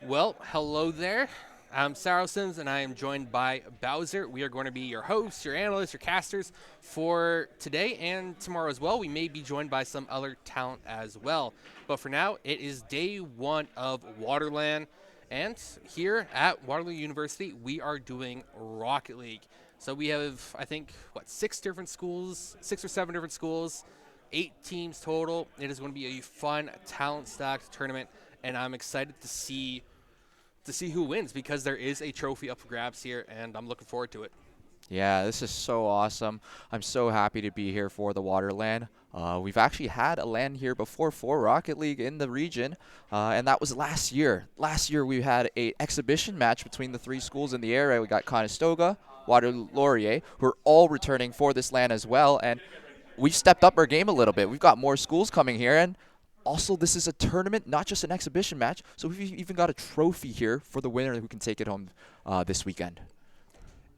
Well, hello there. I'm Sarosins, and I am joined by Bowser. We are going to be your hosts, your analysts, your casters for today and tomorrow as well. We may be joined by some other talent as well. But for now, it is day one of WaterLAN. And here at Waterloo University, we are doing Rocket League. So we have, I think, six different schools, six or seven different schools, 8 teams total. It is going to be a fun, talent stacked tournament, and I'm excited to see who wins because there is a trophy up for grabs here, and I'm looking forward to it. Yeah, this is so awesome. I'm so happy to be here for the WaterLAN. We've actually had a LAN here before for Rocket League in the region, and that was last year. Last year we had a exhibition match between the three schools in the area. We got Conestoga, Waterloo Laurier, who are all returning for this LAN as well, and we've stepped up our game a little bit. We've got more schools coming here, and also this is a tournament, not just an exhibition match, so we've even got a trophy here for the winner who can take it home this weekend.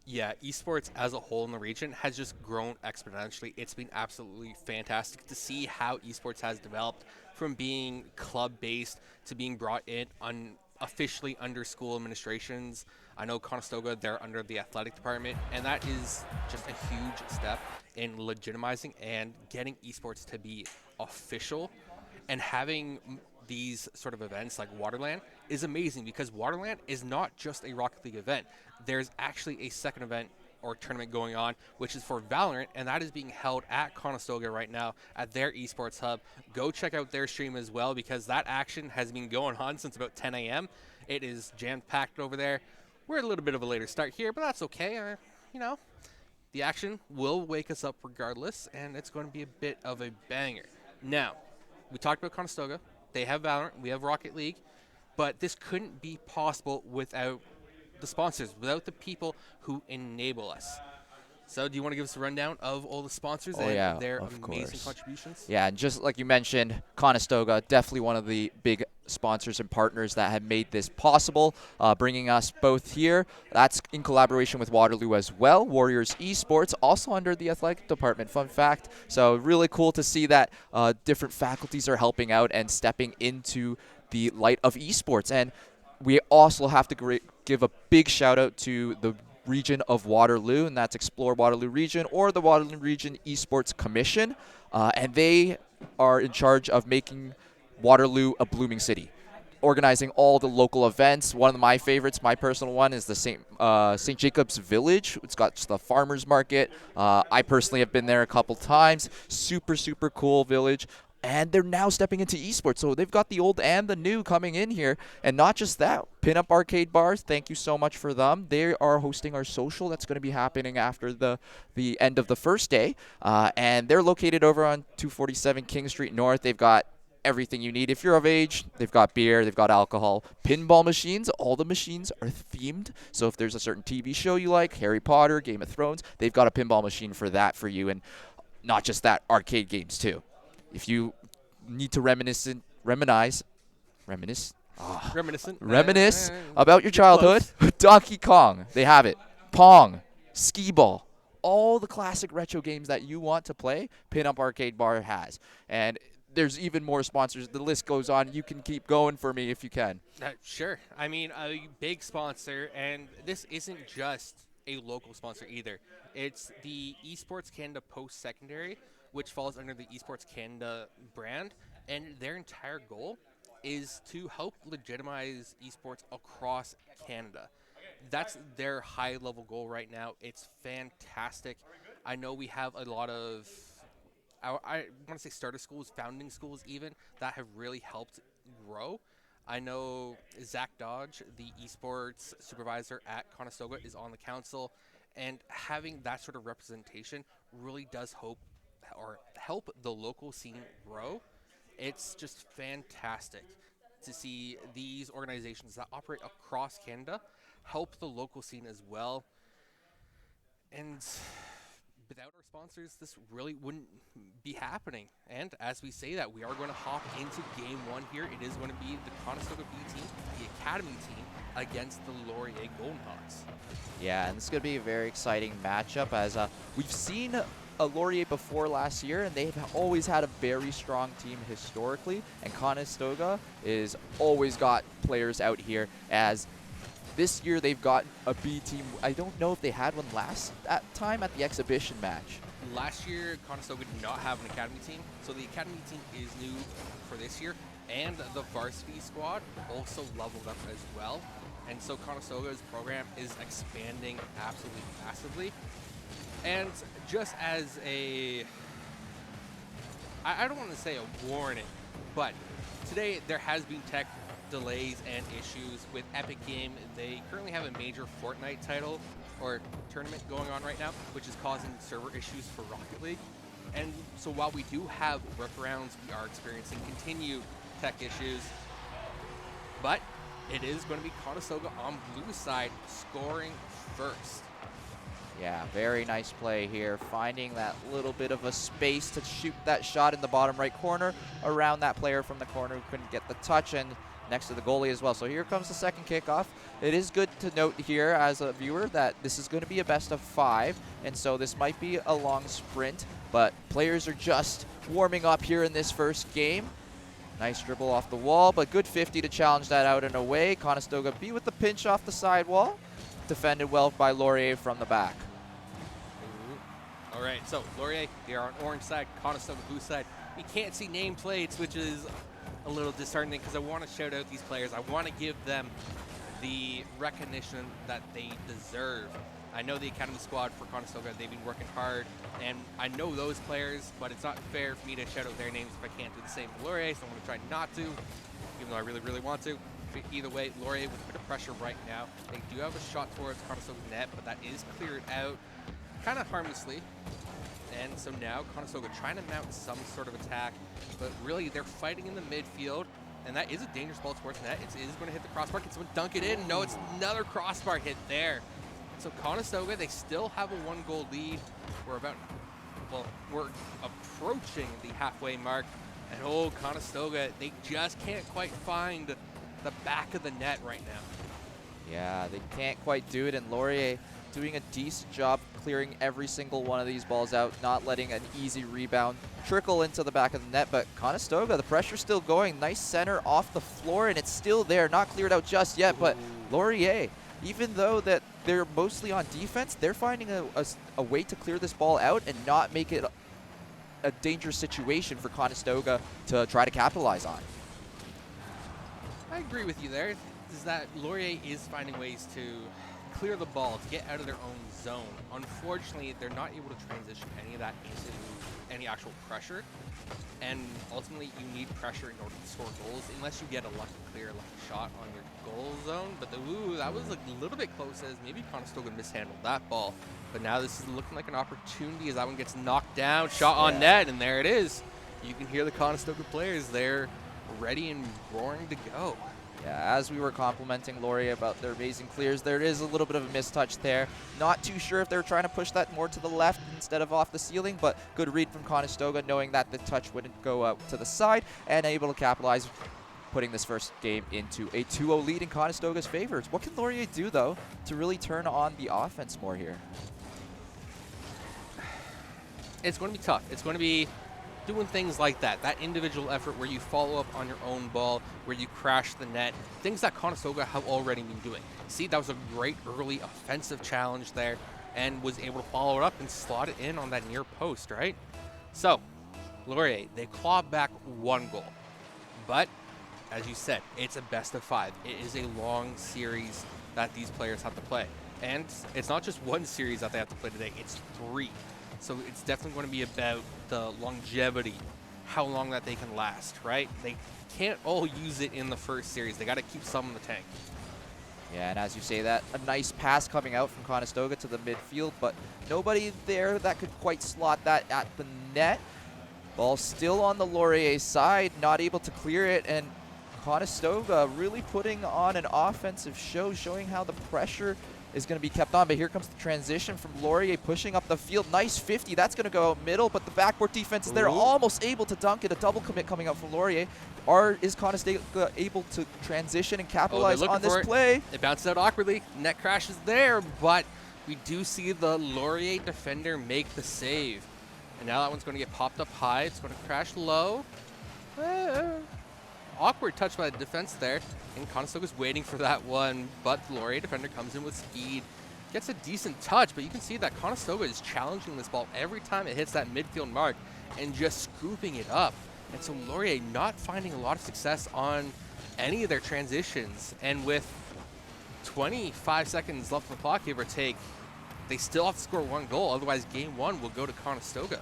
Yeah, esports as a whole in the region has just grown exponentially. It's been absolutely fantastic to see how esports has developed from being club based to being brought in officially under school administrations. I know Conestoga, they're under the athletic department, and that is just a huge step in legitimizing and getting esports to be official. And having these sort of events like WaterLAN is amazing because WaterLAN is not just a Rocket League event. There's actually a second event or tournament going on, which is for Valorant, and that is being held at Conestoga right now at their esports hub. Go check out their stream as well because that action has been going on since about 10 a.m. It is jam packed over there. We're a little bit of a later start here, but that's okay. You know, the action will wake us up regardless, and it's going to be a bit of a banger. Now, we talked about Conestoga. They have Valorant. We have Rocket League. But this couldn't be possible without the sponsors, without the people who enable us. So, do you want to give us a rundown of all the sponsors Oh and yeah, their of amazing course. contributions? Yeah, and just like you mentioned, Conestoga, definitely one of the big sponsors and partners that have made this possible, bringing us both here. That's in collaboration with Waterloo as well. Warriors Esports, also under the athletic department, fun fact. So really cool to see that different faculties are helping out and stepping into the light of esports. And we also have to give a big shout out to the region of Waterloo, and that's Explore Waterloo Region or the Waterloo Region Esports Commission. And they are in charge of making Waterloo a blooming city, organizing all the local events. One of my favorites, my personal one, is the St. Jacob's Village. It's got the farmers market. I personally have been there a couple times. Super, super cool village. And they're now stepping into esports. So they've got the old and the new coming in here. And not just that, Pinup Arcade Bars, thank you so much for them. They are hosting our social that's going to be happening after the end of the first day. And they're located over on 247 King Street North. They've got everything you need. If you're of age, they've got beer, they've got alcohol, pinball machines. All the machines are themed. So if there's a certain TV show you like, Harry Potter, Game of Thrones, they've got a pinball machine for that for you. And not just that, arcade games too. If you need to reminisce, Reminiscent. reminisce about your You're childhood, close. Donkey Kong, they have it. Pong, Skee Ball, all the classic retro games that you want to play, Pinup Arcade Bar has. And there's even more sponsors. The list goes on. You can keep going for me if you can. Sure. I mean, a big sponsor, and this isn't just a local sponsor either. It's the Esports Canada Post Secondary, which falls under the Esports Canada brand, and their entire goal is to help legitimize esports across Canada. That's their high level goal right now. It's fantastic. I know we have a lot of I want to say starter schools, founding schools, even that have really helped grow. I know Zach Dodge, the esports supervisor at Conestoga, is on the council, and having that sort of representation really does hope or help the local scene grow. It's just fantastic to see these organizations that operate across Canada help the local scene as well. And without our sponsors, this really wouldn't be happening. And as we say that, we are going to hop into game one here. It is going to be the Conestoga B team, the Academy team, against the Laurier Golden Hawks. Yeah, and this is going to be a very exciting matchup as we've seen Laurier before last year, and they've always had a very strong team historically, and Conestoga is always got players out here. As this year they've got a B team. I don't know if they had one last time at the exhibition match. Last year, Conestoga did not have an academy team, so the academy team is new for this year, and the varsity squad also leveled up as well. And so Conestoga's program is expanding absolutely massively. And just as a, I don't want to say a warning, but today there has been tech delays and issues with Epic Game. They currently have a major Fortnite title or tournament going on right now, which is causing server issues for Rocket League. And so while we do have workarounds, we are experiencing continued tech issues. But it is going to be Conestoga on blue side scoring first. Yeah, very nice play here, finding that little bit of a space to shoot that shot in the bottom right corner around that player from the corner who couldn't get the touch, and next to the goalie as well. So here comes the second kickoff. It is good to note here as a viewer that this is going to be a best of 5, and so this might be a long sprint, but players are just warming up here in this first game. Nice dribble off the wall, but good 50 to challenge that out and away. Conestoga B with the pinch off the sidewall. Defended well by Laurier from the back. All right, so Laurier, they are on orange side, Conestoga blue side. You can't see nameplates, which is a little disheartening because I want to shout out these players. I want to give them the recognition that they deserve. I know the academy squad for Conestoga, they've been working hard, and I know those players, but it's not fair for me to shout out their names if I can't do the same for Laurier, so I'm going to try not to, even though I really, really want to. But either way, Laurier with a bit of pressure right now. They do have a shot towards Conestoga's net, but that is cleared out kind of harmlessly. And so now Conestoga trying to mount some sort of attack, but really they're fighting in the midfield, and that is a dangerous ball towards net. It is going to hit the crossbar. Can someone dunk it in? No, it's another crossbar hit there. So Conestoga, they still have a 1-goal lead. We're approaching the halfway mark, and oh, Conestoga, they just can't quite find the back of the net right now. Yeah, they can't quite do it, and Laurier doing a decent job clearing every single one of these balls out, not letting an easy rebound trickle into the back of the net. But Conestoga, the pressure's still going. Nice center off the floor, and it's still there. Not cleared out just yet, but Laurier, even though that they're mostly on defense, they're finding a way to clear this ball out and not make it a dangerous situation for Conestoga to try to capitalize on. I agree with you there. Is that Laurier is finding ways to clear the ball, to get out of their own zone. Unfortunately, they're not able to transition any of that into any actual pressure. And ultimately, you need pressure in order to score goals, unless you get a lucky clear, lucky shot on your goal zone. But that was a little bit close, as maybe Conestoga mishandled that ball. But now this is looking like an opportunity as that one gets knocked down, shot on net, and there it is. You can hear the Conestoga players there ready and roaring to go. Yeah, as we were complimenting Laurier about their amazing clears, there is a little bit of a mistouch there. Not too sure if they were trying to push that more to the left instead of off the ceiling, but good read from Conestoga, knowing that the touch wouldn't go out to the side, and able to capitalize, putting this first game into a 2-0 lead in Conestoga's favor. What can Laurier do, though, to really turn on the offense more here? It's going to be tough. It's going to be doing things like that individual effort where you follow up on your own ball, where you crash the net, things that Conestoga have already been doing. See, that was a great early offensive challenge there, and was able to follow it up and slot it in on that near post, right? So, Laurier, they clawed back 1 goal. But, as you said, it's a best of 5. It is a long series that these players have to play. And it's not just one series that they have to play today, it's 3. So it's definitely going to be about the longevity, how long that they can last, right? They can't all use it in the first series. They got to keep some in the tank. Yeah, and as you say that, a nice pass coming out from Conestoga to the midfield, but nobody there that could quite slot that at the net. Ball still on the Laurier side, not able to clear it, and Conestoga really putting on an offensive show, showing how the pressure is going to be kept on. But here comes the transition from Laurier pushing up the field. Nice 50. That's going to go out middle, but the backboard defense is there, almost able to dunk it. A double commit coming out from Laurier. Is Conestoga able to transition and capitalize on this play? It bounces out awkwardly. Net crashes there, but we do see the Laurier defender make the save. And now that one's going to get popped up high. It's going to crash low. Uh, Awkward touch by the defense there. And Conestoga's waiting for that one, but the Laurier defender comes in with speed. Gets a decent touch, but you can see that Conestoga is challenging this ball every time it hits that midfield mark and just scooping it up. And so Laurier not finding a lot of success on any of their transitions. And with 25 seconds left on the clock, give or take, they still have to score one goal. Otherwise, game one will go to Conestoga.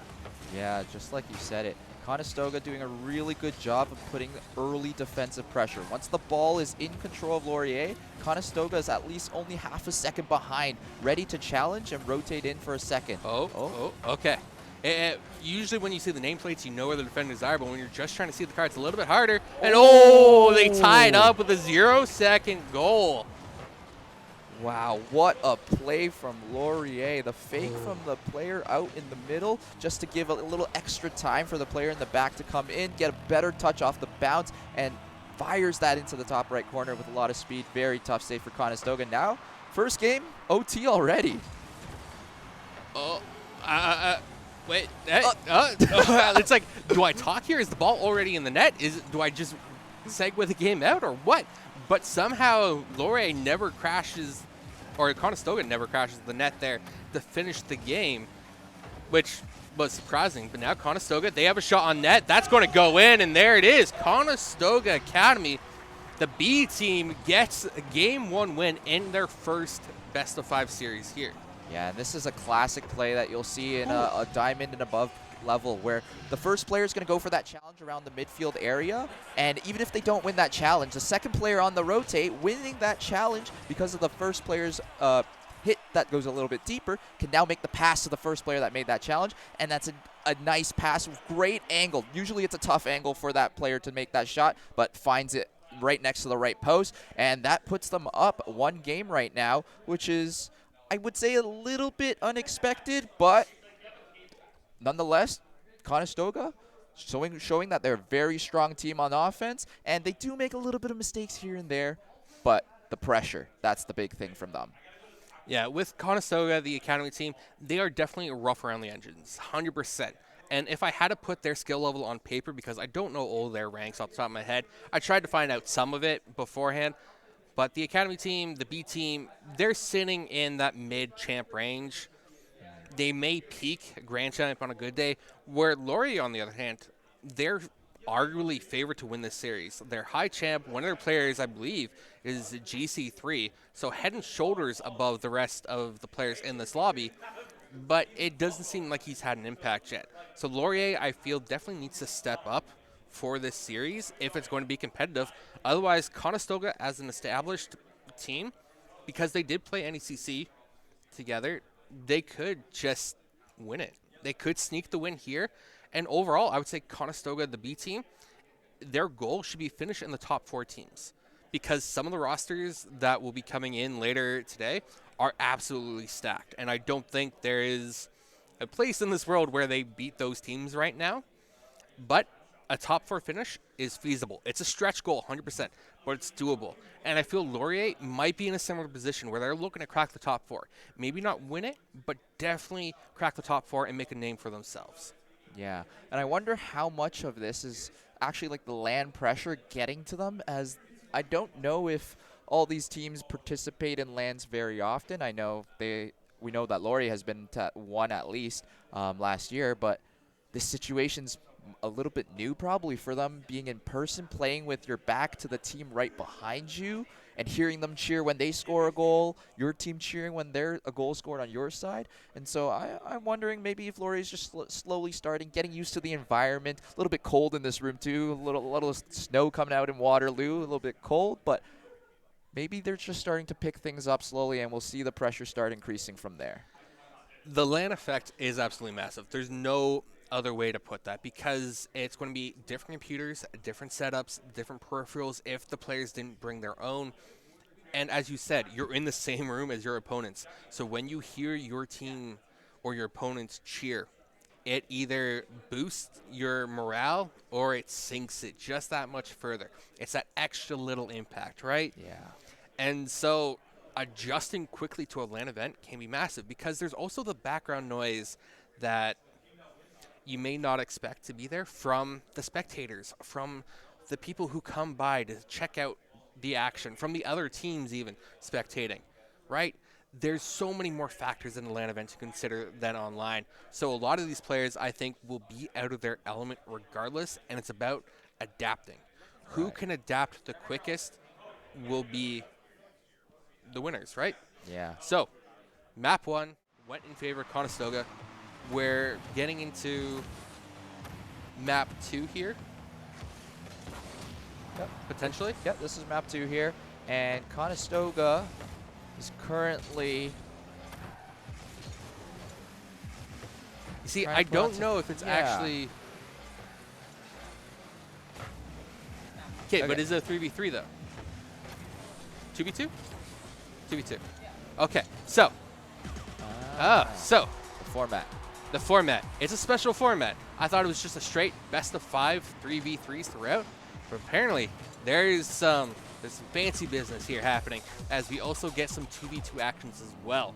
Yeah, just like you said it. Conestoga doing a really good job of putting early defensive pressure. Once the ball is in control of Laurier, Conestoga is at least only half a second behind, ready to challenge and rotate in for a second. Okay. Usually when you see the nameplates, you know where the defenders are, but when you're just trying to see the cards, it's a little bit harder. And they tied up with a 0-second goal. Wow, what a play from Laurier. The fake from the player out in the middle just to give a little extra time for the player in the back to come in, get a better touch off the bounce, and fires that into the top right corner with a lot of speed. Very tough save for Conestoga. Now, first game, OT already. Wait. It's like, do I talk here? Is the ball already in the net? Do I just segue the game out or what? But somehow Laurier never crashes, or Conestoga never crashes the net there to finish the game, which was surprising. But now Conestoga, they have a shot on net. That's going to go in, and there it is. Conestoga Academy, the B team, gets a Game 1 win in their first best-of-5 series here. Yeah, and this is a classic play that you'll see in a diamond and above level, where the first player is going to go for that challenge around the midfield area, and even if they don't win that challenge, the second player on the rotate winning that challenge because of the first player's hit that goes a little bit deeper can now make the pass to the first player that made that challenge, and that's a nice pass with great angle. Usually it's a tough angle for that player to make that shot, but finds it right next to the right post, and that puts them up one game right now, which is, I would say, a little bit unexpected, but nonetheless, Conestoga showing that they're a very strong team on offense, and they do make a little bit of mistakes here and there, but the pressure, that's the big thing from them. Yeah, with Conestoga, the academy team, they are definitely rough around the edges, 100%. And if I had to put their skill level on paper, because I don't know all their ranks off the top of my head, I tried to find out some of it beforehand. But the academy team, the B team, they're sitting in that mid-champ range. They may peak Grand Champ on a good day, where Laurier, on the other hand, they're arguably favored to win this series. Their high champ, one of their players, I believe, is GC3, so head and shoulders above the rest of the players in this lobby, but it doesn't seem like he's had an impact yet. So Laurier, I feel, definitely needs to step up for this series if it's going to be competitive. Otherwise, Conestoga, as an established team, because they did play NECC together, they could just win it. They could sneak the win here. And overall, I would say Conestoga, the B team, their goal should be finish in the top 4 teams, because some of the rosters that will be coming in later today are absolutely stacked. And I don't think there is a place in this world where they beat those teams right now. But a top 4 finish is feasible. It's a stretch goal, 100%, but it's doable. And I feel Laurier might be in a similar position where they're looking to crack the top 4. Maybe not win it, but definitely crack the top 4 and make a name for themselves. Yeah, and I wonder how much of this is actually like the LAN pressure getting to them, as I don't know if all these teams participate in LANs very often. I know we know that Laurier has been to one at least last year, but this situation's a little bit new probably for them, being in person, playing with your back to the team right behind you, and hearing them cheer when they score a goal, your team cheering when a goal scored on your side. And so I'm wondering maybe if Laurier's just slowly starting, getting used to the environment. A little bit cold in this room too, a little snow coming out in Waterloo, a little bit cold, but maybe they're just starting to pick things up slowly, and we'll see the pressure start increasing from there. The LAN effect is absolutely massive. There's no other way to put that, because it's going to be different computers, different setups, different peripherals if the players didn't bring their own. And as you said, you're in the same room as your opponents. So when you hear your team or your opponents cheer, it either boosts your morale or it sinks it just that much further. It's that extra little impact, right? Yeah. And so adjusting quickly to a LAN event can be massive, because there's also the background noise that you may not expect to be there from the spectators, from the people who come by to check out the action, from the other teams even spectating, right? There's so many more factors in the LAN event to consider than online. So a lot of these players, I think, will be out of their element regardless, and it's about adapting. Who Right. can adapt the quickest will be the winners, right? Yeah. So, map 1 went in favor of Conestoga. We're getting into map 2 here, Yep. potentially. Yep, this is map 2 here. And Conestoga is currently You see, trying I to put on don't know if it's yeah. actually... Okay, but Okay. is it a 3v3 though? 2v2? 2v2. Okay, so, so, the format. the format. It's a special format. I thought it was just a straight best of 5 3v3s throughout, but apparently there's some fancy business here happening as we also get some 2v2 actions as well.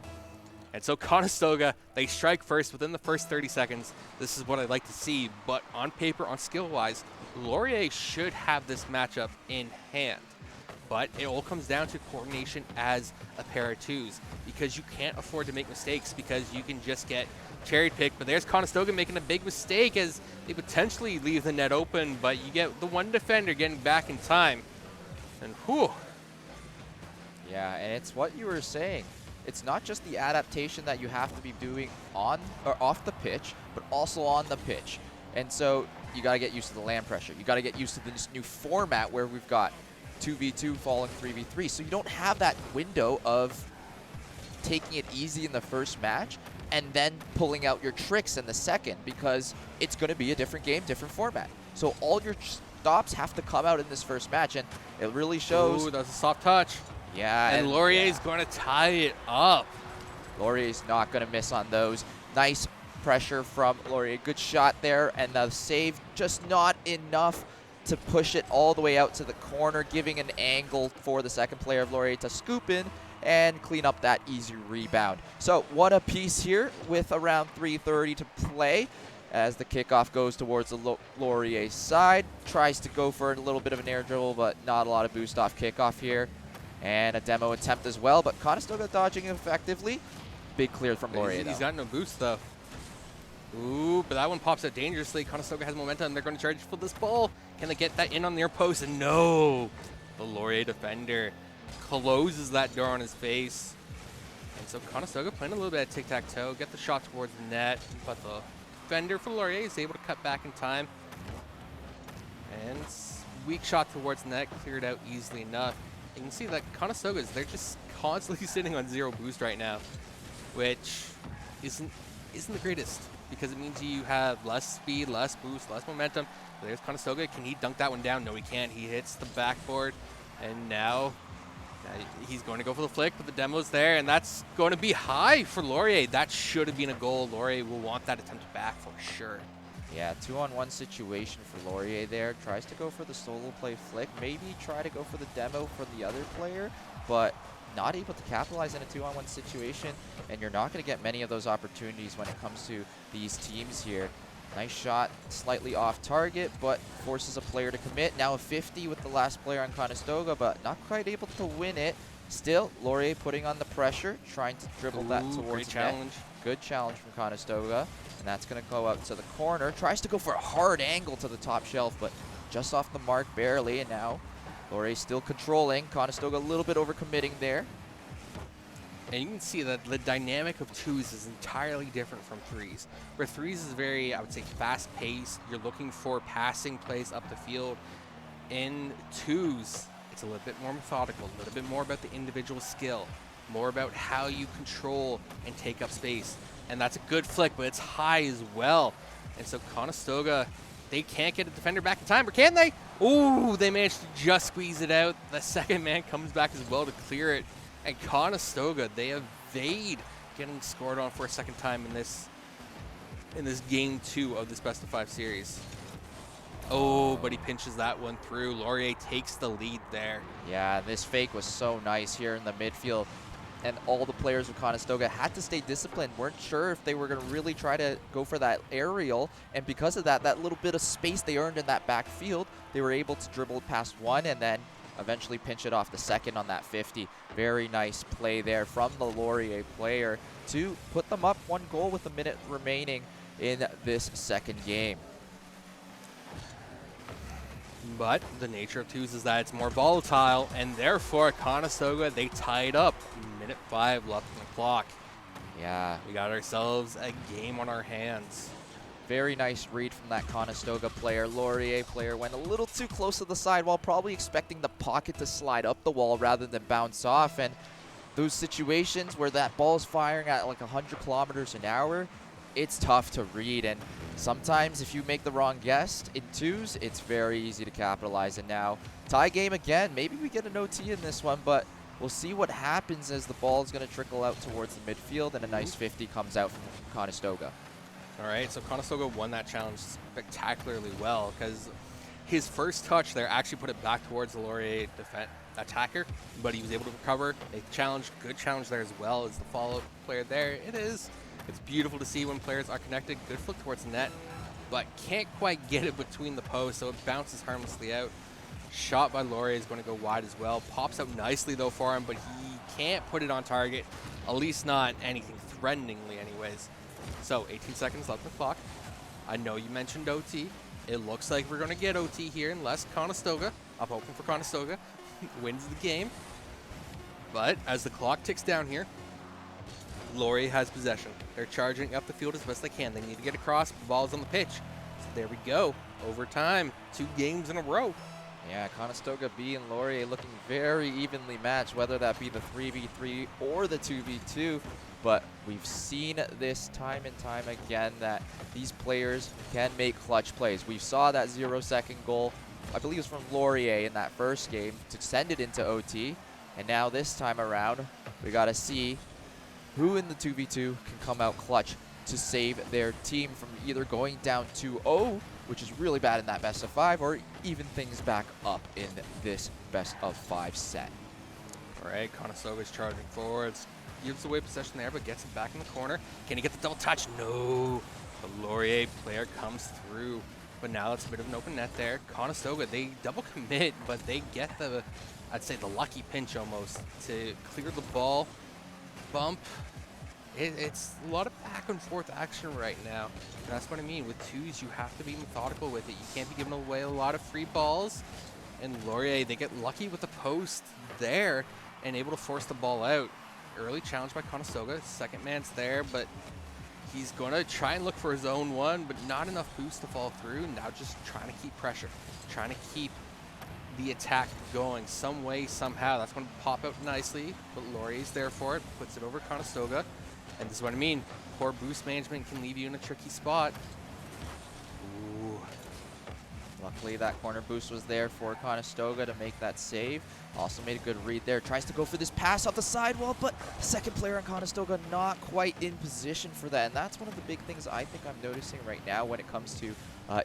And so Conestoga, they strike first within the first 30 seconds. This is what I'd like to see, but on paper, on skill-wise, Laurier should have this matchup in hand. But it all comes down to coordination as a pair of twos, because you can't afford to make mistakes because you can just get cherry-picked. But there's Conestoga making a big mistake as they potentially leave the net open, but you get the one defender getting back in time. And whew. Yeah, and it's what you were saying. It's not just the adaptation that you have to be doing on or off the pitch, but also on the pitch. And so you got to get used to the LAN pressure. You got to get used to this new format where we've got 2v2 falling 3v3. So you don't have that window of taking it easy in the first match and then pulling out your tricks in the second, because it's going to be a different game, different format. So all your stops have to come out in this first match, and it really shows. Ooh, that's a soft touch. Yeah, And Laurier's going to tie it up. Laurier's not going to miss on those. Nice pressure from Laurier. Good shot there, and the save just not enough to push it all the way out to the corner, giving an angle for the second player of Laurier to scoop in and clean up that easy rebound. So one apiece here with around 3:30 to play as the kickoff goes towards the Laurier side. Tries to go for a little bit of an air dribble, but not a lot of boost off kickoff here. And a demo attempt as well, but Conestoga dodging effectively. Big clear from Laurier, He's though. got no boost, though. Ooh, but that one pops out dangerously. Conestoga has momentum. They're going to charge for this ball. Can they get that in on their post? And no! The Laurier defender closes that door on his face. And so Conestoga playing a little bit of tic-tac-toe, get the shot towards the net, but the defender for Laurier is able to cut back in time. And weak shot towards the net, cleared out easily enough. You can see that Conestoga's, they're just constantly sitting on 0 boost right now, which isn't the greatest, because it means you have less speed, less boost, less momentum. There's Conestoga. Can he dunk that one down? No, he can't. He hits the backboard, and now he's going to go for the flick, but the demo's there, and that's going to be high for Laurier. That should have been a goal. Laurier will want that attempt back for sure. Yeah, 2-on-1 situation for Laurier there. Tries to go for the solo play flick. Maybe try to go for the demo for the other player, but not able to capitalize in a 2-on-1 situation. And you're not going to get many of those opportunities when it comes to these teams here. Nice shot, slightly off target, but forces a player to commit. Now a 50 with the last player on Conestoga, but not quite able to win it. Still, Laurier putting on the pressure, trying to dribble that towards great the challenge. net. Good challenge from Conestoga. And that's going to go out to the corner. Tries to go for a hard angle to the top shelf, but just off the mark barely. And now Laurier still controlling. Conestoga a little bit overcommitting there. And you can see that the dynamic of twos is entirely different from threes. Where threes is very, I would say, fast-paced. You're looking for passing plays up the field. In twos, it's a little bit more methodical, a little bit more about the individual skill, more about how you control and take up space. And that's a good flick, but it's high as well. And so Conestoga, they can't get a defender back in time, or can they? Ooh, they managed to just squeeze it out. The second man comes back as well to clear it. And Conestoga, they evade getting scored on for a second time in this game 2 of this best of 5 series. Oh, but he pinches that one through. Laurier takes the lead there. Yeah, this fake was so nice here in the midfield. and all the players of Conestoga had to stay disciplined, weren't sure if they were going to really try to go for that aerial, and because of that, that little bit of space they earned in that backfield, they were able to dribble past one and then eventually pinch it off the second on that 50. Very nice play there from the Laurier player to put them up 1 goal with a minute remaining in this second game. But the nature of twos is that it's more volatile, and therefore Conestoga, they tied up. Minute 5 left on the clock. Yeah. We got ourselves a game on our hands. Very nice read from that Conestoga player. Laurier player went a little too close to the sidewall, probably expecting the pocket to slide up the wall rather than bounce off. And those situations where that ball is firing at like 100 kilometers an hour, it's tough to read. And sometimes if you make the wrong guess in twos, it's very easy to capitalize. And now, tie game again. Maybe we get an OT in this one, but we'll see what happens as the ball is going to trickle out towards the midfield, and a nice 50 comes out from Conestoga. All right, so Conestoga won that challenge spectacularly well because his first touch there actually put it back towards the Laurier attacker, but he was able to recover. A challenge, good challenge there as well as the follow player there. It is. It's beautiful to see when players are connected. Good flick towards the net, but can't quite get it between the posts, so it bounces harmlessly out. Shot by Laurier is going to go wide as well. Pops out nicely though for him, but he can't put it on target, at least not anything threateningly anyways. So 18 seconds left on the clock. I know you mentioned OT. It looks like we're going to get OT here unless Conestoga, I'm hoping for Conestoga, wins the game. But as the clock ticks down here, Laurier has possession. They're charging up the field as best they can. They need to get across. The ball's on the pitch. So there we go. Overtime. 2 games in a row. Yeah, Conestoga B and Laurier looking very evenly matched, whether that be the 3v3 or the 2v2. But we've seen this time and time again that these players can make clutch plays. We saw that 0-second goal, I believe it was from Laurier in that first game, to send it into OT. And now this time around, we got to see who in the 2v2 can come out clutch to save their team from either going down 2-0, which is really bad in that best of 5, or even things back up in this best of 5 set. All right, Conestoga's charging forwards. Gives away possession there, but gets it back in the corner. Can he get the double touch? No. The Laurier player comes through, but now it's a bit of an open net there. Conestoga, they double commit, but they get the, I'd say the lucky pinch almost to clear the ball. Bump. It's a lot of back and forth action right now. And that's what I mean. With twos, you have to be methodical with it. You can't be giving away a lot of free balls. And Laurier, they get lucky with the post there and able to force the ball out. Early challenge by Conestoga. Second man's there, but he's going to try and look for his own one, but not enough boost to fall through. Now just trying to keep pressure, trying to keep the attack going some way, somehow. That's going to pop out nicely, but Laurier's there for it, puts it over Conestoga. And this is what I mean. Poor boost management can leave you in a tricky spot. Ooh. Luckily, that corner boost was there for Conestoga to make that save. Also made a good read there. Tries to go for this pass off the sidewall, but the second player on Conestoga not quite in position for that. And that's one of the big things I think I'm noticing right now when it comes to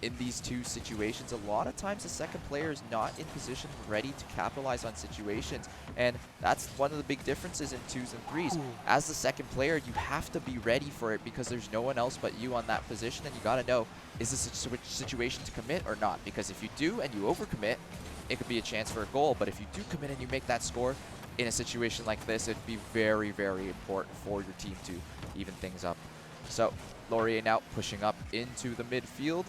in these two situations. A lot of times the second player is not in position ready to capitalize on situations. And that's one of the big differences in twos and threes. Ooh. As the second player, you have to be ready for it because there's no one else but you on that position. And you got to know, is this a situation to commit or not? Because if you do and you overcommit, it could be a chance for a goal. But if you do commit and you make that score in a situation like this, it'd be very, very important for your team to even things up. So Laurier now pushing up into the midfield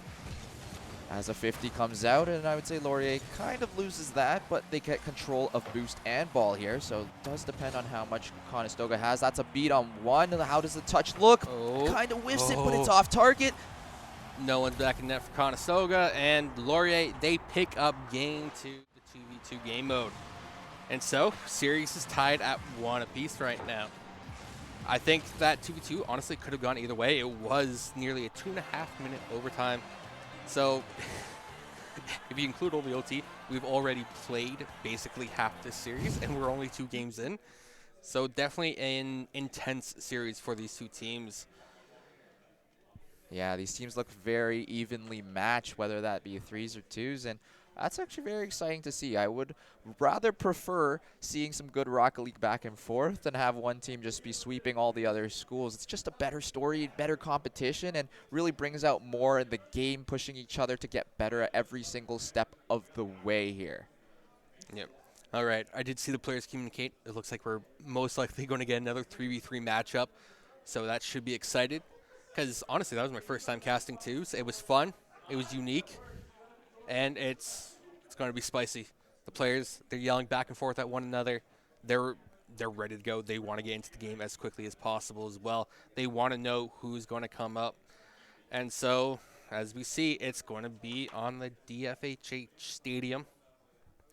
as a 50 comes out, and I would say Laurier kind of loses that, but they get control of boost and ball here, so it does depend on how much Conestoga has. That's a beat on one. How does the touch look? Oh. Kind of whiffs it, but it's off target. No one's back in net for Conestoga, and Laurier, they pick up game 2, the 2v2 game mode. And so, series is tied at 1 apiece right now. I think that 2v2 honestly could have gone either way. It was nearly a 2.5-minute overtime. So, if you include all the OT, we've already played basically half this series, and we're only 2 games in. So, definitely an intense series for these two teams. Yeah, these teams look very evenly matched, whether that be threes or twos. And That's actually very exciting to see. I would rather prefer seeing some good Rocket League back and forth than have one team just be sweeping all the other schools. It's just a better story, better competition, and really brings out more in the game, pushing each other to get better at every single step of the way here. Yep. All right. I did see the players communicate. It looks like we're most likely going to get another 3v3 matchup. So that should be excited. Because honestly, that was my first time casting too. So it was fun. It was unique. And it's going to be spicy. The players, they're yelling back and forth at one another. They're ready to go. They want to get into the game as quickly as possible as well. They want to know who's going to come up. And so, as we see, it's going to be on the DFHH Stadium.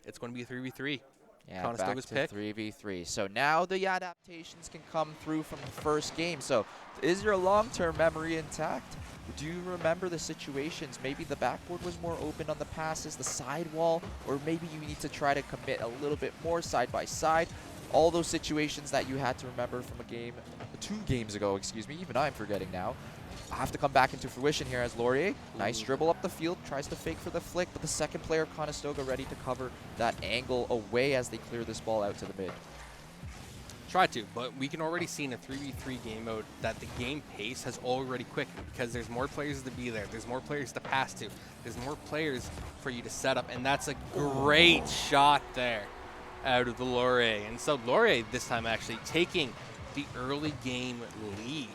It's going to be a 3v3. Yeah, back Conestoga's to pick. 3v3. So now the adaptations can come through from the first game. So is your long-term memory intact? Do you remember the situations? Maybe the backboard was more open on the passes, the sidewall, or maybe you need to try to commit a little bit more side by side. All those situations that you had to remember from a game, 2 games ago, excuse me, even I'm forgetting now, have to come back into fruition here as Laurier. Nice dribble up the field, tries to fake for the flick, but the second player, Conestoga, ready to cover that angle away as they clear this ball out to the mid. Try to, but we can already see in a 3v3 game mode that the game pace has already quickened because there's more players to be there. There's more players to pass to. There's more players for you to set up, and that's a great shot there out of the Laurier. And so Laurier this time actually taking the early game lead.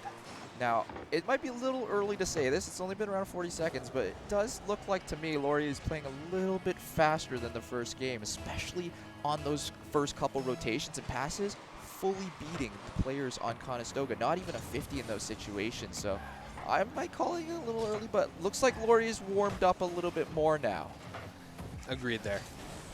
Now, it might be a little early to say this. It's only been around 40 seconds, but it does look like to me Laurier is playing a little bit faster than the first game, especially on those first couple rotations and passes, fully beating the players on Conestoga. Not even a 50 in those situations, so I might call it a little early, but looks like Laurier's warmed up a little bit more now. Agreed there.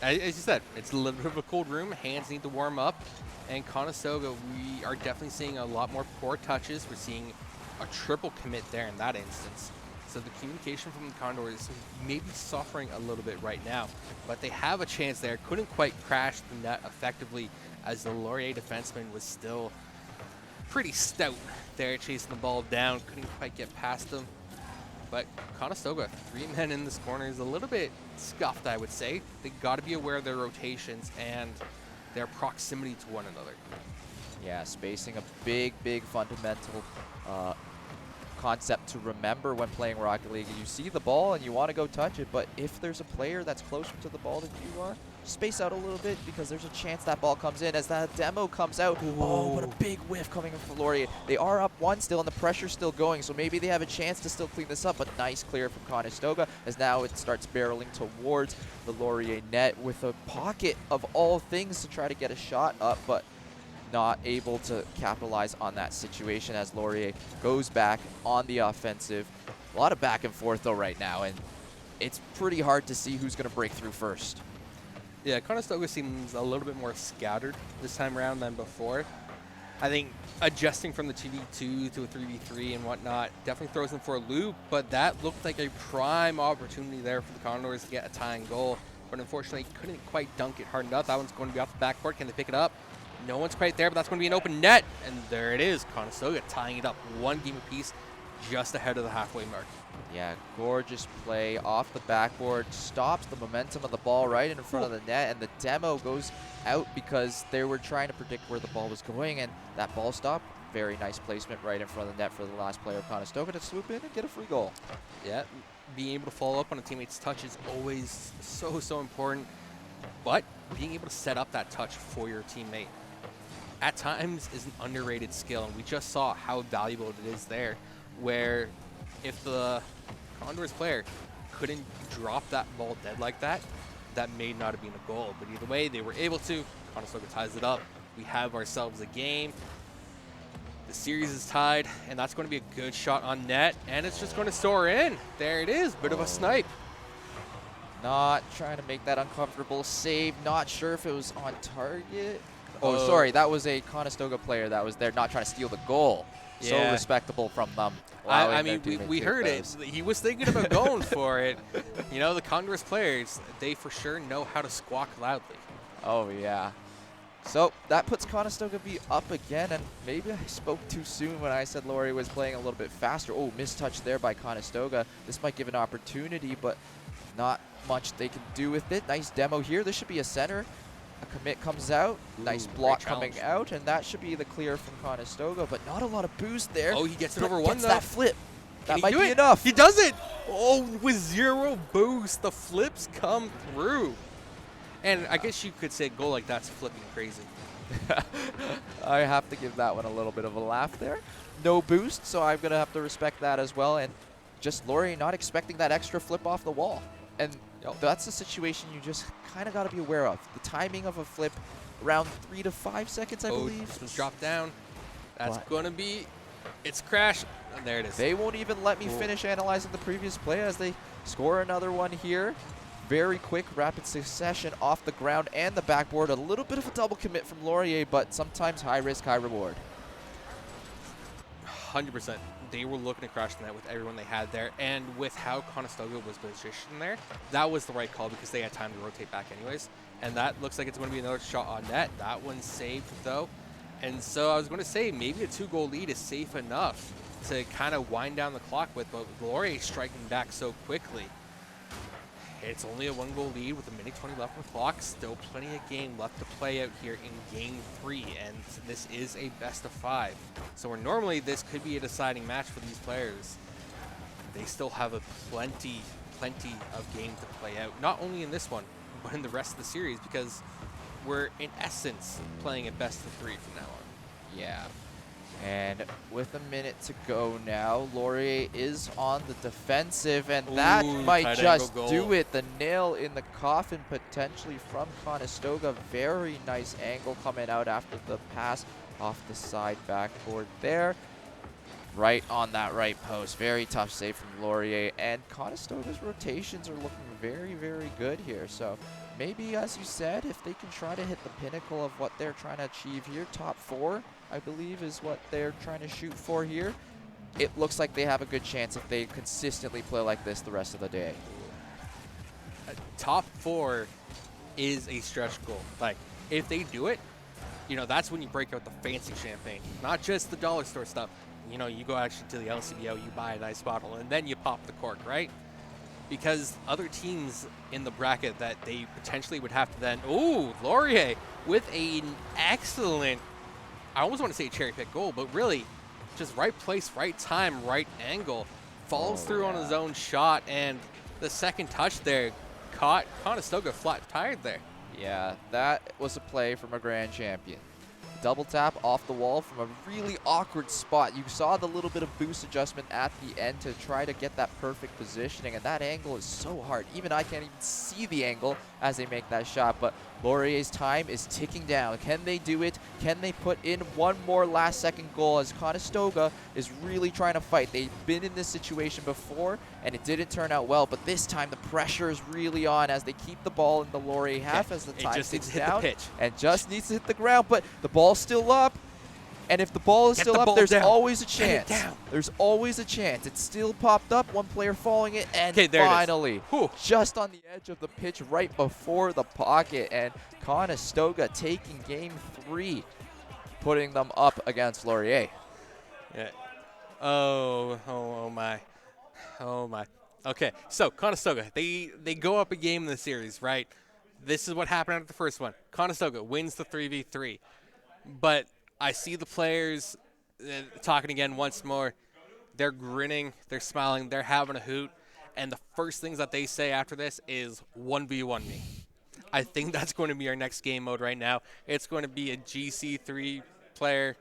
As you said, it's a little bit of a cold room. Hands need to warm up. And Conestoga, we are definitely seeing a lot more poor touches. We're seeing a triple commit there in that instance. So the communication from the Condors may be suffering a little bit right now, but they have a chance there. Couldn't quite crash the net effectively as the Laurier defenseman was still pretty stout there chasing the ball down. Couldn't quite get past them. But Conestoga, 3 men in this corner is a little bit scuffed, I would say. They got to be aware of their rotations and their proximity to one another. Yeah, spacing a big, big fundamental concept to remember when playing Rocket League. You see the ball and you want to go touch it, but if there's a player that's closer to the ball than you are, space out a little bit because there's a chance that ball comes in as that demo comes out. Ooh. Oh, what a big whiff coming in from Laurier. They are up 1 still and the pressure's still going, so maybe they have a chance to still clean this up, but nice clear from Conestoga as now it starts barreling towards the Laurier net with a pocket of all things to try to get a shot up, but not able to capitalize on that situation as Laurier goes back on the offensive. A lot of back and forth though right now, and it's pretty hard to see who's going to break through first. Yeah, Conestoga seems a little bit more scattered this time around than before. I think adjusting from the 2v2 to a 3v3 and whatnot definitely throws them for a loop, but that looked like a prime opportunity there for the Condors to get a tying goal, but unfortunately couldn't quite dunk it hard enough. That one's going to be off the backboard. Can they pick it up? No one's quite there, but that's going to be an open net. And there it is, Conestoga tying it up 1 game apiece just ahead of the halfway mark. Yeah, gorgeous play off the backboard, stops the momentum of the ball right in front of the net, and the demo goes out because they were trying to predict where the ball was going, and that ball stop, very nice placement right in front of the net for the last player of Conestoga to swoop in and get a free goal. Yeah, being able to follow up on a teammate's touch is always so important, but being able to set up that touch for your teammate at times is an underrated skill, and we just saw how valuable it is there, where if the Condors player couldn't drop that ball dead like that, that may not have been a goal. But either way, they were able to. Conestoga ties it up. We have ourselves a game. The series is tied, and that's going to be a good shot on net, and it's just going to soar in. There it is, bit of a snipe. Not trying to make that uncomfortable save, not sure if it was on target. Oh, sorry, that was a Conestoga player that was there not trying to steal the goal. Yeah. So respectable from them. I mean, we heard it. He was thinking about going for it. You know, the Condors players, they for sure know how to squawk loudly. Oh, yeah. So that puts Conestoga B up again, and maybe I spoke too soon when I said Laurier was playing a little bit faster. Oh, mistouch there by Conestoga. This might give an opportunity, but not much they can do with it. Nice demo here. This should be a center. A commit comes out. Nice Ooh, block great coming challenge. out, and that should be the clear from Conestoga, but not a lot of boost there. Oh, he gets it But over one, gets though. that flip. Can That he might do be it? enough. He does it! Oh, with 0 boost, the flips come through. And I guess you could say a goal like that's flipping crazy. I have to give that one a little bit of a laugh there. No boost, so I'm going to have to respect that as well. And just Laurier not expecting that extra flip off the wall. And that's a situation you just kind of got to be aware of. The timing of a flip around 3 to 5 seconds, I believe. This one's dropped down. That's But going to be, it's crashed. And there it is. they won't even let me finish analyzing the previous play as they score another one here. Very quick, rapid succession off the ground and the backboard. A little bit of a double commit from Laurier, but sometimes high risk, high reward. 100%. They were looking to crash the net with everyone they had there. And with how Conestoga was positioned there, that was the right call because they had time to rotate back anyways. And that looks like it's going to be another shot on net. That one's saved, though. And so I was going to say maybe a 2-goal lead is safe enough to kind of wind down the clock with, but Laurier striking back so quickly. It's only a 1-goal lead with a minute 20 left on the clock. Still plenty of game left to play out here in Game 3, and this is a best of 5. So where normally this could be a deciding match for these players, they still have a plenty of game to play out. Not only in this one, but in the rest of the series, because we're in essence playing a best of 3 from now on. Yeah. And with a minute to go now, Laurier is on the defensive, and that might tight just angle do goal. it. The nail in the coffin potentially from Conestoga. Very nice angle coming out after the pass off the side backboard there. Right on that right post. Very tough save from Laurier, and Conestoga's rotations are looking very, very good here. So maybe, as you said, if they can try to hit the pinnacle of what they're trying to achieve here, top 4, I believe, is what they're trying to shoot for here. It looks like they have a good chance if they consistently play like this the rest of the day. Top 4 is a stretch goal. Like, if they do it, you know, that's when you break out the fancy champagne, not just the dollar store stuff. You know, you go actually to the LCBO, you buy a nice bottle, and then you pop the cork, right? Because other teams in the bracket that they potentially would have to then, ooh, Laurier with an excellent, I almost want to say cherry pick goal, but really just right place, right time, right angle, falls through on his own shot, and the second touch there caught Conestoga flat tired there. Yeah, that was a play from a grand champion. Double tap off the wall from a really awkward spot. You saw the little bit of boost adjustment at the end to try to get that perfect positioning, and that angle is so hard. Even I can't even see the angle as they make that shot, but Laurier's time is ticking down. Can they do it? Can they put in one more last-second goal as Conestoga is really trying to fight? They've been in this situation before, and it didn't turn out well, but this time the pressure is really on as they keep the ball in the Laurier half as the time just needs ticks to hit down. the pitch. And just needs to hit the ground, but the ball's still up. And if the ball is Get still the up, ball there's down. always a Get it chance. down. There's always a chance. It's still popped up, one player following it, and Okay, there it is. finally, Whew. just on the edge of the pitch right before the pocket, and Conestoga taking game 3, putting them up against Laurier. Yeah. Oh my. Oh my. Okay, so Conestoga, they go up a game in the series, right? This is what happened after the first one. Conestoga wins the 3v3. But I see the players talking again once more. They're grinning, they're smiling, they're having a hoot. And the first things that they say after this is 1v1 me. I think that's going to be our next game mode right now. It's going to be a GC3 player.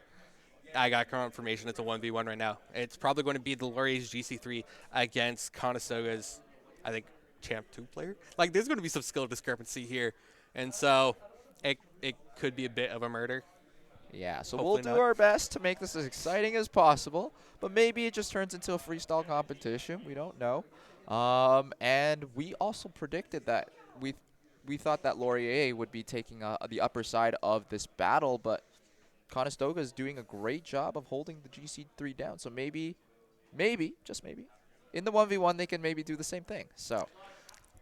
I got confirmation it's a 1v1 right now. It's probably going to be the Laurier's GC3 against Conestoga's, I think, Champ 2 player. Like, there's going to be some skill discrepancy here. And so it could be a bit of a murder. Yeah, so Hopefully we'll do not. our best to make this as exciting as possible, but maybe it just turns into a freestyle competition. We don't know. And we also predicted that we thought that Laurier would be taking the upper side of this battle, but Conestoga is doing a great job of holding the GC3 down. So maybe, just maybe, in the 1v1 they can maybe do the same thing. So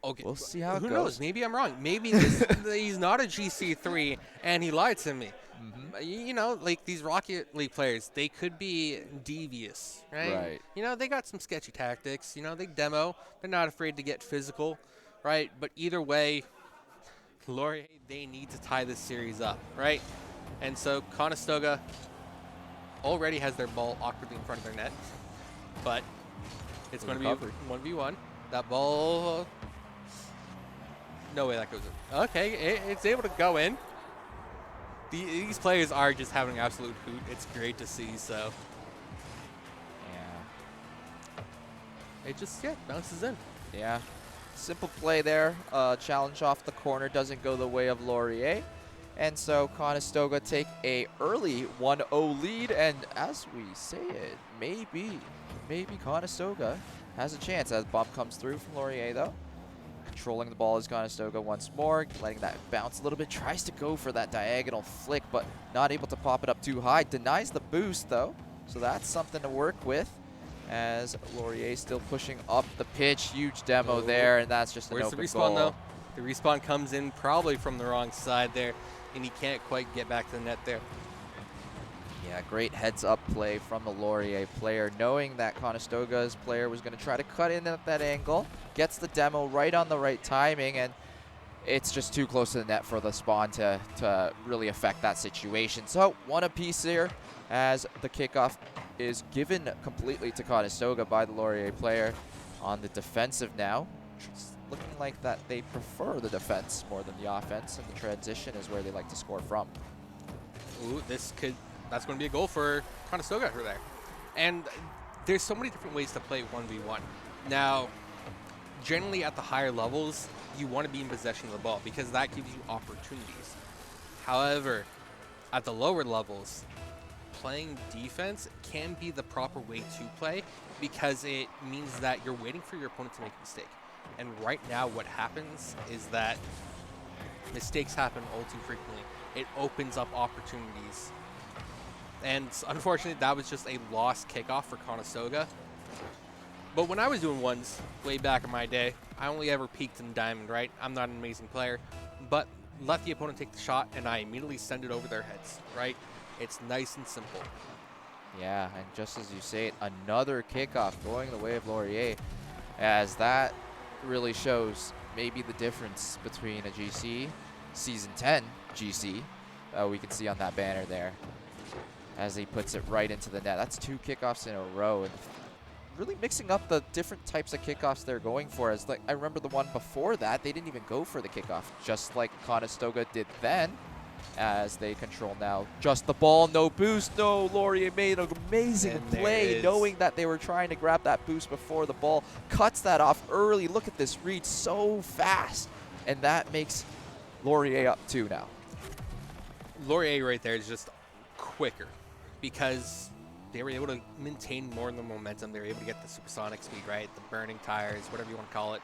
Okay. we'll see how it Who goes. knows? Maybe I'm wrong. Maybe he's not a GC3 and he lied to me. You know, like these Rocket League players, they could be devious, right? Right. You know, they got some sketchy tactics. You know, they demo. They're not afraid to get physical. right? But either way, Laurier, they need to tie this series up, right? And so Conestoga already has their ball awkwardly in front of their net, but it's going to be a Recovery. 1v1. That ball, no way that goes in. Okay, it's able to go in. These players are just having an absolute hoot. It's great to see, so Yeah. it just, yeah, bounces in. Yeah. Simple play there. Challenge off the corner doesn't go the way of Laurier. And so Conestoga take a early 1-0 lead. And as we say it, maybe Conestoga has a chance as bump comes through from Laurier though. Controlling the ball is Conestoga once more, letting that bounce a little bit. Tries to go for that diagonal flick, but not able to pop it up too high. Denies the boost though, so that's something to work with. As Laurier still pushing up the pitch, huge demo there, and that's just an Where's open the respawn goal. though? The respawn comes in probably from the wrong side there, and he can't quite get back to the net there. Yeah, great heads-up play from the Laurier player, knowing that Conestoga's player was going to try to cut in at that angle. Gets the demo right on the right timing, and it's just too close to the net for the spawn to really affect that situation. So, one apiece here as the kickoff is given completely to Conestoga by the Laurier player on the defensive now. It's looking like that they prefer the defense more than the offense, and the transition is where they like to score from. Ooh, that's going to be a goal for Conestoga for there. And there's so many different ways to play 1v1. Now, generally at the higher levels, you want to be in possession of the ball because that gives you opportunities. However, at the lower levels, playing defense can be the proper way to play because it means that you're waiting for your opponent to make a mistake. And right now what happens is that mistakes happen all too frequently. It opens up opportunities. And unfortunately, that was just a lost kickoff for Conestoga. But when I was doing ones way back in my day, I only ever peaked in diamond, right? I'm not an amazing player, but let the opponent take the shot and I immediately send it over their heads, right? It's nice and simple. Yeah, and just as you say it, another kickoff going the way of Laurier, as that really shows maybe the difference between a GC, Season 10 GC, we can see on that banner there, as he puts it right into the net. That's 2 kickoffs in a row, and really mixing up the different types of kickoffs they're going for. As like I remember the one before that, they didn't even go for the kickoff, just like Conestoga did then, as they control now just the ball, no boost. No, Laurier made an amazing play, knowing that they were trying to grab that boost before the ball. Cuts that off early. Look at this read, so fast. And that makes Laurier up 2 now. Laurier right there is just quicker because they were able to maintain more of the momentum. They were able to get the supersonic speed, right? The burning tires, whatever you want to call it.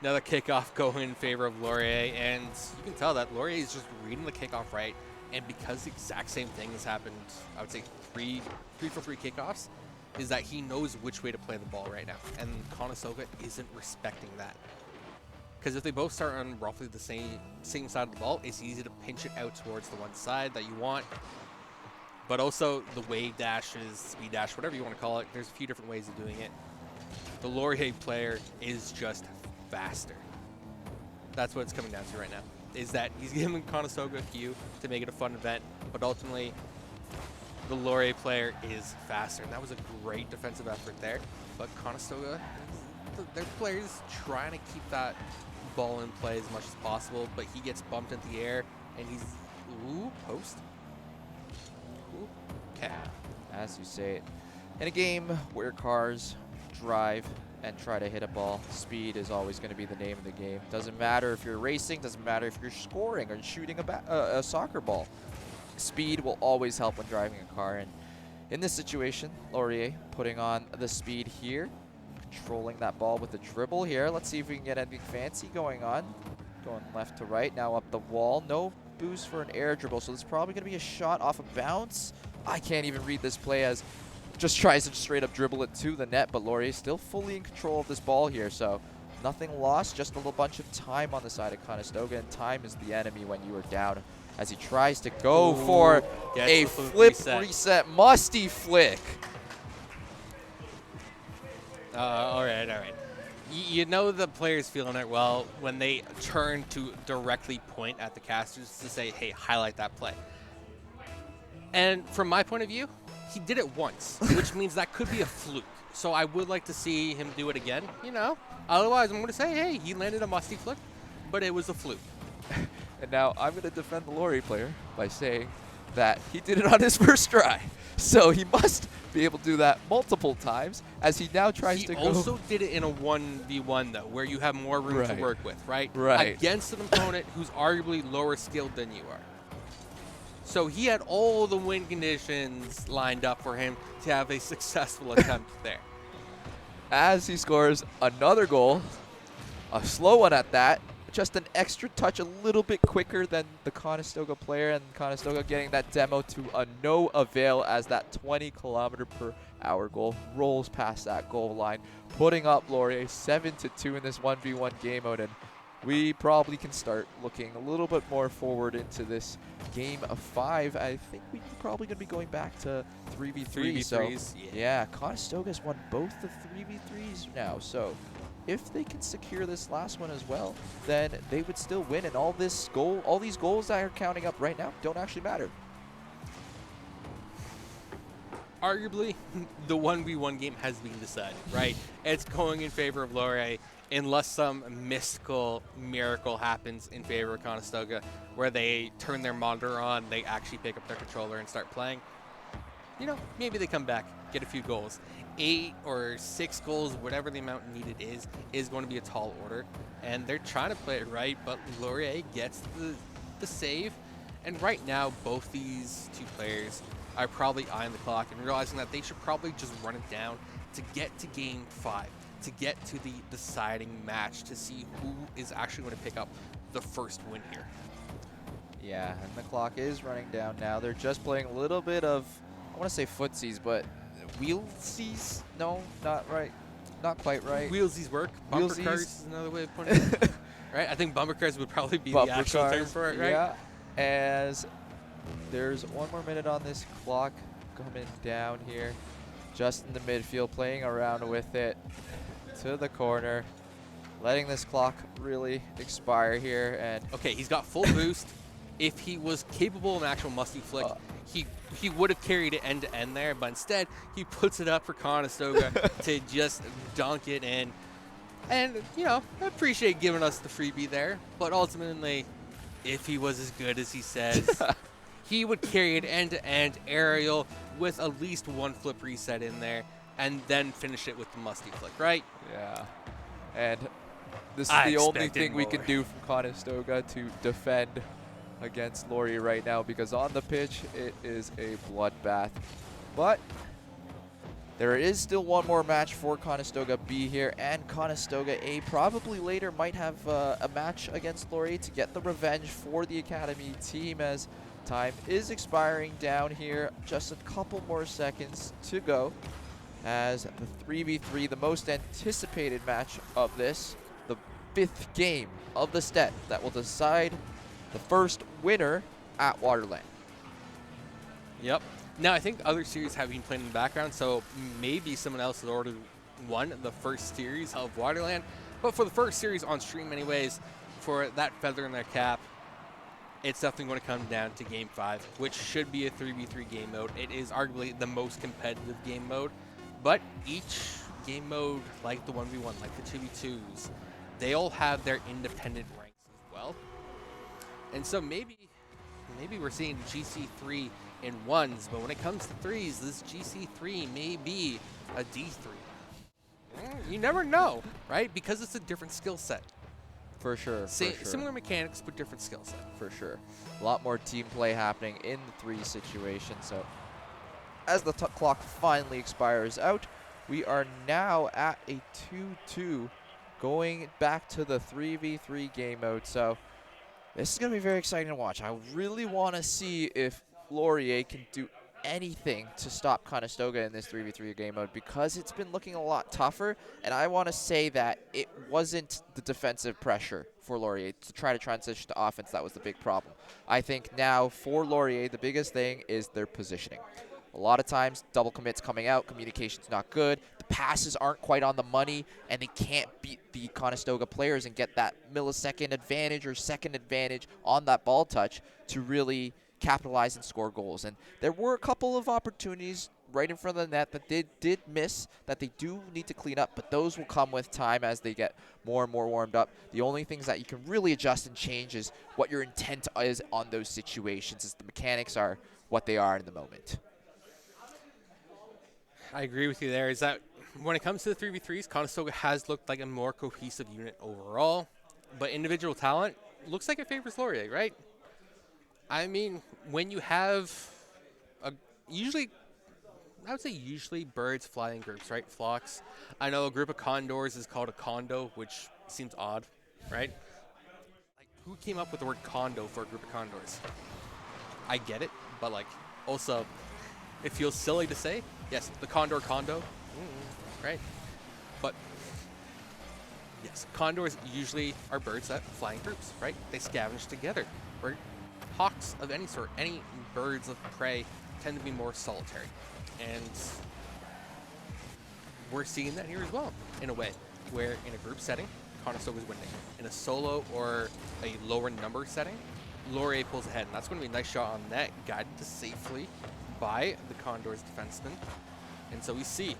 Another kickoff going in favor of Laurier, and you can tell that Laurier is just reading the kickoff right, and because the exact same thing has happened, I would say three for 3 kickoffs, is that he knows which way to play the ball right now, and Conestoga isn't respecting that. Because if they both start on roughly the same side of the ball, it's easy to pinch it out towards the one side that you want. But also the wave dashes, speed dash, whatever you want to call it, there's a few different ways of doing it. The Laurier player is just faster. That's what it's coming down to right now, is that he's giving Conestoga a few to make it a fun event, but ultimately the Laurier player is faster. And that was a great defensive effort there, but Conestoga, their players trying to keep that ball in play as much as possible, but he gets bumped into the air, and he's, ooh, post. Ooh, okay. As you say it, in a game where cars drive and try to hit a ball, speed is always going to be the name of the game. Doesn't matter if you're racing, doesn't matter if you're scoring or shooting a soccer ball. Speed will always help when driving a car, and in this situation, Laurier putting on the speed here, controlling that ball with the dribble here. Let's see if we can get anything fancy going on. Going left to right, now up the wall. No boost for an air dribble, so it's probably going to be a shot off a bounce. I can't even read this play as just tries to straight up dribble it to the net, but Laurier still fully in control of this ball here, so nothing lost, just a little bunch of time on the side of Conestoga, and time is the enemy when you are down, as he tries to go for a flip reset. Musty flick. All right. You know the player's feeling it well when they turn to directly point at the casters to say, hey, highlight that play. And from my point of view, he did it once, which means that could be a fluke. So I would like to see him do it again, you know? Otherwise, I'm going to say, hey, he landed a musty flick, but it was a fluke. And now I'm going to defend the Laurier player by saying that he did it on his first try. So he must be able to do that multiple times as he now tries to go. He also did it in a 1v1, though, where you have more room to Right. work with, right? Right. Against an opponent who's arguably lower skilled than you are. So he had all the win conditions lined up for him to have a successful attempt there. As he scores another goal, a slow one at that, just an extra touch, a little bit quicker than the Conestoga player, and Conestoga getting that demo to a no avail as that 20-kilometer-per-hour goal rolls past that goal line, putting up Laurier 7-2 in this 1v1 game mode, and we probably can start looking a little bit more forward into this game of 5. I think we're probably going to be going back to 3v3. 3v3s, So, yeah, Conestoga's won both the 3v3s now, so if they can secure this last one as well, then they would still win, and all these goals that are counting up right now don't actually matter. Arguably, the 1v1 game has been decided, right? It's going in favor of Laurier unless some mystical miracle happens in favor of Conestoga where they turn their monitor on, they actually pick up their controller and start playing. You know, maybe they come back, get a few goals. 8 or 6 goals, whatever the amount needed is going to be a tall order. And they're trying to play it right, but Laurier gets the save. And right now, both these two players are probably eyeing the clock and realizing that they should probably just run it down to get to game 5, to get to the deciding match, to see who is actually going to pick up the first win here. Yeah, and the clock is running down now. They're just playing a little bit of, I want to say footsies, but wheelsies? No, not right. Not quite right. Wheelsies work. Bumper Wheelsies. cars is another way of putting it. Right? I think bumper cars would probably be the actual term for it, right? Yeah, as there's 1 more minute on this clock coming down here. Just in the midfield, playing around with it to the corner. Letting this clock really expire here. And okay, he's got full boost. If he was capable of an actual musty flick, he would have carried it end to end there, but instead he puts it up for Conestoga to just dunk it in. And, you know, I appreciate giving us the freebie there, but ultimately, if he was as good as he says, he would carry it end to end aerial with at least 1 flip reset in there and then finish it with the musty flick, right? yeah, and this is I the only expected thing we can more. do from Conestoga to defend against Laurier right now, because on the pitch it is a bloodbath. But there is still 1 more match for Conestoga B here, and Conestoga A probably later might have a match against Laurier to get the revenge for the Academy team, as time is expiring down here. Just a couple more seconds to go as the 3v3, the most anticipated match of this, the 5th game of the set that will decide the first winner at WaterLAN. Yep. Now, I think other series have been playing in the background, so maybe someone else has already won the first series of WaterLAN. But for the first series on stream anyways, for that feather in their cap, it's definitely going to come down to Game 5, which should be a 3v3 game mode. It is arguably the most competitive game mode, but each game mode, like the 1v1, like the 2v2s, they all have their independent ranks as well. And so maybe we're seeing GC3 in 1s, but when it comes to 3s, this GC3 may be a D3. You never know, right? Because it's a different skill set. For sure, Similar mechanics, but different skill set. For sure. A lot more team play happening in the 3 situation. So as the clock finally expires out, we are now at a 2-2, going back to the 3v3 game mode. So this is going to be very exciting to watch. I really want to see if Laurier can do anything to stop Conestoga in this 3v3 game mode, because it's been looking a lot tougher, and I want to say that it wasn't the defensive pressure for Laurier to try to transition to offense that was the big problem. I think now for Laurier, the biggest thing is their positioning. A lot of times, double commits coming out, communication's not good, the passes aren't quite on the money, and they can't beat the Conestoga players and get that millisecond advantage or second advantage on that ball touch to really capitalize and score goals. And there were a couple of opportunities right in front of the net that they did miss that they do need to clean up, but those will come with time as they get more and more warmed up. The only things that you can really adjust and change is what your intent is on those situations, as the mechanics are what they are in the moment. I agree with you there. Is that when it comes to the 3v3s, Conestoga has looked like a more cohesive unit overall, but individual talent looks like it favors Laurier, right? I mean, when you have usually, I would say usually birds fly in groups, right? Flocks. I know a group of condors is called a condo, which seems odd, right? Like, who came up with the word condo for a group of condors? I get it, but like, also, it feels silly to say. Yes, the condor condo, right? But yes, condors usually are birds that fly in groups, right? They scavenge together. Where hawks of any sort, any birds of prey, tend to be more solitary. And we're seeing that here as well, in a way, where in a group setting, Conestoga's winning. In a solo or a lower number setting, Laurier pulls ahead, and that's going to be a nice shot on net, guided to safely by the Condors defenseman. And so we see,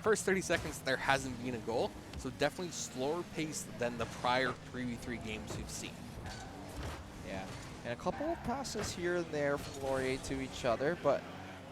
first 30 seconds, there hasn't been a goal, so definitely slower pace than the prior 3v3 games we've seen. Yeah, and a couple of passes here and there from Laurier to each other, but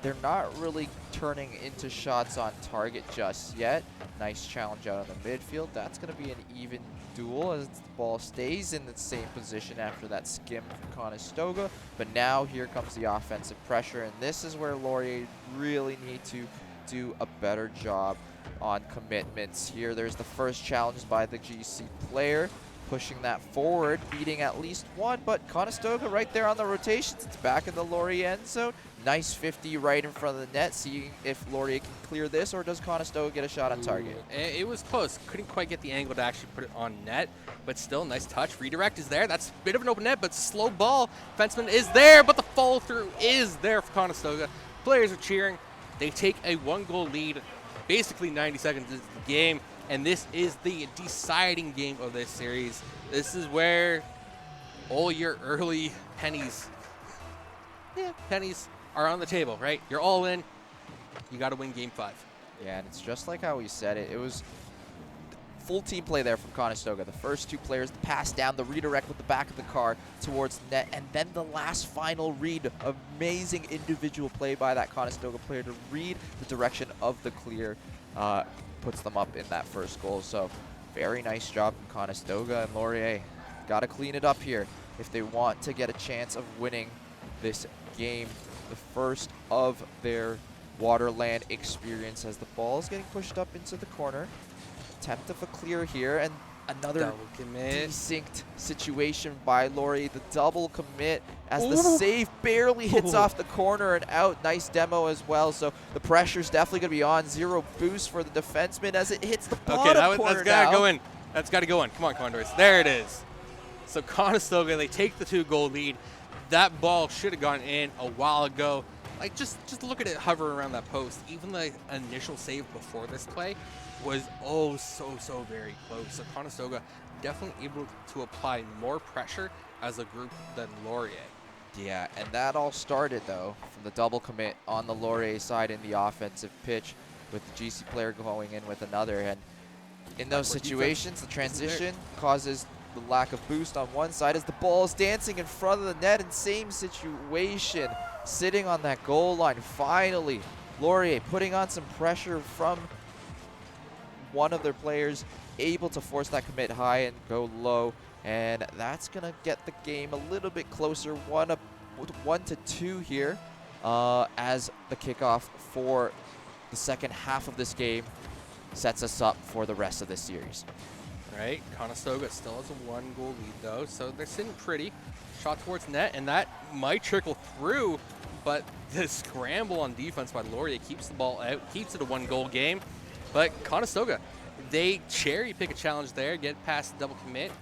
they're not really turning into shots on target just yet. Nice challenge out on the midfield. That's going to be an even duel as the ball stays in the same position after that skim from Conestoga. But now here comes the offensive pressure, and this is where Laurier really need to do a better job on commitments. Here there's the first challenge by the GC player, pushing that forward, beating at least one, but Conestoga right there on the rotations. It's back in the Laurier end zone. Nice 50 right in front of the net, seeing if Laurier can clear this, or does Conestoga get a shot on target? It was close. Couldn't quite get the angle to actually put it on net, but still, nice touch. Redirect is there. That's a bit of an open net, but slow ball. Fenceman is there, but the follow-through is there for Conestoga. Players are cheering. They take a one-goal lead, basically 90 seconds into the game, and this is the deciding game of this series. This is where all your early pennies are on the table, right? You're all in. You got to win Game 5. Yeah, and it's just like how we said it. It was full team play there from Conestoga. The first two players, the pass down, the redirect with the back of the car towards the net, and then the last final read. Amazing individual play by that Conestoga player to read the direction of the clear. Puts them up in that first goal. So very nice job from Conestoga, and Laurier got to clean it up here if they want to get a chance of winning this game, the first of their WaterLAN experience, as the ball is getting pushed up into the corner. Attempt of a clear here, and another desynced situation by Laurier. The double commit as the save barely hits off the corner and out. Nice demo as well. So the pressure's definitely going to be on. Zero boost for the defenseman as it hits the bottom corner. That's got to go in. That's got to go in. Come on, Condors. There it is. So Conestoga, they take the 2-goal lead. That ball should have gone in a while ago. Like, just look at it hover around that post. Even the initial save before this play was so very close. So Conestoga definitely able to apply more pressure as a group than Laurier. Yeah, and that all started, though, from the double commit on the Laurier side in the offensive pitch, with the GC player going in with another. And in those situations, the transition causes the lack of boost on one side as the ball is dancing in front of the net, and same situation, sitting on that goal line. Finally, Laurier putting on some pressure from one of their players, able to force that commit high and go low, and that's gonna get the game a little bit closer, 1-2 here, as the kickoff for the second half of this game sets us up for the rest of this series. Right, Conestoga still has a 1-goal lead though, so they're sitting pretty. Shot towards net, and that might trickle through, but the scramble on defense by Laurier keeps the ball out, keeps it a 1-goal game. But Conestoga, they cherry pick a challenge there, get past the double commit,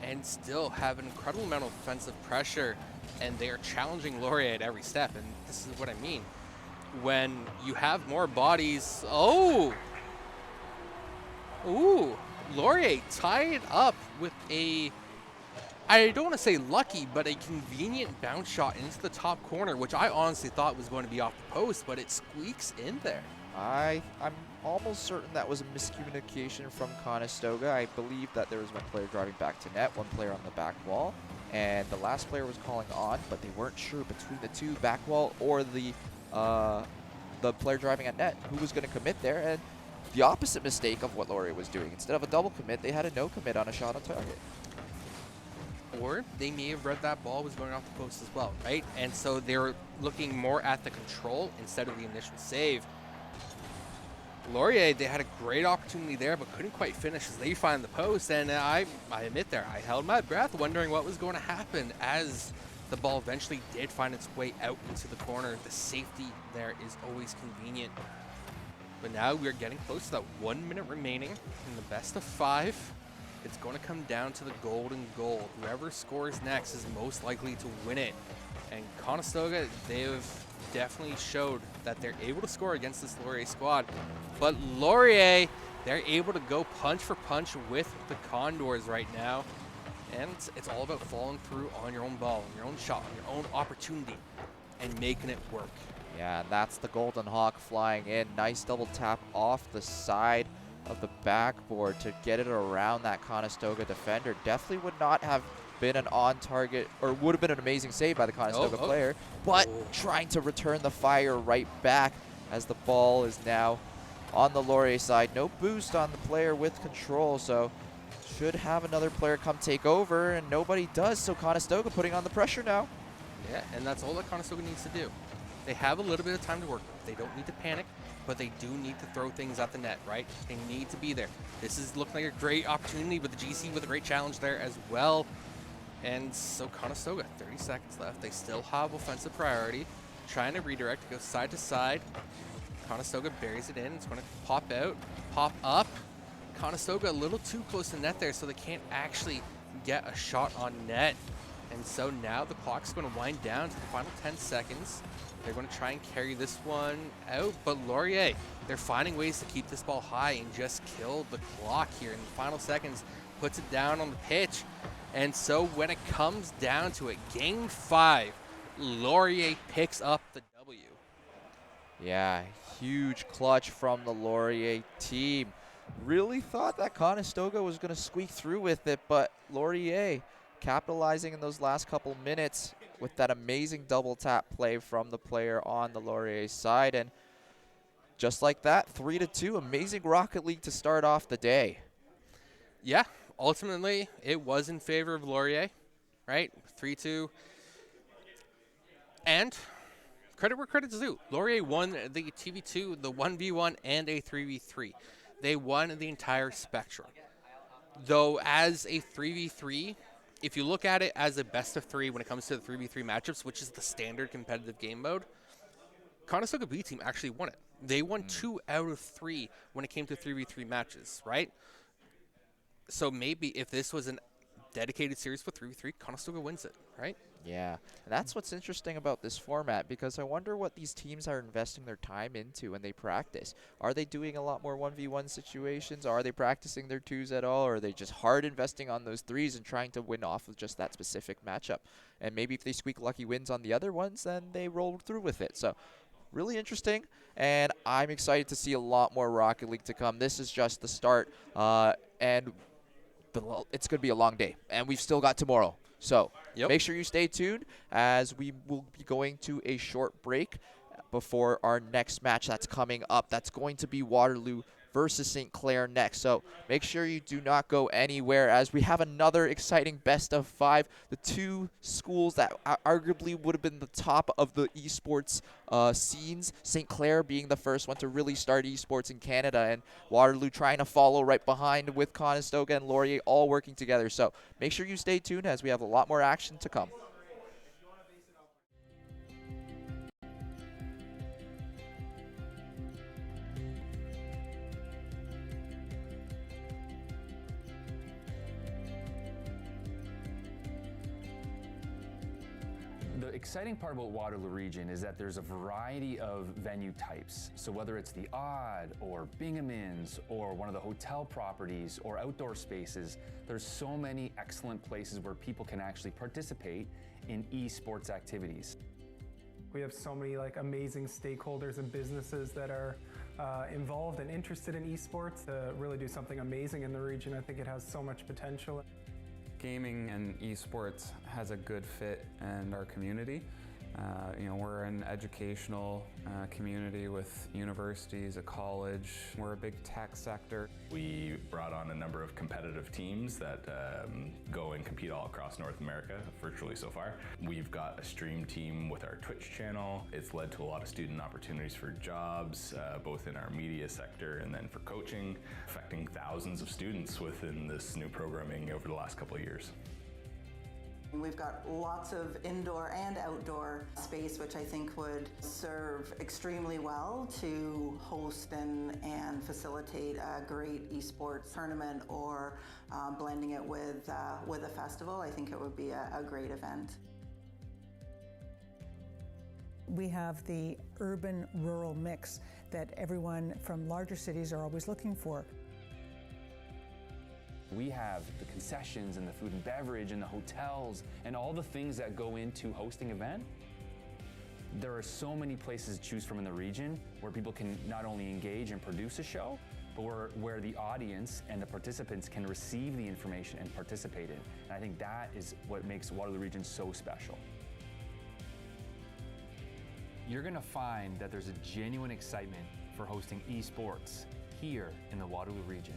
and still have an incredible amount of offensive pressure, and they are challenging Laurier at every step, and this is what I mean. when you have more bodies. Oh! Ooh! Laurier tied up with a, I don't want to say lucky, but a convenient bounce shot into the top corner, which I honestly thought was going to be off the post, but it squeaks in there. I'm almost certain that was a miscommunication from Conestoga. I believe that there was one player driving back to net, one player on the back wall, and the last player was calling on, but they weren't sure between the two, back wall or the player driving at net, who was going to commit there. And the opposite mistake of what Laurier was doing. Instead of a double commit, they had a no commit on a shot on target. Or they may have read that ball was going off the post as well, right? And so they were looking more at the control instead of the initial save. Laurier, they had a great opportunity there, but couldn't quite finish as they find the post. And I admit there, I held my breath wondering what was going to happen as the ball eventually did find its way out into the corner. The safety there is always convenient. But now we're getting close to that 1 minute remaining in the best of 5. It's going to come down to the golden goal. Whoever scores next is most likely to win it. And Conestoga, they've definitely showed that they're able to score against this Laurier squad. But Laurier, they're able to go punch for punch with the Condors right now. And it's all about following through on your own ball, on your own shot, on your own opportunity, and making it work. Yeah, and that's the Golden Hawk flying in. Nice double tap off the side of the backboard to get it around that Conestoga defender. Definitely would not have been an on-target, or would have been an amazing save by the Conestoga player, but trying to return the fire right back as the ball is now on the Laurier side. No boost on the player with control, so should have another player come take over, and nobody does, so Conestoga putting on the pressure now. Yeah, and that's all that Conestoga needs to do. They have a little bit of time to work with. They don't need to panic, but they do need to throw things at the net, right? They need to be there. This is looking like a great opportunity with the GC with a great challenge there as well. And so Conestoga, 30 seconds left. They still have offensive priority. Trying to redirect, go side to side. Conestoga buries it in. It's going to pop out, pop up. Conestoga a little too close to net there, so they can't actually get a shot on net. And so now the clock's going to wind down to the final 10 seconds. They're going to try and carry this one out, but Laurier, they're finding ways to keep this ball high and just kill the clock here in the final seconds, puts it down on the pitch. And so when it comes down to it, Game 5, Laurier picks up the W. Yeah, huge clutch from the Laurier team. Really thought that Conestoga was going to squeak through with it, but Laurier capitalizing in those last couple minutes with that amazing double tap play from the player on the Laurier side. And just like that, 3-2, amazing Rocket League to start off the day. Yeah, ultimately, it was in favor of Laurier, right? 3-2. And credit where credit's due. Laurier won the TV2, the 1v1, and a 3v3. They won the entire spectrum. Though as a 3v3, if you look at it as a best of 3 when it comes to the 3v3 matchups, which is the standard competitive game mode, Conestoga B team actually won it. They won 2 out of 3 when it came to 3v3 matches, right? So maybe if this was a dedicated series for 3v3, Conestoga wins it, right? Yeah, and that's what's interesting about this format, because I wonder what these teams are investing their time into when they practice. Are they doing a lot more 1v1 situations? Are they practicing their 2s at all? Or are they just hard investing on those 3s and trying to win off of just that specific matchup? And maybe if they squeak lucky wins on the other ones, then they roll through with it. So really interesting, and I'm excited to see a lot more Rocket League to come. This is just the start, and it's going to be a long day, and we've still got tomorrow. So make sure you stay tuned, as we will be going to a short break before our next match that's coming up. That's going to be Waterloo versus St. Clair next. So make sure you do not go anywhere, as we have another exciting best of 5. The 2 schools that arguably would have been the top of the esports scenes, St. Clair being the first one to really start esports in Canada, and Waterloo trying to follow right behind with Conestoga and Laurier all working together. So make sure you stay tuned, as we have a lot more action to come. The exciting part about Waterloo Region is that there's a variety of venue types. So whether it's the Odd or Binghamton's or one of the hotel properties or outdoor spaces, there's so many excellent places where people can actually participate in esports activities. We have so many amazing stakeholders and businesses that are involved and interested in esports to really do something amazing in the region. I think it has so much potential. Gaming and esports has a good fit in our community. We're an educational community with universities, a college. We're a big tech sector. We brought on a number of competitive teams that go and compete all across North America, virtually so far. We've got a stream team with our Twitch channel. It's led to a lot of student opportunities for jobs, both in our media sector and then for coaching, affecting thousands of students within this new programming over the last couple of years. We've got lots of indoor and outdoor space, which I think would serve extremely well to host and facilitate a great esports tournament or blending it with a festival. I think it would be a great event. We have the urban-rural mix that everyone from larger cities are always looking for. We have the concessions and the food and beverage and the hotels and all the things that go into hosting an event. There are so many places to choose from in the region where people can not only engage and produce a show, but where the audience and the participants can receive the information and participate in. And I think that is what makes Waterloo Region so special. You're gonna find that there's a genuine excitement for hosting esports here in the Waterloo Region.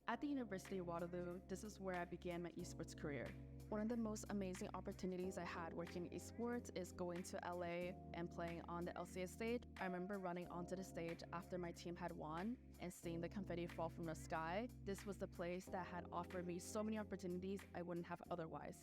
At the University of Waterloo, this is where I began my esports career. One of the most amazing opportunities I had working in esports is going to LA and playing on the LCS stage. I remember running onto the stage after my team had won and seeing the confetti fall from the sky. This was the place that had offered me so many opportunities I wouldn't have otherwise.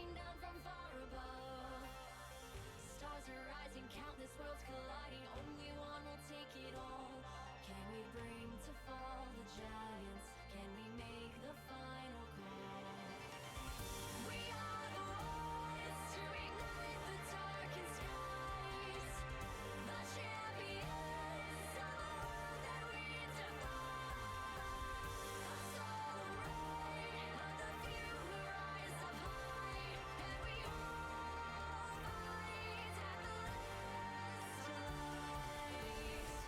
raining down from far above. Stars are rising, countless worlds colliding. Only one will take it all. Can we bring to fall the giants? Can we make the final call? We are the ones to ignite the darkest skies. The champions of the world that we defy. A soul ray of the few who rise up high. And we all fight at the last light.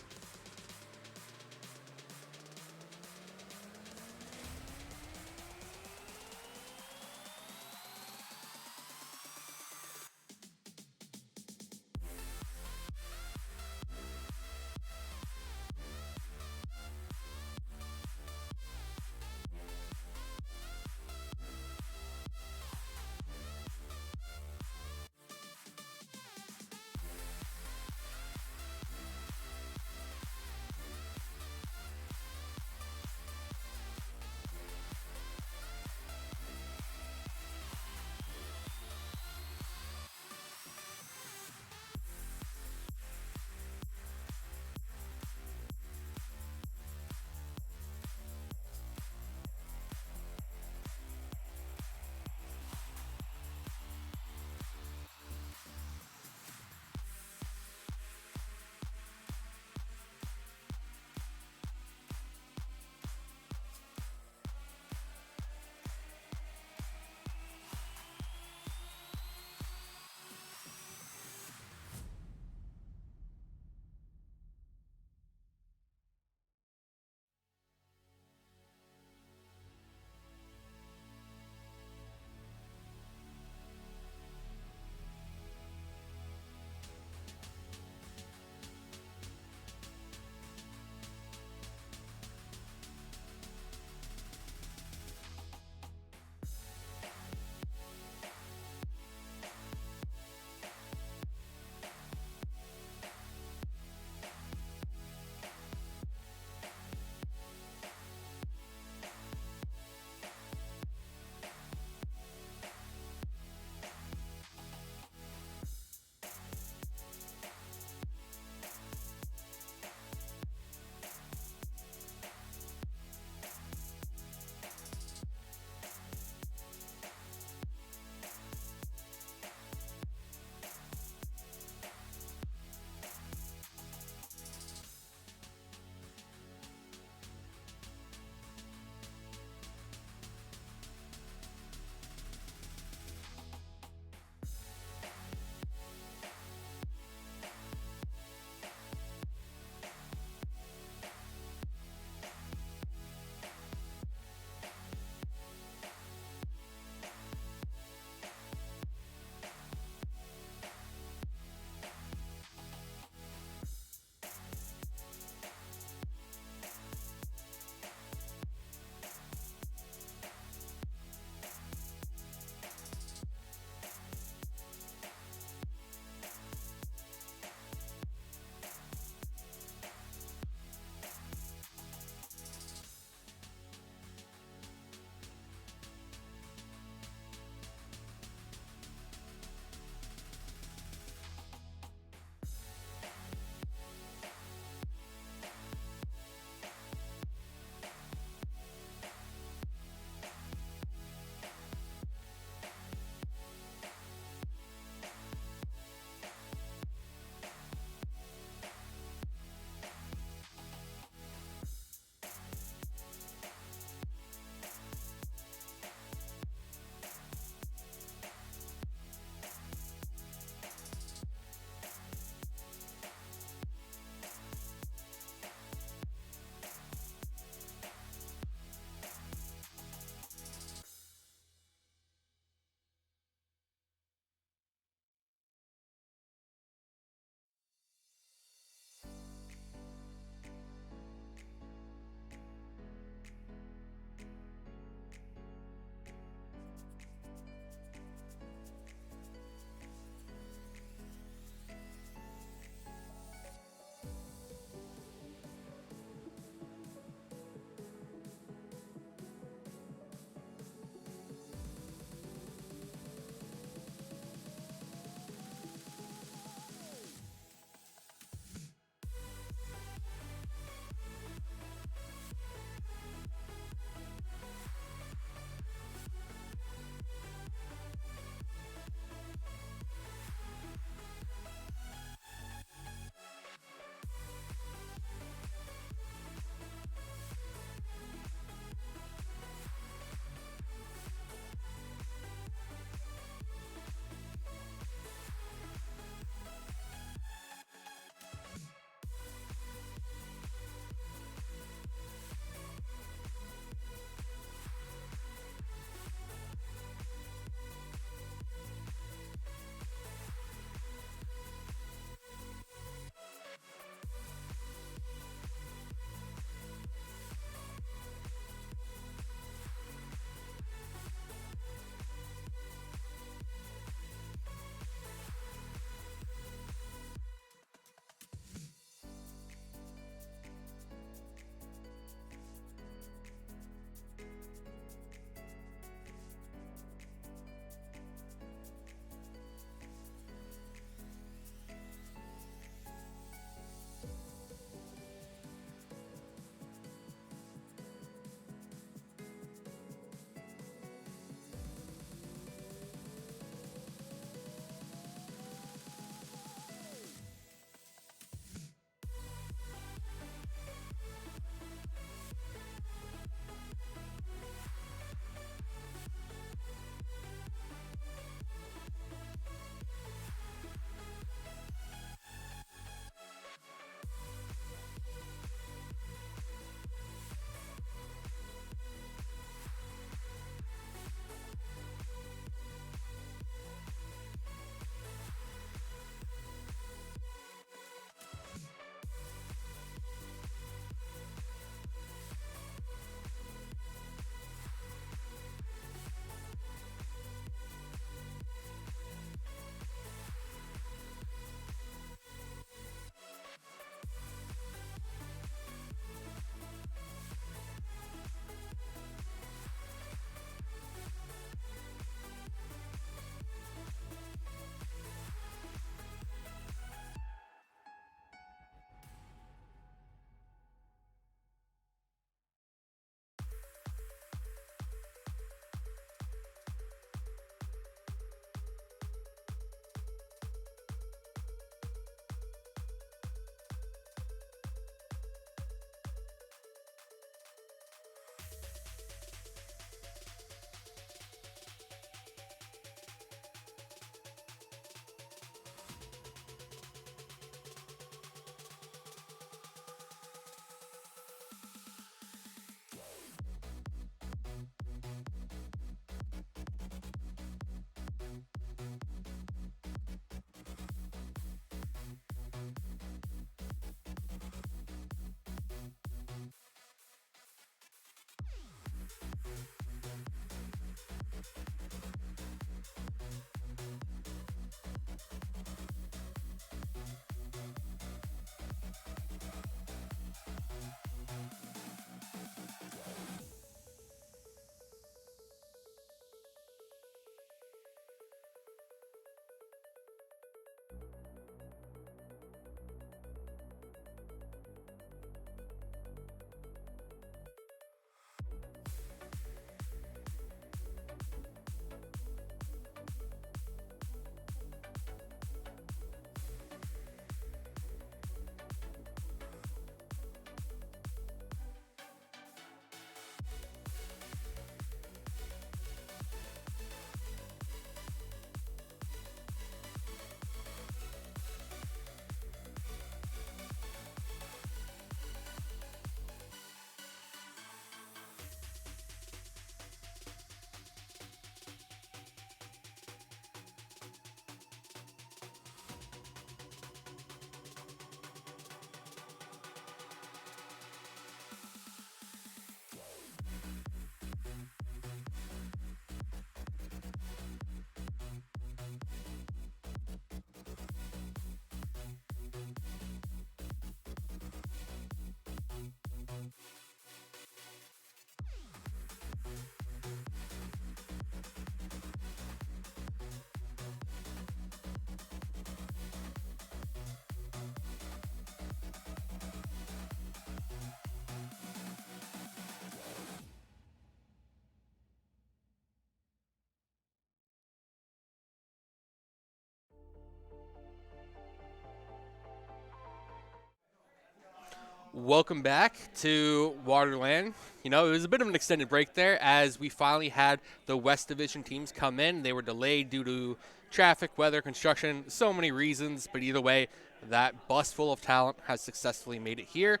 Welcome back to WaterLAN. You know, it was a bit of an extended break there as we finally had the West Division teams come in. They were delayed due to traffic, weather, construction, so many reasons. But either way, that bus full of talent has successfully made it here.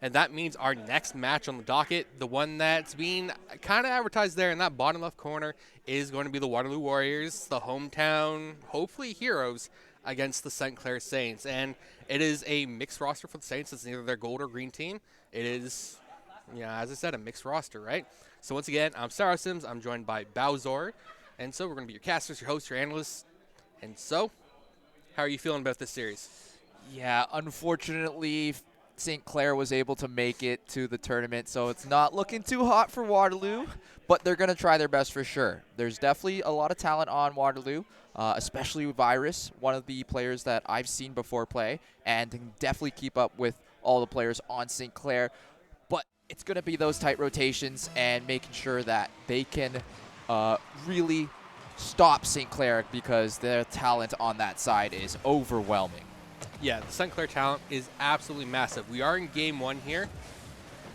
And that means our next match on the docket, the one that's being kind of advertised there in that bottom left corner, is going to be the Waterloo Warriors, the hometown, hopefully, heroes against the St. Clair Saints. And it is a mixed roster for the Saints. It's neither their gold or green team. It is, as I said, a mixed roster, right? So once again, I'm Sarah Sims. I'm joined by Bowzor. And so we're going to be your casters, your hosts, your analysts. And so, how are you feeling about this series? Yeah, unfortunately, St. Clair was able to make it to the tournament, so it's not looking too hot for Waterloo, but they're going to try their best for sure. There's definitely a lot of talent on Waterloo, especially Virus, one of the players that I've seen before play, and can definitely keep up with all the players on St. Clair. But it's going to be those tight rotations and making sure that they can really stop St. Clair because their talent on that side is overwhelming. Yeah, the St. Clair talent is absolutely massive. We are in game one here,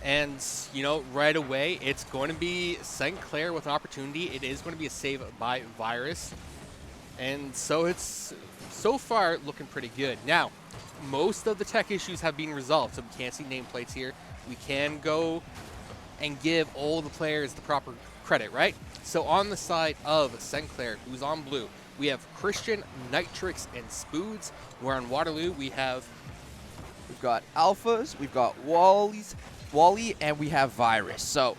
and, right away, it's going to be St. Clair with an opportunity. It is going to be a save by Virus, and so it's so far looking pretty good. Now, most of the tech issues have been resolved, so we can't see nameplates here. We can go and give all the players the proper credit, right? So on the side of St. Clair, who's on blue, we have Christian, Nitrix, and Spoods. Where on Waterloo, we've got Alphas, we've got Wally, and we have Virus. So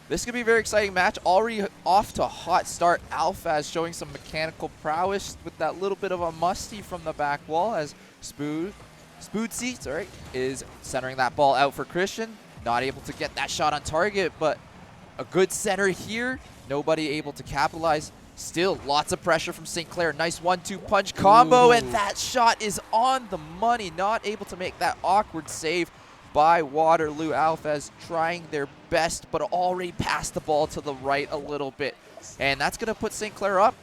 this could be a very exciting match. Already off to a hot start. Alphas showing some mechanical prowess with that little bit of a musty from the back wall as Spoodsy, is centering that ball out for Christian. Not able to get that shot on target, but a good center here. Nobody able to capitalize. Still, lots of pressure from St. Clair. Nice 1-2 punch combo, and that shot is on the money. Not able to make that awkward save by Waterloo. Alphas trying their best, but already passed the ball to the right a little bit. And that's going to put St. Clair up.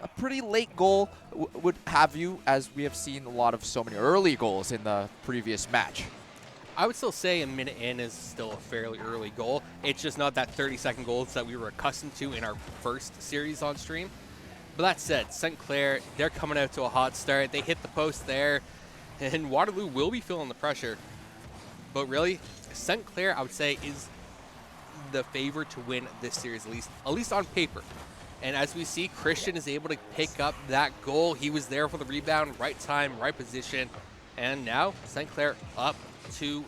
A pretty late goal would have you, as we have seen so many early goals in the previous match. I would still say a minute in is still a fairly early goal. It's just not that 30-second goals that we were accustomed to in our first series on stream. But that said, St. Clair, they're coming out to a hot start. They hit the post there, and Waterloo will be feeling the pressure. But really, St. Clair, I would say, is the favorite to win this series, at least on paper. And as we see, Christian is able to pick up that goal. He was there for the rebound, right time, right position. And now, St. Clair up 2-0.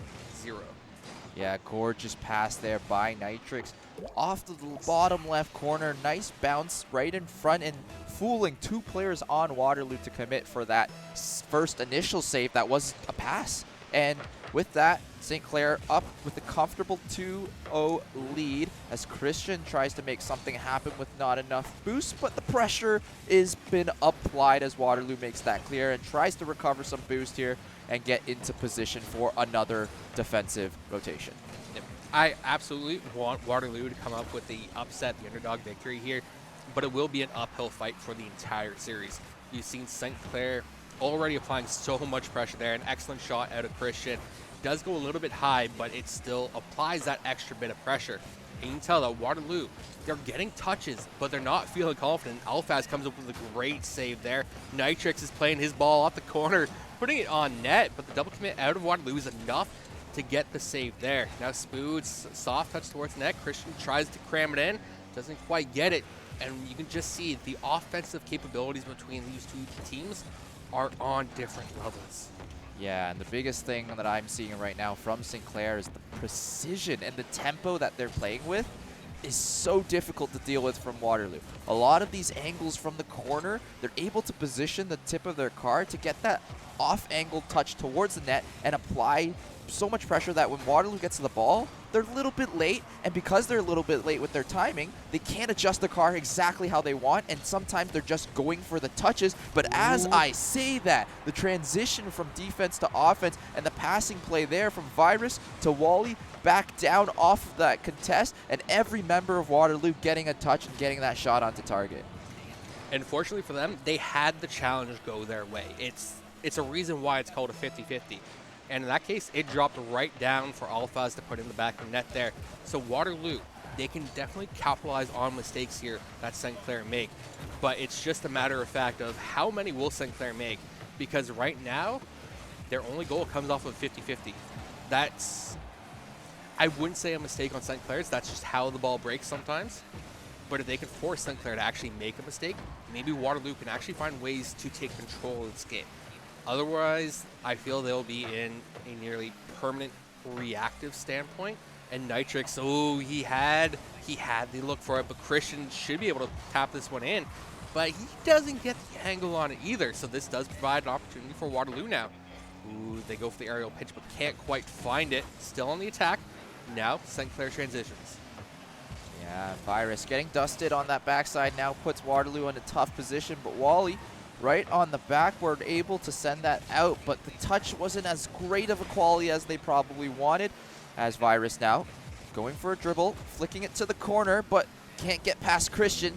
Yeah, gorgeous pass there by Nitrix. Off the bottom left corner, nice bounce right in front and fooling two players on Waterloo to commit for that first initial save that was a pass. And with that, St. Clair up with a comfortable 2-0 lead as Christian tries to make something happen with not enough boost, but the pressure is been applied as Waterloo makes that clear and tries to recover some boost here and get into position for another defensive rotation. I absolutely want Waterloo to come up with the upset, the underdog victory here, but it will be an uphill fight for the entire series. You've seen St. Clair already applying so much pressure there. An excellent shot out of Christian. Does go a little bit high, but it still applies that extra bit of pressure. And you can tell that Waterloo, they're getting touches, but they're not feeling confident. Alphas comes up with a great save there. Nitrix is playing his ball off the corner, putting it on net, but the double commit out of Waterloo is enough to get the save there. Now Spoods, soft touch towards net. Christian tries to cram it in, doesn't quite get it. And you can just see the offensive capabilities between these two teams are on different levels. Yeah, and the biggest thing that I'm seeing right now from St. Clair is the precision and the tempo that they're playing with is so difficult to deal with from Waterloo. A lot of these angles from the corner, they're able to position the tip of their car to get that off-angle touch towards the net and apply so much pressure that when Waterloo gets to the ball, they're a little bit late, and because they're a little bit late with their timing, they can't adjust the car exactly how they want, and sometimes they're just going for the touches. But as I say that, the transition from defense to offense and the passing play there from Virus to Wally back down off of that contest, and every member of Waterloo getting a touch and getting that shot onto target. And fortunately for them, they had the challenge go their way. It's a reason why it's called a 50-50. And in that case, it dropped right down for Alphaz to put in the back of the net there. So Waterloo, they can definitely capitalize on mistakes here that St. Clair make. But it's just a matter of fact of how many will St. Clair make. Because right now, their only goal comes off of 50-50. That's, I wouldn't say a mistake on St. Clair's. That's just how the ball breaks sometimes. But if they can force St. Clair to actually make a mistake, maybe Waterloo can actually find ways to take control of this game. Otherwise, I feel they'll be in a nearly permanent reactive standpoint. And Nitrix, oh, he had the look for it, but Christian should be able to tap this one in. But he doesn't get the angle on it either, so this does provide an opportunity for Waterloo now. Ooh, they go for the aerial pitch, but can't quite find it. Still on the attack. Now, St. Clair transitions. Yeah, Virus getting dusted on that backside now puts Waterloo in a tough position, but Wally right on the backboard able to send that out, but the touch wasn't as great of a quality as they probably wanted, as Virus now going for a dribble, flicking it to the corner, but can't get past Christian.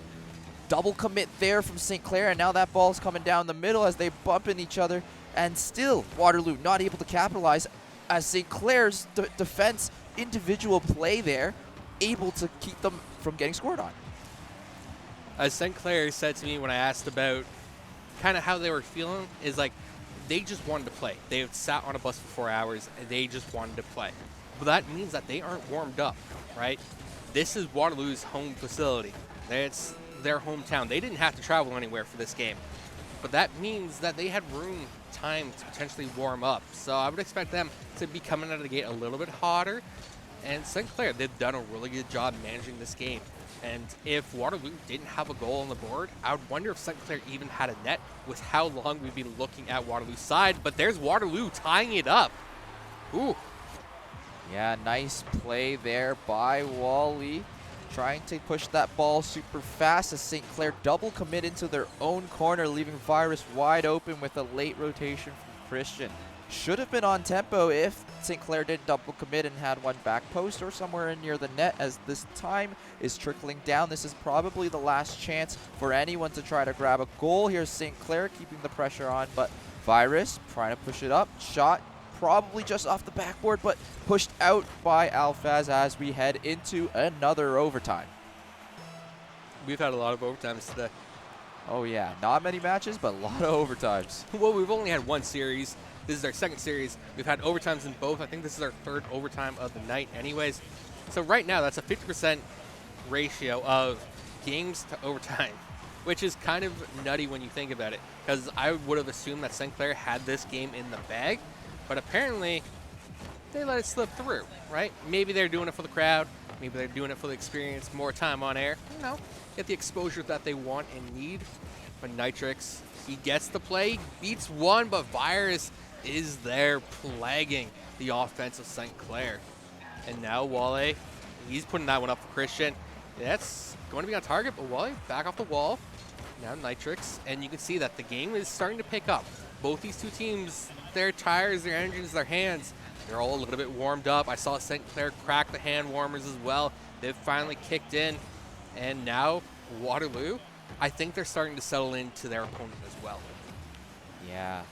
Double commit there from St. Clair, and now that ball's coming down the middle as they bump in each other, and still Waterloo not able to capitalize as St. Clair's defense individual play there able to keep them from getting scored on. As St. Clair said to me when I asked about kind of how they were feeling, is like they just wanted to play. They had sat on a bus for 4 hours and they just wanted to play. But that means that they aren't warmed up, right? This is Waterloo's home facility. It's their hometown. They didn't have to travel anywhere for this game. But that means that they had time to potentially warm up. So I would expect them to be coming out of the gate a little bit hotter. And St. Clair, they've done a really good job managing this game. And if Waterloo didn't have a goal on the board, I would wonder if St. Clair even had a net with how long we've been looking at Waterloo's side. But there's Waterloo tying it up. Ooh. Yeah, nice play there by Wally. Trying to push that ball super fast as St. Clair double commit into their own corner, leaving Virus wide open with a late rotation from Christian. Should have been on tempo if St. Clair didn't double commit and had one back post or somewhere in near the net, as this time is trickling down. This is probably the last chance for anyone to try to grab a goal. Here's St. Clair keeping the pressure on, but Virus trying to push it up. Shot probably just off the backboard, but pushed out by Alphaz as we head into another overtime. We've had a lot of overtimes today. Oh yeah, not many matches, but a lot of overtimes. Well, we've only had one series. This is our second series. We've had overtimes in both. I think this is our third overtime of the night anyways. So right now, that's a 50% ratio of games to overtime, which is kind of nutty when you think about it, because I would have assumed that St. Clair had this game in the bag, but apparently they let it slip through, right? Maybe they're doing it for the crowd. Maybe they're doing it for the experience, more time on air. You know, get the exposure that they want and need. But Nitrix, he gets the play, beats one, but Virus is there plaguing the offense of St. Clair. And now Wale, he's putting that one up for Christian. That's going to be on target, but Wale back off the wall. Now Nitrix, and you can see that the game is starting to pick up. Both these two teams, their tires, their engines, their hands, they're all a little bit warmed up. I saw St. Clair crack the hand warmers as well. They've finally kicked in. And now Waterloo, I think they're starting to settle into their opponent as well. Yeah,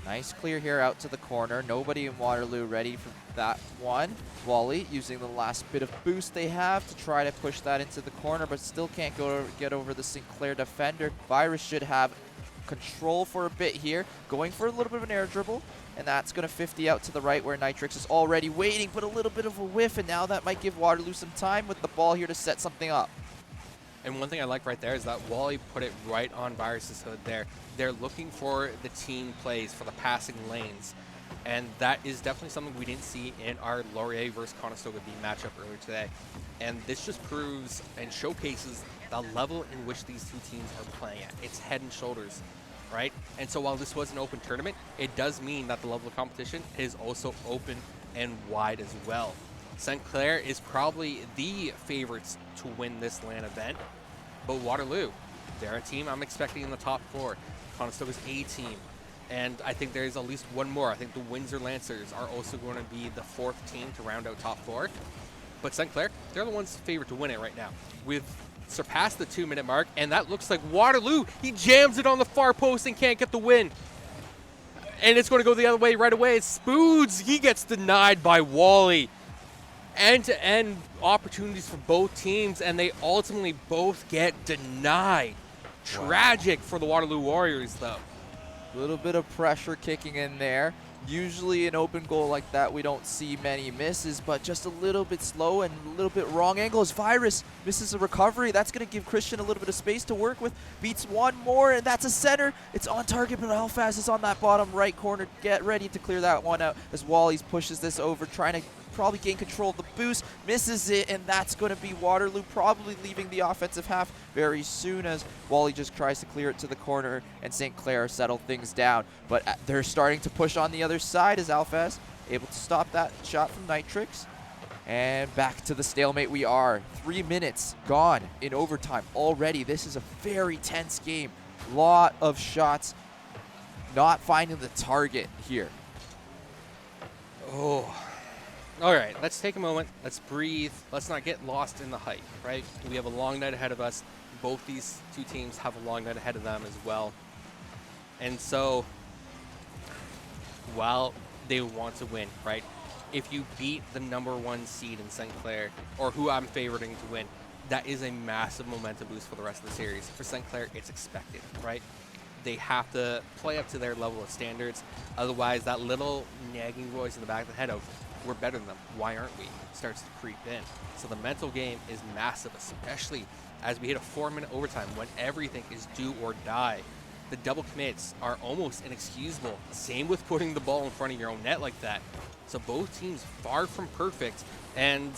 nice clear here out to the corner. Nobody in Waterloo ready for that one. Wally using the last bit of boost they have to try to push that into the corner, but still can't get over the St. Clair defender. Virus should have control for a bit here, going for a little bit of an air dribble, and that's going to 50 out to the right where Nitrix is already waiting, but a little bit of a whiff, and now that might give Waterloo some time with the ball here to set something up. And one thing I like right there is that Wally put it right on Virus's hood there. They're looking for the team plays, for the passing lanes. And that is definitely something we didn't see in our Laurier versus Conestoga B matchup earlier today. And this just proves and showcases the level in which these two teams are playing at. It's head and shoulders, right? And so while this was an open tournament, it does mean that the level of competition is also open and wide as well. St. Clair is probably the favorites to win this LAN event, but Waterloo, they're a team I'm expecting in the top four. Conestoga's A team, and I think there's at least one more. I think the Windsor Lancers are also going to be the fourth team to round out top four. But St. Clair, they're the ones favored to win it right now. We've surpassed the 2-minute mark, and that looks like Waterloo. He jams it on the far post and can't get the win. And it's going to go the other way right away. It's Spoods. He gets denied by Wally. End-to-end opportunities for both teams, and they ultimately both get denied. Tragic for the Waterloo Warriors, though. A little bit of pressure kicking in there. Usually an open goal like that, we don't see many misses, but just a little bit slow and a little bit wrong angle as Virus misses a recovery. That's going to give Christian a little bit of space to work with. Beats one more, and that's a center. It's on target, but Alphaz is on that bottom right corner. Get ready to clear that one out as Wally's pushes this over, trying to probably gain control of the boost, misses it, and that's going to be Waterloo probably leaving the offensive half very soon as Wally just tries to clear it to the corner and St. Clair settle things down. But they're starting to push on the other side as Alphaz able to stop that shot from Nitrix. And back to the stalemate we are. 3 minutes gone in overtime already. This is a very tense game. Lot of shots not finding the target here. Oh. All right, let's take a moment. Let's breathe. Let's not get lost in the hype, right? We have a long night ahead of us. Both these two teams have a long night ahead of them as well. And so, while they want to win, right? If you beat the #1 seed in St. Clair, or who I'm favoriting to win, that is a massive momentum boost for the rest of the series. For St. Clair, it's expected, right? They have to play up to their level of standards. Otherwise, that little nagging voice in the back of the head of, we're better than them, why aren't we, starts to creep in. So the mental game is massive, especially as we hit a 4-minute overtime when everything is do or die. The double commits are almost inexcusable. Same with putting the ball in front of your own net like that. So both teams far from perfect. And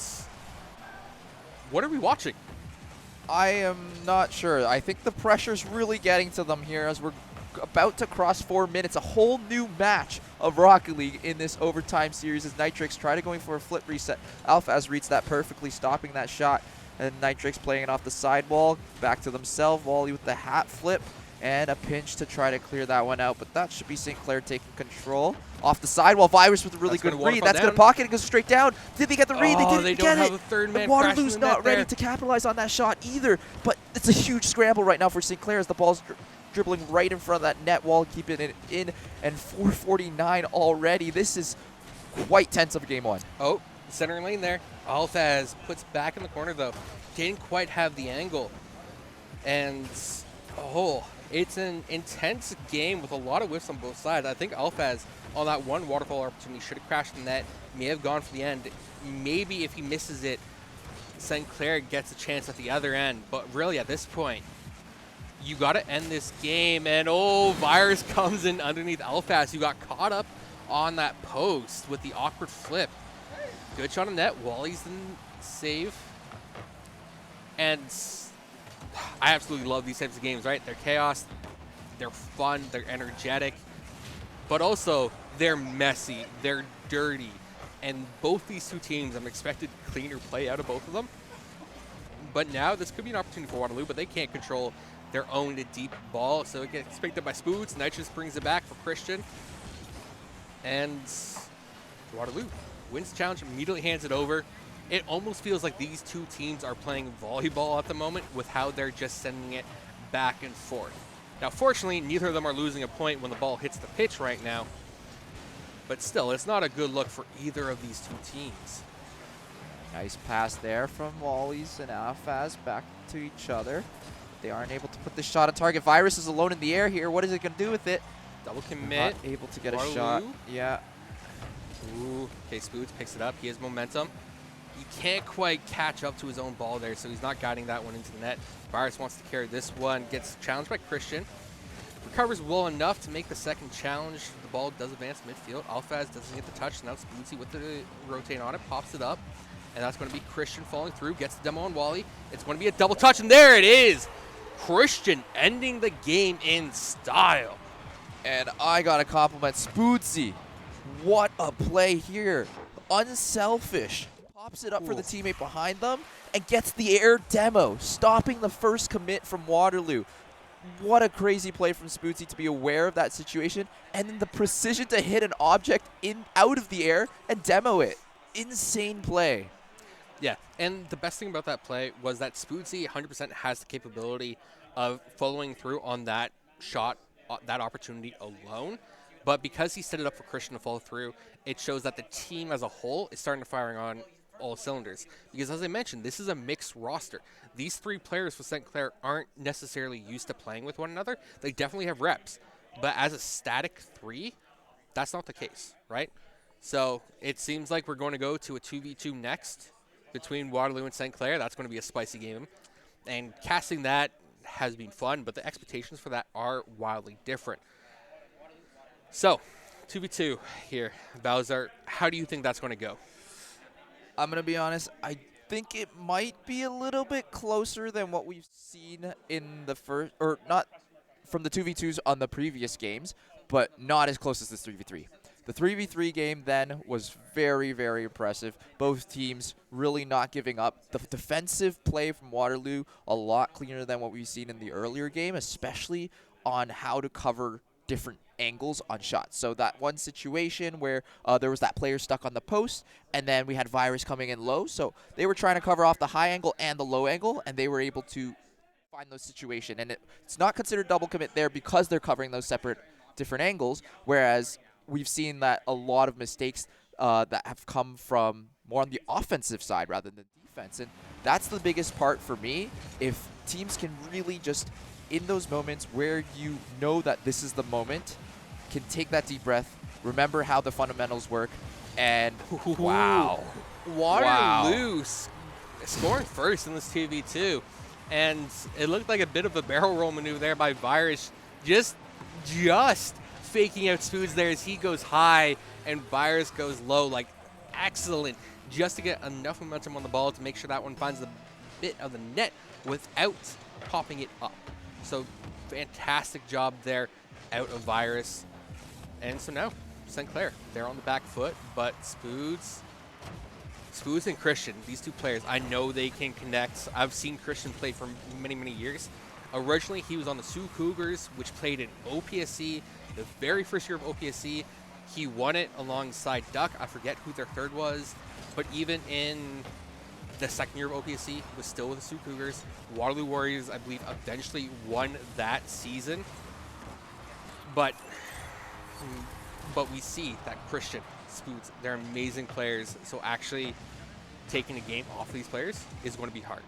what are we watching? I am not sure. I think the pressure's really getting to them here as we're about to cross 4 minutes. A whole new match of Rocket League in this overtime series as Nitrix try to going for a flip reset. Alphaz reads that perfectly, stopping that shot. And Nitrix playing it off the sidewall. Back to themselves. Wally with the hat flip. And a pinch to try to clear that one out. But that should be St. Clair taking control. Off the sidewall, Virus with a really good read. That's going to pocket and goes straight down. Did they get the read? Oh, they didn't get it. A third man Waterloo's not ready to capitalize on that shot either. But it's a huge scramble right now for St. Clair as the ball's dribbling right in front of that net wall, keeping it in. And 4:49 already. This is quite tense of a game one. Oh, center lane there. Alphaz puts back in the corner though. Didn't quite have the angle. And it's an intense game with a lot of whiffs on both sides. I think Alphaz on that one waterfall opportunity should have crashed the net, may have gone for the end. Maybe if he misses it, St. Clair gets a chance at the other end. But really at this point, you got to end this game. And Virus comes in underneath Alphaz, who got caught up on that post with the awkward flip. Good shot on net. Wally's the save. And I absolutely love these types of games, right? They're chaos, they're fun, they're energetic, but also they're messy, they're dirty. And both these two teams, I'm expected cleaner play out of both of them. But now this could be an opportunity for Waterloo, but they can't control their own deep ball. So it gets picked up by Spoods. Nitrous brings it back for Christian. And Waterloo wins the challenge, immediately hands it over. It almost feels like these two teams are playing volleyball at the moment with how they're just sending it back and forth. Now, fortunately, neither of them are losing a point when the ball hits the pitch right now. But still, it's not a good look for either of these two teams. Nice pass there from Wally's and Alphaz back to each other. They aren't able to put the shot on target. Virus is alone in the air here. What is it going to do with it? Double commit. Not able to get a Waterloo. shot. Yeah. Ooh, okay, Spoods picks it up. He has momentum. He can't quite catch up to his own ball there, so he's not guiding that one into the net. Virus wants to carry this one, gets challenged by Christian. Recovers well enough to make the second challenge. The ball does advance midfield. Alphaz doesn't get the touch, so now Spoodsy with the rotate on it, pops it up. And that's going to be Christian falling through, gets the demo on Wally. It's going to be a double touch, and there it is! Christian ending the game in style. And I got to compliment Spoodsy. What a play here. Unselfish. Pops it up for the teammate behind them and gets the air demo, stopping the first commit from Waterloo. What a crazy play from Spootsy to be aware of that situation, and then the precision to hit an object out of the air and demo it. Insane play. Yeah, and the best thing about that play was that Spoodsy 100% has the capability of following through on that shot, that opportunity alone. But because he set it up for Christian to follow through, it shows that the team as a whole is starting to firing on all cylinders. Because as I mentioned, this is a mixed roster. These 3 players for St. Clair aren't necessarily used to playing with one another. They definitely have reps. But as a static 3, that's not the case, right? So it seems like we're going to go to a 2v2 next between Waterloo and St. Clair. That's going to be a spicy game. And casting that has been fun, but the expectations for that are wildly different. So, 2v2 here. Bowser, how do you think that's going to go? I'm going to be honest, I think it might be a little bit closer than what we've seen in the first, or not from the 2v2s on the previous games, but not as close as this 3v3. The 3v3 game then was very, very impressive. Both teams really not giving up. The defensive play from Waterloo, a lot cleaner than what we've seen in the earlier game, especially on how to cover different angles on shots. So that one situation where there was that player stuck on the post, and then we had Virus coming in low. So they were trying to cover off the high angle and the low angle, and they were able to find those situations. And it's not considered double commit there because they're covering those separate different angles, whereas we've seen that a lot of mistakes that have come from more on the offensive side rather than defense. And that's the biggest part for me. If teams can really just, in those moments where you know that this is the moment, can take that deep breath, remember how the fundamentals work, and wow. Waterloo scoring first in this 2v2. And it looked like a bit of a barrel roll maneuver there by Virus, just faking out Spoods there as he goes high and Virus goes low. Like, excellent, just to get enough momentum on the ball to make sure that one finds the bit of the net without popping it up. So fantastic job there out of Virus. And so now St. Clair, they're on the back foot, but Spoods and Christian, these 2 players, I know they can connect. I've seen Christian play for many, many years. Originally, he was on the Sioux Cougars, which played in OPSC, the very first year of OPSC. He won it alongside Duck. I forget who their third was, but even in the second year of OPSC, he was still with the Sioux Cougars. Waterloo Warriors, I believe, eventually won that season. But we see that Christian, Spoods, they're amazing players. So actually taking a game off of these players is going to be hard.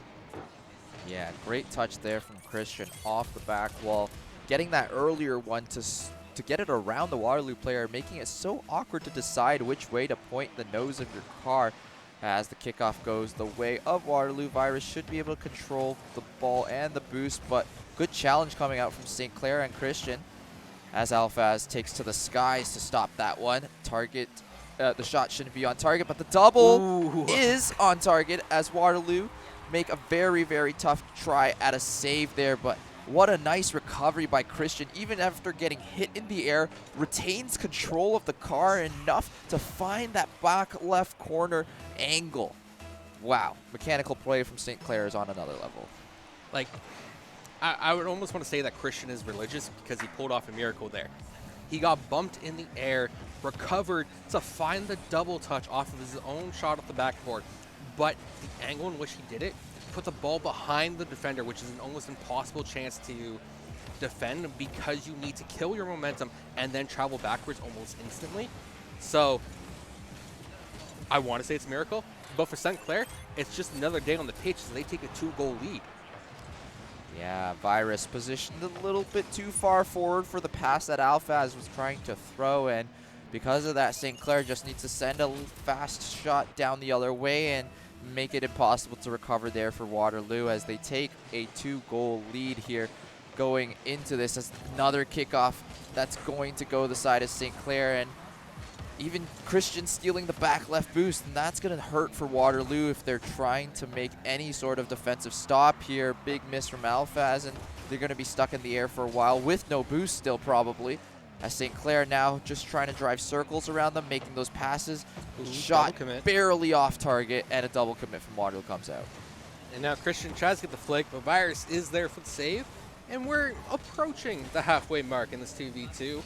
Yeah, great touch there from Christian off the back wall. Getting that earlier one to get it around the Waterloo player, making it so awkward to decide which way to point the nose of your car. As the kickoff goes the way of Waterloo, Virus should be able to control the ball and the boost, but good challenge coming out from St. Clair and Christian. As Alphaz takes to the skies to stop that one. Target, the shot shouldn't be on target, but the double is on target as Waterloo make a very, very tough try at a save there, but what a nice recovery by Christian. Even after getting hit in the air, retains control of the car enough to find that back left corner angle. Wow, mechanical play from St. Clair is on another level. Like, I would almost want to say that Christian is religious because he pulled off a miracle there. He got bumped in the air, recovered to find the double touch off of his own shot off the backboard. But the angle in which he did it put the ball behind the defender, which is an almost impossible chance to defend because you need to kill your momentum and then travel backwards almost instantly. So I want to say it's a miracle, but for St. Clair, it's just another day on the pitch as they take a 2-goal lead. Yeah, Virus positioned a little bit too far forward for the pass that Alphaz was trying to throw, and because of that, St. Clair just needs to send a fast shot down the other way and make it impossible to recover there for Waterloo as they take a 2-goal lead here going into this. As another kickoff that's going to go the side of St. Clair, and even Christian stealing the back left boost, and that's going to hurt for Waterloo if they're trying to make any sort of defensive stop here. Big miss from Alphaz, and they're going to be stuck in the air for a while with no boost still probably. As St. Clair now just trying to drive circles around them, making those passes. Shot barely off target, and a double commit from Waterloo comes out. And now Christian tries to get the flick, but Virus is there for the save. And we're approaching the halfway mark in this 2v2.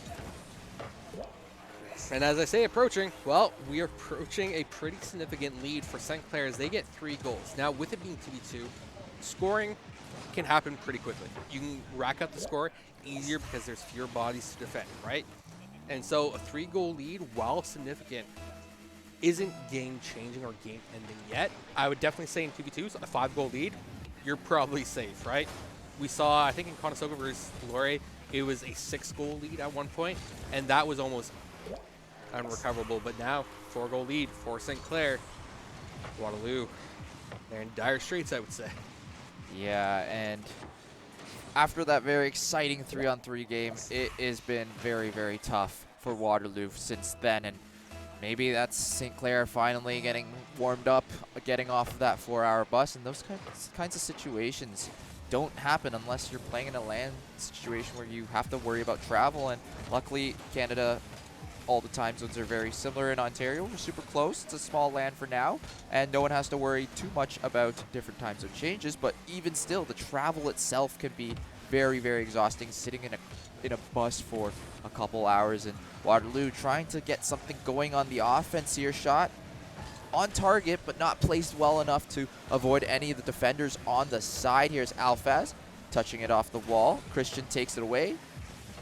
And as I say approaching, well, we are approaching a pretty significant lead for St. Clair as they get 3 goals. Now, with it being 2v2, scoring can happen pretty quickly. You can rack up the score easier because there's fewer bodies to defend, right? And so a 3-goal lead, while significant, isn't game-changing or game-ending yet. I would definitely say in 2v2s, a 5-goal lead, you're probably safe, right? We saw, I think in Conestoga versus Lore, it was a 6-goal lead at one point, and that was almost unrecoverable. But now, 4-goal lead for St. Clair. Waterloo, they're in dire straits, I would say. Yeah, and after that very exciting 3-on-3 game, it has been very, very tough for Waterloo since then. And maybe that's St. Clair finally getting warmed up, getting off of that 4-hour bus. And those kinds of situations don't happen unless you're playing in a LAN situation where you have to worry about travel. And luckily, Canada, all the time zones are very similar in Ontario. We're super close. It's a small LAN for now, and no one has to worry too much about different time zone changes. But even still, the travel itself can be very, very exhausting, sitting in a bus for a couple hours. And Waterloo trying to get something going on the offense here. Shot on target, but not placed well enough to avoid any of the defenders on the side. Here's Alphaz touching it off the wall. Christian takes it away.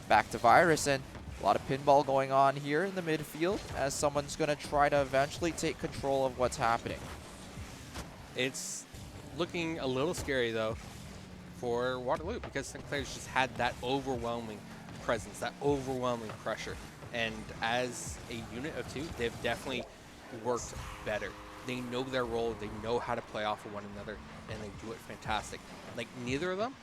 Back to Virus, and a lot of pinball going on here in the midfield as someone's going to try to eventually take control of what's happening. It's looking a little scary, though, for Waterloo, because St. Clair's just had that overwhelming presence, that overwhelming pressure. And as a unit of two, they've definitely worked better. They know their role, they know how to play off of one another, and they do it fantastic. Like, neither of them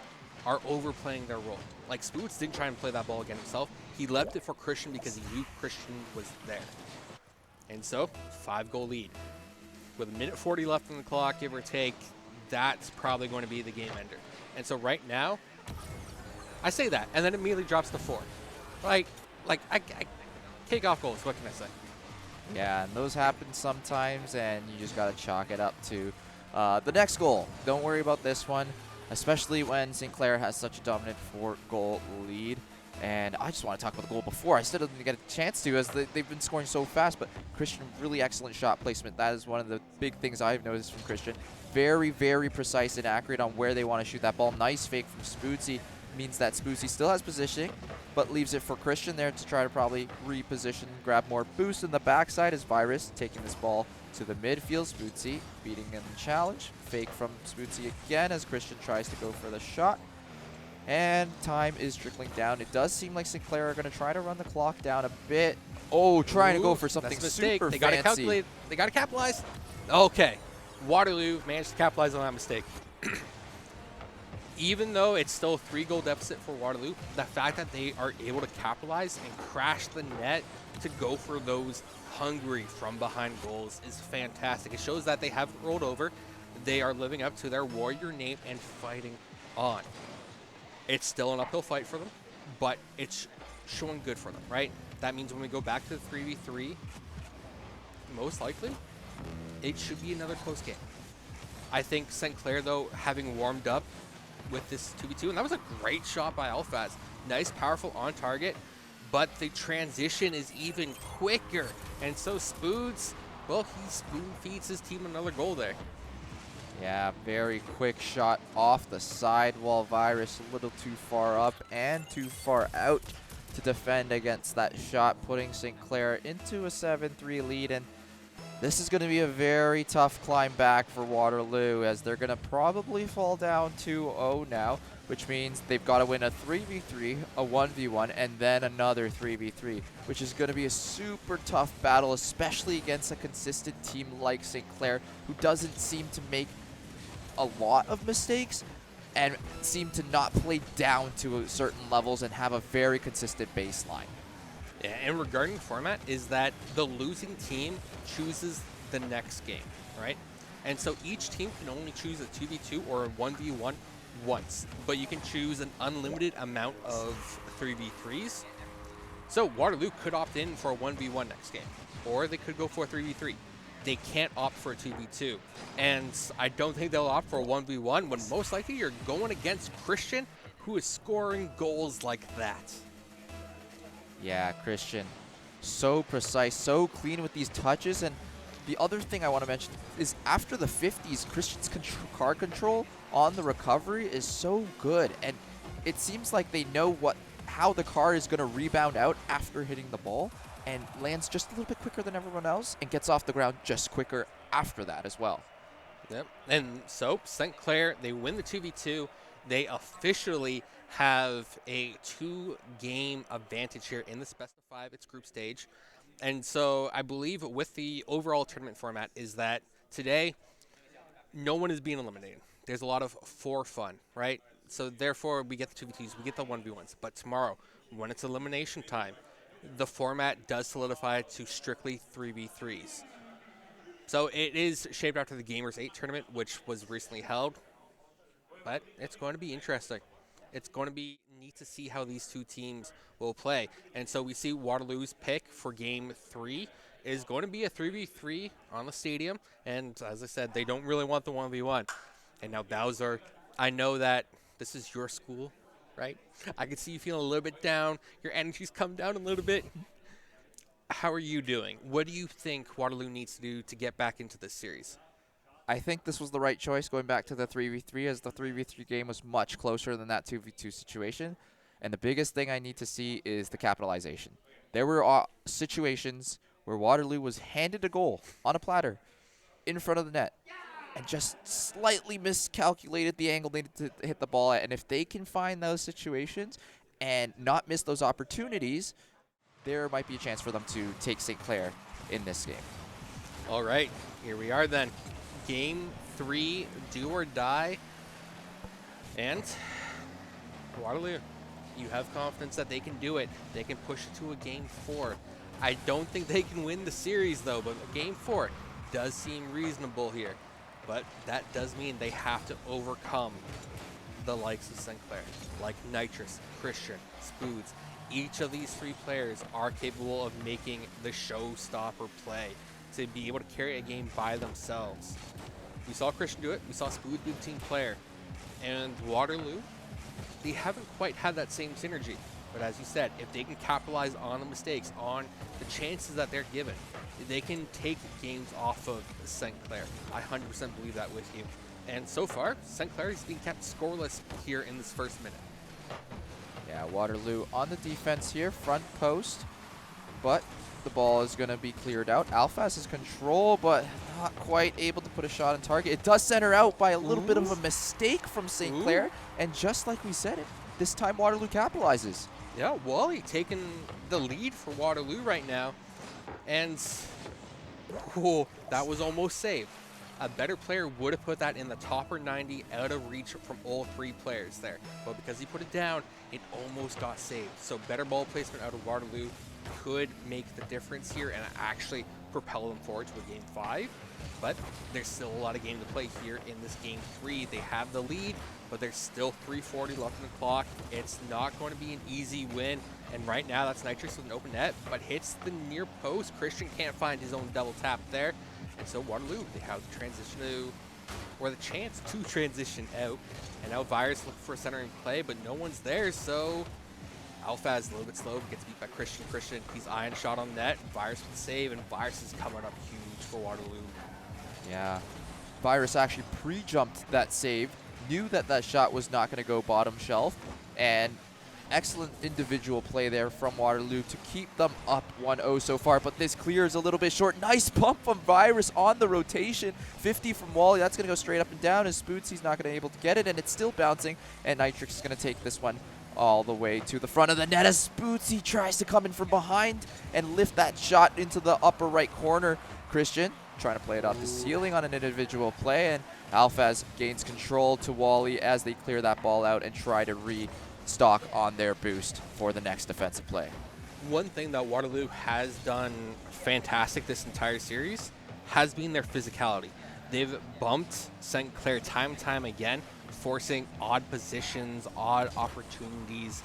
are overplaying their role. Like, Spoots didn't try and play that ball again himself. He left it for Christian because he knew Christian was there. And so, 5-goal lead. With a minute 40 left on the clock, give or take, that's probably going to be the game ender. And so right now, I say that, and then it immediately drops to 4. I take off goals, what can I say? Yeah, and those happen sometimes, and you just got to chalk it up to the next goal. Don't worry about this one, especially when St. Clair has such a dominant 4-goal lead. And I just want to talk about the goal before. I still didn't get a chance to, as they've been scoring so fast, but Christian, really excellent shot placement. That is one of the big things I've noticed from Christian. Very, very precise and accurate on where they want to shoot that ball. Nice fake from Spootsy. Means that Spootsy still has positioning, but leaves it for Christian there to try to probably reposition, grab more boost in the backside as Virus taking this ball to the midfield. Spootsy beating in the challenge. Fake from Spootsy again as Christian tries to go for the shot. And time is trickling down. It does seem like St. Clair are going to try to run the clock down a bit. Oh, trying to go for something super They got to fancy. calculate. They got to capitalize. Okay. Waterloo managed to capitalize on that mistake. Even though it's still a 3-goal deficit for Waterloo, the fact that they are able to capitalize and crash the net to go for those hungry from behind goals is fantastic. It shows that they haven't rolled over. They are living up to their warrior name and fighting on. It's still an uphill fight for them, but it's showing good for them, right? That means when we go back to the 3v3, most likely, it should be another close game. I think St. Clair, though, having warmed up with this 2v2, and that was a great shot by Alphaz. Nice, powerful on target, but the transition is even quicker. And so Spoods, well, he spoon feeds his team another goal there. Yeah, very quick shot off the sidewall. Virus a little too far up and too far out to defend against that shot, putting St. Clair into a 7-3 lead. And this is going to be a very tough climb back for Waterloo, as they're going to probably fall down 2-0 now, which means they've got to win a 3v3, a 1v1, and then another 3v3, which is going to be a super tough battle, especially against a consistent team like St. Clair, who doesn't seem to make a lot of mistakes and seem to not play down to certain levels and have a very consistent baseline. Yeah, and regarding the format is that the losing team chooses the next game, right? And so each team can only choose a 2v2 or a 1v1 once, but you can choose an unlimited amount of 3v3s. So Waterloo could opt in for a 1v1 next game, or they could go for a 3v3. They can't opt for a 2v2. And I don't think they'll opt for a 1v1 when most likely you're going against Christian, who is scoring goals like that. Yeah, Christian, so precise, so clean with these touches. And the other thing I want to mention is after the 50s, Christian's card control on the recovery is so good. And it seems like they know what how the car is going to rebound out after hitting the ball and lands just a little bit quicker than everyone else and gets off the ground just quicker after that as well. Yep. And so St. Clair, they win the 2v2. They officially have a 2-game advantage here in this best of 5. It's group stage. And so I believe with the overall tournament format is that today no one is being eliminated. There's a lot of for fun, right? So therefore we get the 2v2s, we get the 1v1s. But tomorrow, when it's elimination time, the format does solidify to strictly 3v3s. So it is shaped after the Gamers 8 tournament, which was recently held. But it's going to be interesting. It's going to be neat to see how these two teams will play. And so we see Waterloo's pick for Game 3 is going to be a 3v3 on the stadium. And as I said, they don't really want the 1v1. And now Bowser, I know that this is your school, right? I can see you feeling a little bit down. Your energy's come down a little bit. How are you doing? What do you think Waterloo needs to do to get back into this series? I think this was the right choice going back to the 3v3, as the 3v3 game was much closer than that 2v2 situation. And the biggest thing I need to see is the capitalization. There were situations where Waterloo was handed a goal on a platter in front of the net and just slightly miscalculated the angle needed to hit the ball at. And if they can find those situations and not miss those opportunities, there might be a chance for them to take St. Clair in this game. All right, here we are then. Game 3, do or die. And Waterloo, you have confidence that they can do it. They can push it to a Game 4. I don't think they can win the series, though, but Game 4 does seem reasonable here. But that does mean they have to overcome the likes of St. Clair, like Nitrous, Christian, Spoods. Each of these 3 players are capable of making the showstopper play to be able to carry a game by themselves. We saw Christian do it. We saw Spood be the team player. And Waterloo, they haven't quite had that same synergy. But as you said, if they can capitalize on the mistakes, on the chances that they're given, they can take games off of St. Clair. I 100% believe that with you. And so far, St. Clair is being kept scoreless here in this first minute. Yeah, Waterloo on the defense here, front post, but the ball is going to be cleared out. Alphas has control, but not quite able to put a shot on target. It does center out by a little bit of a mistake from St. Clair, and just like we said, this time Waterloo capitalizes. Yeah, Wally taking the lead for Waterloo right now, and that was almost saved. A better player would have put that in the topper 90 out of reach from all 3 players there. But because he put it down, it almost got saved. So better ball placement out of Waterloo could make the difference here and actually propel them forward to a Game 5. But there's still a lot of game to play here in this Game 3. They have the lead, but there's still 3:40 left in the clock. It's not going to be an easy win. And right now, that's Nitrous with an open net, but hits the near post. Christian can't find his own double tap there. And so Waterloo, they have the transition to, or the chance to transition out. And now Virus looking for a centering play, but no one's there, so Alpha is a little bit slow, gets beat by Christian. Christian, he's eyeing a shot on net. Virus with the save, and Virus is coming up huge for Waterloo. Yeah, Virus actually pre-jumped that save, knew that that shot was not going to go bottom shelf, and excellent individual play there from Waterloo to keep them up 1-0 so far, but this clear is a little bit short. Nice pump from Virus on the rotation. 50 from Wally. That's going to go straight up and down as Spootsy's not going to be able to get it, and it's still bouncing, and Nitrix is going to take this one all the way to the front of the net as Spootsy tries to come in from behind and lift that shot into the upper right corner. Christian trying to play it off the ceiling on an individual play, and Alphaz gains control to Wally as they clear that ball out and try to restock on their boost for the next defensive play. One thing that Waterloo has done fantastic this entire series has been their physicality. They've bumped St. Clair time and time again, forcing odd positions, odd opportunities.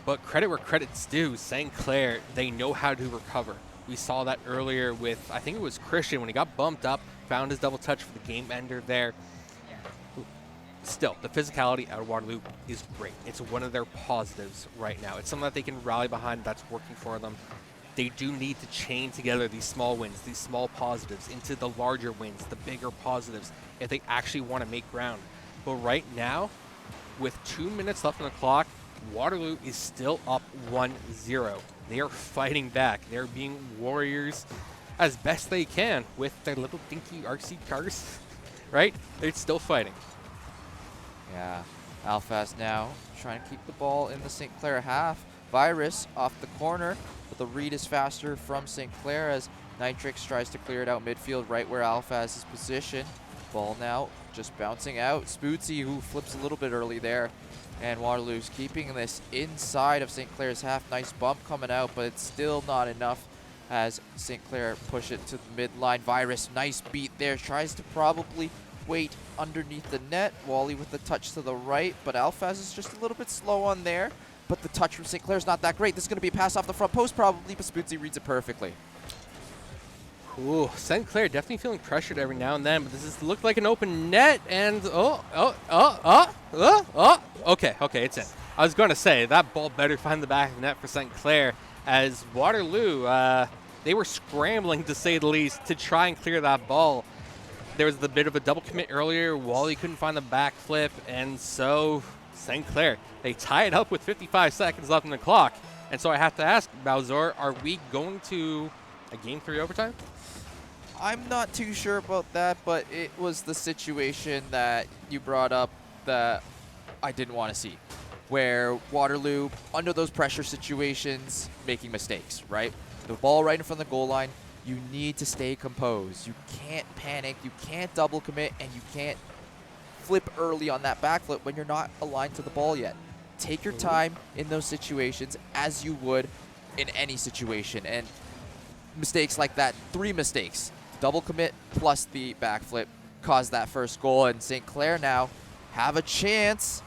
But credit where credit's due, St. Clair, they know how to recover. We saw that earlier with, I think it was Christian, when he got bumped up, found his double touch for the game ender there. Still, the physicality out of Waterloo is great. It's one of their positives right now. It's something that they can rally behind that's working for them. They do need to chain together these small wins, these small positives, into the larger wins, the bigger positives, if they actually want to make ground. But right now, with 2 minutes left on the clock, Waterloo is still up 1-0. They are fighting back. They're being warriors as best they can with their little dinky RC cars, right? They're still fighting. Yeah, Alphaz now trying to keep the ball in the St. Clair half. Virus off the corner, but the read is faster from St. Clair as Nitrix tries to clear it out midfield right where Alphaz is positioned. Ball now just bouncing out. Spootsy, who flips a little bit early there. And Waterloo's keeping this inside of St. Clair's half. Nice bump coming out, but it's still not enough as St. Clair push it to the midline. Virus, nice beat there. Tries to probably wait underneath the net. Wally with the touch to the right, but Alphaz is just a little bit slow on there. But the touch from St. Clair's not that great. This is going to be a pass off the front post probably, but Spootsy reads it perfectly. Ooh, St. Clair definitely feeling pressured every now and then, but this looked like an open net, and okay, it's in. I was going to say, that ball better find the back of the net for St. Clair, as Waterloo, they were scrambling, to say the least, to try and clear that ball. There was a bit of a double commit earlier. Wally couldn't find the backflip, and so St. Clair, they tie it up with 55 seconds left on the clock. And so I have to ask, Bowser, are we going to a Game 3 overtime? I'm not too sure about that, but it was the situation that you brought up that I didn't want to see, where Waterloo, under those pressure situations, making mistakes, right? The ball right in front of the goal line, you need to stay composed. You can't panic, you can't double commit, and you can't flip early on that backflip when you're not aligned to the ball yet. Take your time in those situations as you would in any situation. And mistakes like that, 3 mistakes, double commit plus the backflip, caused that first goal. And St. Clair now have a chance.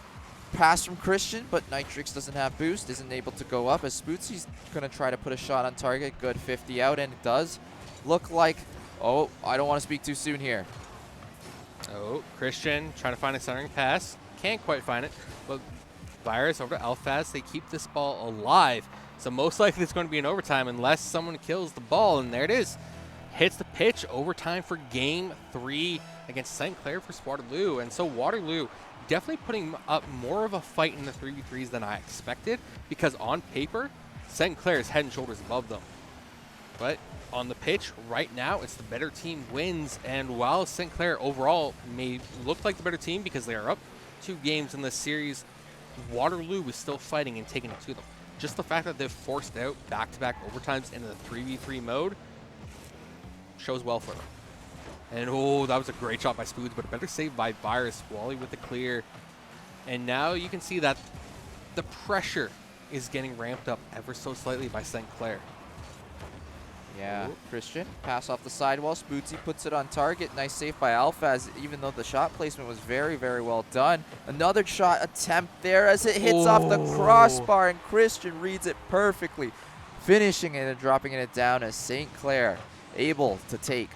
Pass from Christian, but Nitrix doesn't have boost, isn't able to go up as Spootsy's going to try to put a shot on target. Good 50 out, and it does look like, oh, I don't want to speak too soon here. Oh, Christian trying to find a centering pass. Can't quite find it, but Virus over to Alphaz. They keep this ball alive. So most likely it's going to be an overtime unless someone kills the ball, and there it is. Hits the pitch, overtime for Game 3 against St. Clair for Waterloo. And so Waterloo definitely putting up more of a fight in the 3v3s than I expected, because on paper, St. Clair is head and shoulders above them. But on the pitch right now, it's the better team wins. And while St. Clair overall may look like the better team because they are up 2 games in this series, Waterloo is still fighting and taking it to them. Just the fact that they've forced out back-to-back overtimes in the 3v3 mode shows well for them. And oh, that was a great shot by Spoods, but a better save by Virus. Wally with the clear. And now you can see that the pressure is getting ramped up ever so slightly by St. Clair. Yeah, Christian, pass off the sidewall. Spootsy puts it on target. Nice save by Alphaz, even though the shot placement was very, very well done. Another shot attempt there as it hits off the crossbar, and Christian reads it perfectly, finishing it and dropping it down as St. Clair able to take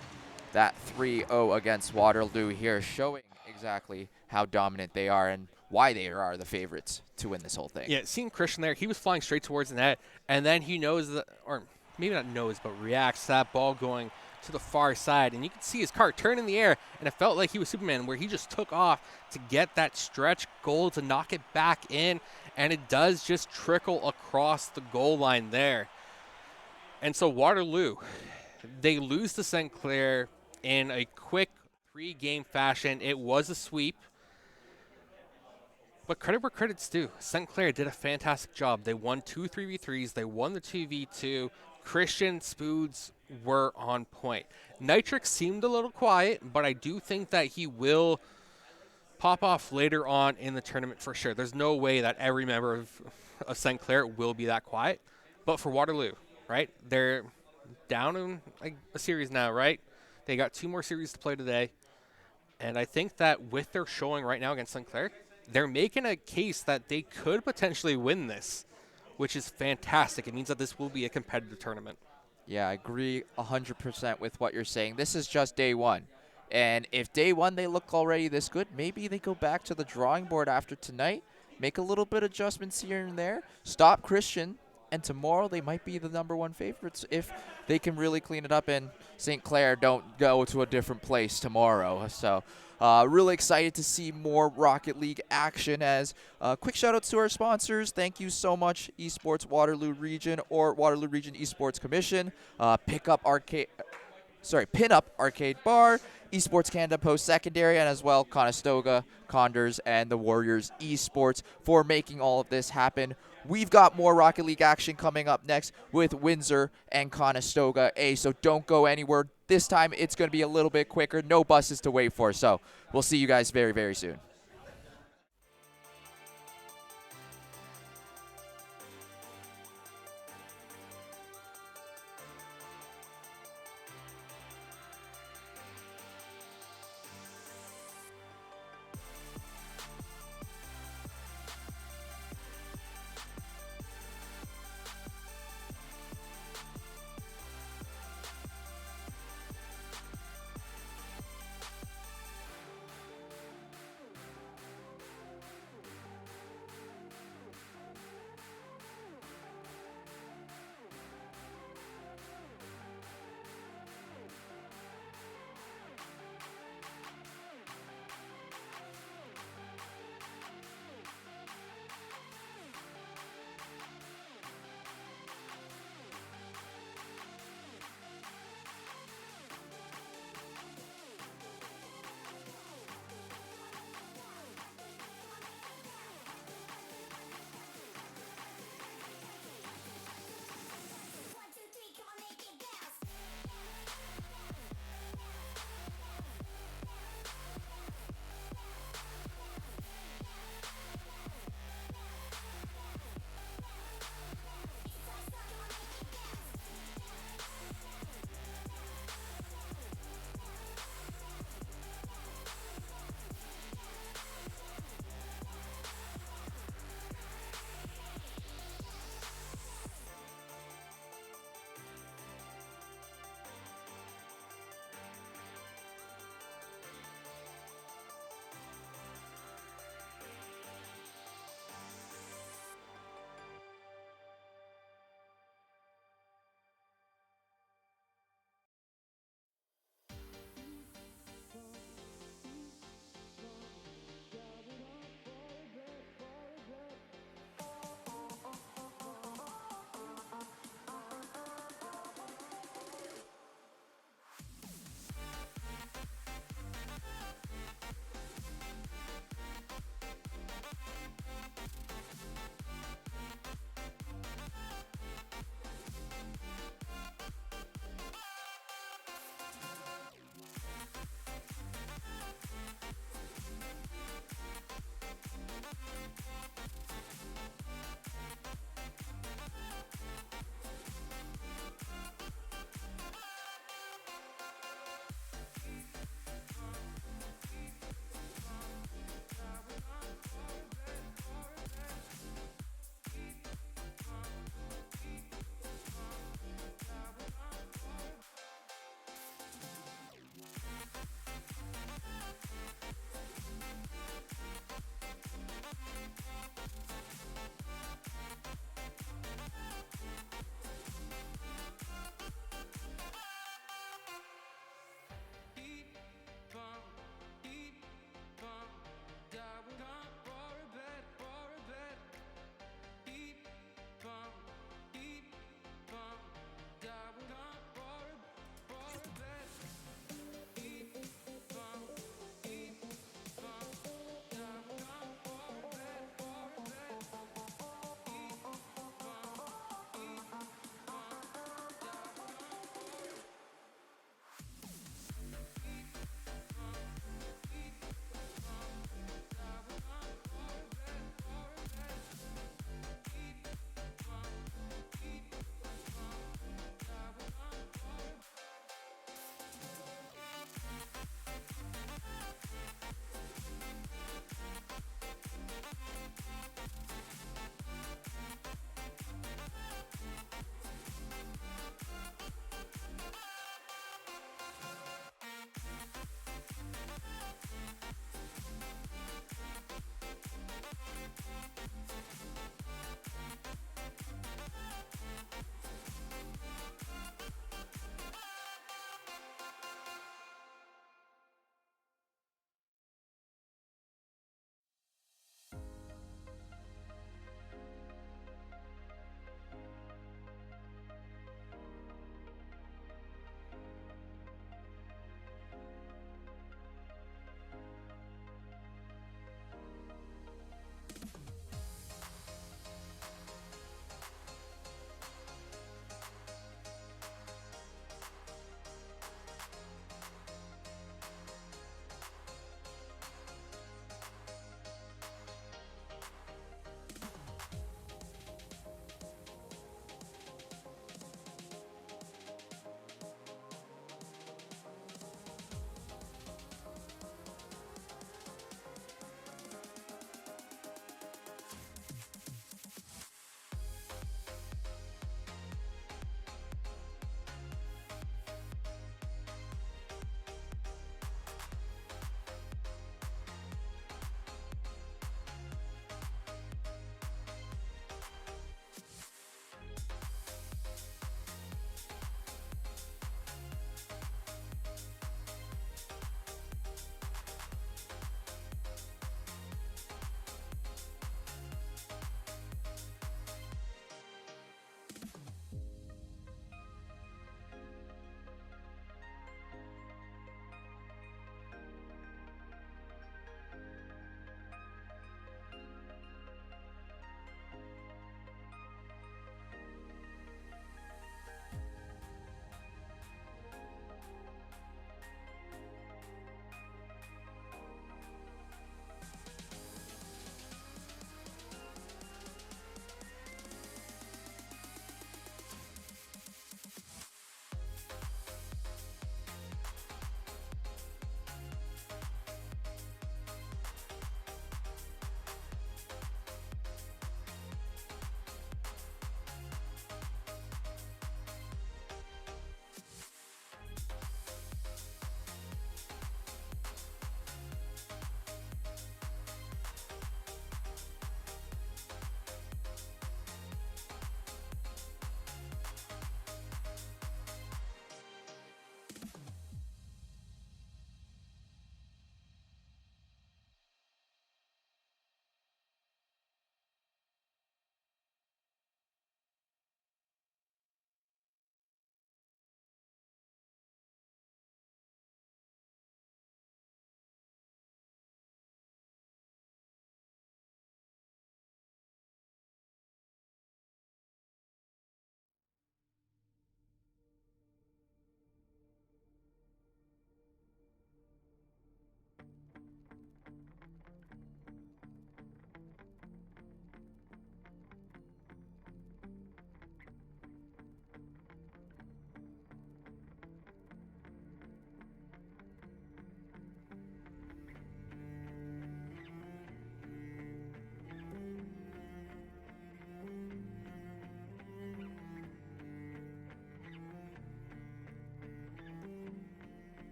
that 3-0 against Waterloo here, showing exactly how dominant they are and why they are the favorites to win this whole thing. Yeah, seeing Christian there, he was flying straight towards the net, and then he knows that, or maybe not knows, but reacts to that ball going to the far side. And you can see his car turn in the air, and it felt like he was Superman, where he just took off to get that stretch goal to knock it back in, and it does just trickle across the goal line there. And so Waterloo, they lose to St. Clair in a quick 3-game fashion. It was a sweep, but credit where credit's due. St. Clair did a fantastic job. They won 2 3v3s. They won the 2v2. Christian, Spoods were on point. Nitrix seemed a little quiet, but I do think that he will pop off later on in the tournament for sure. There's no way that every member of St. Clair will be that quiet. But for Waterloo, right, they're down in a series now, right? They got 2 more series to play today. And I think that with their showing right now against St. Clair, they're making a case that they could potentially win this, which is fantastic. It means that this will be a competitive tournament. Yeah, I agree 100% with what you're saying. This is just day 1. And if day 1 they look already this good, maybe they go back to the drawing board after tonight, make a little bit of adjustments here and there, stop Christian and tomorrow they might be the #1 favorites if they can really clean it up and St. Clair don't go to a different place tomorrow. So really excited to see more Rocket League action. As quick shout outs to our sponsors. Thank you so much, Esports Waterloo Region or Waterloo Region Esports Commission, Pinup Arcade Bar, Esports Canada Post Secondary, and as well Conestoga, Condors, and the Warriors Esports for making all of this happen. We've got more Rocket League action coming up next with Windsor and Conestoga A, so don't go anywhere. This time it's going to be a little bit quicker, no buses to wait for, so we'll see you guys very, very soon.